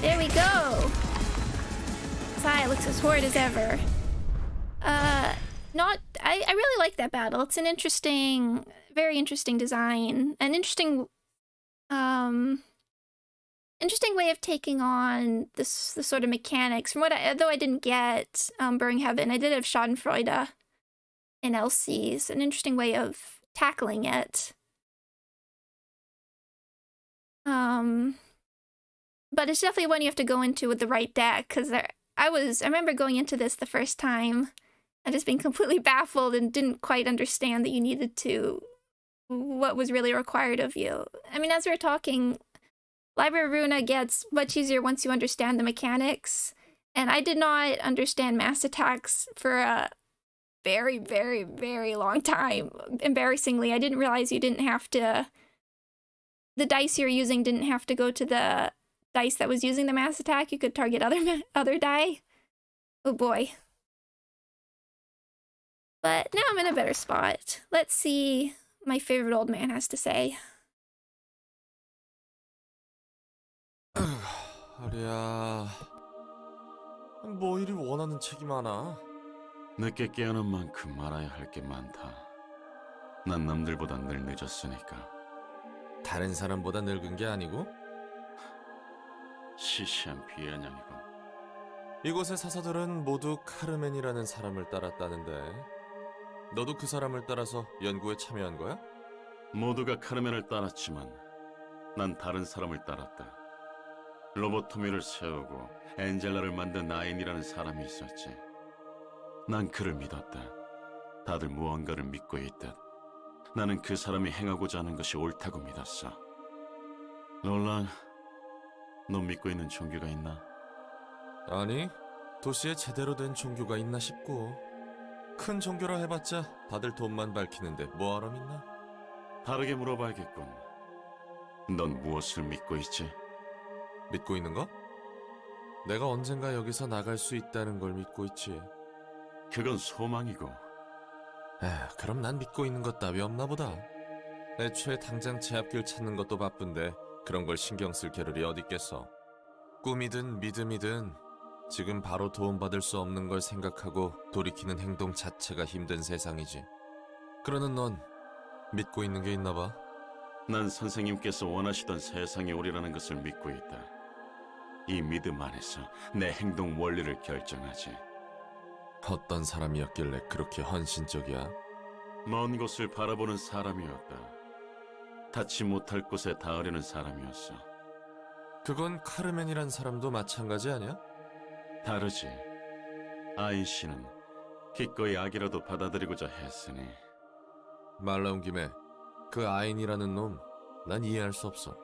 There we go! Sai looks as horrid as ever. I really like that battle. It's an interesting, very interesting design. An interesting, interesting way of taking on the sort of mechanics. From what though I didn't get Burrowing Heaven, I did have Schadenfreude in LC. It's an interesting way of tackling it. But it's definitely one you have to go into with the right deck, because I remember going into this the first time and just being completely baffled and didn't quite understand that you needed to, what was really required of you. I mean, as we were talking, Library of Ruina gets much easier once you understand the mechanics, and I did not understand mass attacks for a very, very, very long time. Embarrassingly, I didn't realize you didn't have to, the dice you're using didn't have to go to the dice that was using the mass attack. You could target other die. Oh boy. But now I'm in a better spot. Let's see what my favorite old man has to say. 아리야, 뭐 이리 원하는 책이 많아? 늦게 깨어난 만큼 알아야 할 게 많다. 난 남들보다 늘 늦었으니까. 다른 사람보다 늙은 게 아니고? 시시한 비아냥이군. 이곳의 사서들은 모두 카르멘이라는 사람을 따랐다는데 너도 그 사람을 따라서 연구에 참여한 거야? 모두가 카르멘을 따랐지만 난 다른 사람을 따랐다. 로보토미를 세우고 엔젤라를 만든 아인이라는 사람이 있었지. 난 그를 믿었다. 다들 무언가를 믿고 있듯 나는 그 사람이 행하고자 하는 것이 옳다고 믿었어. 롤랑, 너 믿고 있는 종교가 있나? 아니, 도시에 제대로 된 종교가 있나 싶고. 큰 종교라 해봤자 다들 돈만 밝히는데 뭐하러 믿나? 다르게 물어봐야겠군. 넌 무엇을 믿고 있지? 믿고 있는 거? 내가 언젠가 여기서 나갈 수 있다는 걸 믿고 있지. 그건 소망이고. 그럼 난 믿고 있는 것 따위 없나 보다. 애초에 당장 제 앞길 찾는 것도 바쁜데 그런 걸 신경 쓸 겨를이 어딨겠어. 꿈이든 믿음이든 지금 바로 도움받을 수 없는 걸 생각하고 돌이키는 행동 자체가 힘든 세상이지. 그러는 넌 믿고 있는 게 있나 봐. 난 선생님께서 원하시던 세상이 오리라는 것을 믿고 있다. 이 믿음 안에서 내 행동 원리를 결정하지. 어떤 사람이었길래 그렇게 헌신적이야? 먼 곳을 바라보는 사람이었다. 닿지 못할 곳에 닿으려는 사람이었어. 그건 카르멘이란 사람도 마찬가지 아니야? 다르지. 아인 씨는 기꺼이 악이라도 받아들이고자 했으니. 말 나온 김에 그 아인이라는 놈 난 이해할 수 없어.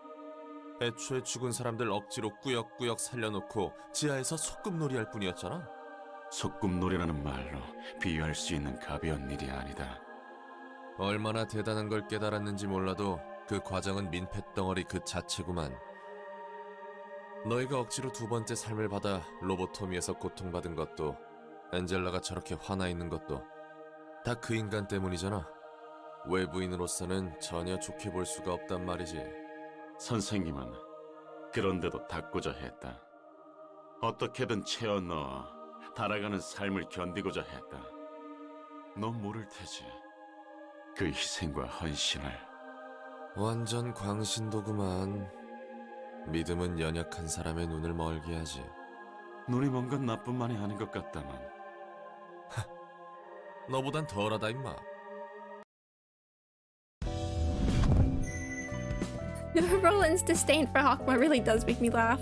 애초에 죽은 사람들 억지로 꾸역꾸역 살려놓고 지하에서 소꿉놀이 할 뿐이었잖아. 소꿉놀이라는 말로 비유할 수 있는 가벼운 일이 아니다. 얼마나 대단한 걸 깨달았는지 몰라도 그 과정은 민폐덩어리 그 자체구만. 너희가 억지로 두 번째 삶을 받아 로보토미에서 고통받은 것도 엔젤라가 저렇게 화나 있는 것도 다 그 인간 때문이잖아. 외부인으로서는 전혀 좋게 볼 수가 없단 말이지. 선생님은 그런데도 닦고자 했다. 어떻게든 채워 넣어 달아가는 삶을 견디고자 했다. 넌 모를 테지. 그 희생과 헌신을. 완전 광신도구만. 믿음은 연약한 사람의 눈을 멀게 하지. 눈이 먼 건 나뿐만이 아닌 것 같다만. 너보단 덜하다 임마. Roland's disdain for Hawkma really does make me laugh.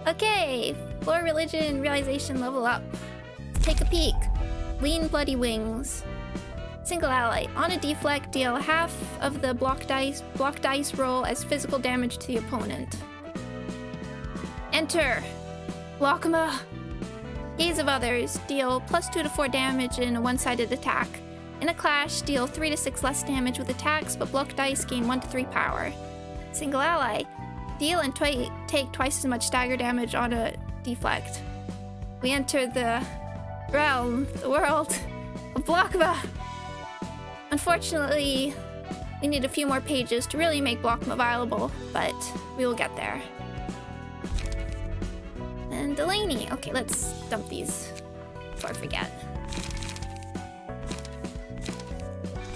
Okay, floor religion realization level up. Let's take a peek. Lean bloody wings. Single ally. On a deflect, deal half of the block dice roll as physical damage to the opponent. Enter. Blockma. Gaze of others. Deal +2 to 4 damage in a one-sided attack. In a clash, deal 3 to 6 less damage with attacks, but block dice gain 1 to 3 power. Single ally. Deal and take twice as much stagger damage on a deflect. We enter the realm, the world of Blockma. Unfortunately, we need a few more pages to really make Blockma viable, but we will get there. And Delaney. Okay, let's dump these before I forget.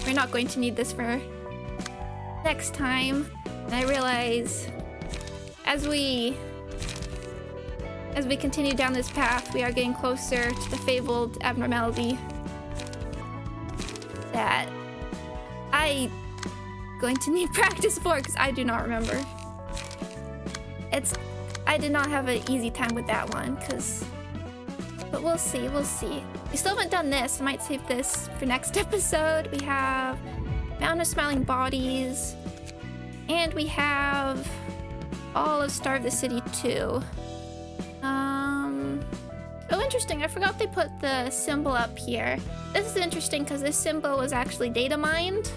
We're not going to need this for next time. And I realize as we continue down this path, we are getting closer to the fabled abnormality that I'm going to need practice for, because I do not remember. I did not have an easy time with that one, but we'll see. We still haven't done this. I might save this for next episode. We have Mountain of Smiling Bodies, and we have all of Starve the City 2. Oh, interesting. I forgot they put the symbol up here. This is interesting because this symbol was actually data mined.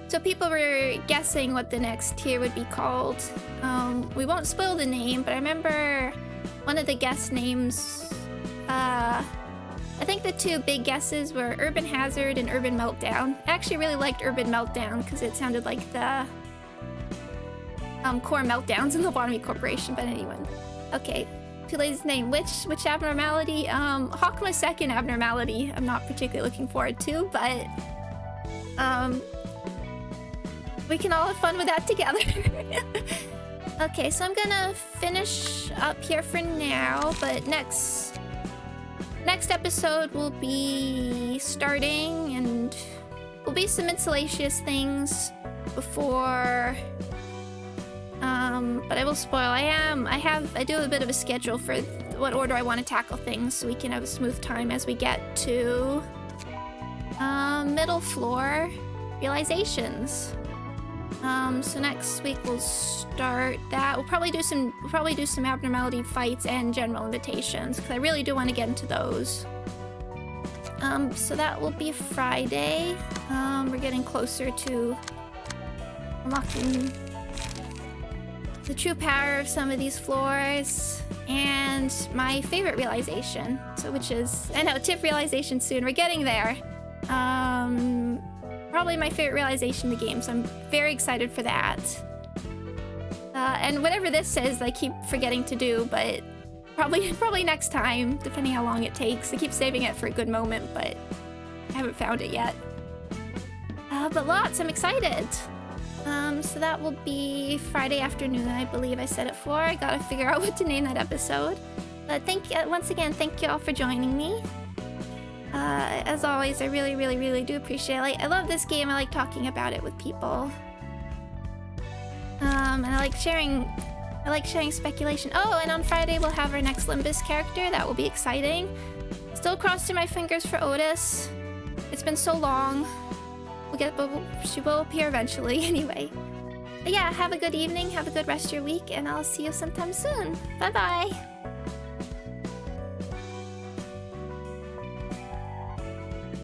So people were guessing what the next tier would be called. We won't spoil the name, but I remember one of the guess names. I think the two big guesses were Urban Hazard and Urban Meltdown. I actually really liked Urban Meltdown because it sounded like the core meltdowns in the Lobotomy Corporation, but anyway. Okay, two ladies' name. Which abnormality? Hawkma's second abnormality I'm not particularly looking forward to, but we can all have fun with that together. Okay, so I'm gonna finish up here for now, but next episode will be starting, and will be some Insulacious things before. But I will spoil. I do a bit of a schedule for what order I want to tackle things, so we can have a smooth time as we get to middle floor realizations. So next week we'll start that. We'll probably do some abnormality fights and general invitations, because I really do want to get into those. So that will be Friday. We're getting closer to unlocking the true power of some of these floors, and my favorite realization. Which is, I know, tip realization soon. We're getting there. Probably my favorite realization in the game, so I'm very excited for that. And whatever this says, I keep forgetting to do, but probably next time, depending how long it takes. I keep saving it for a good moment, but I haven't found it yet. But lots, I'm excited. So that will be Friday afternoon, I believe I said it for. I gotta figure out what to name that episode. But once again, thank you all for joining me. As always, I really do appreciate it. I love this game. I like talking about it with people. And I like sharing speculation. Oh, and on Friday we'll have our next Limbus character. That will be exciting. Still crossing my fingers for Otis. It's been so long. She will appear eventually anyway. But yeah, have a good evening, have a good rest of your week, and I'll see you sometime soon. Bye bye.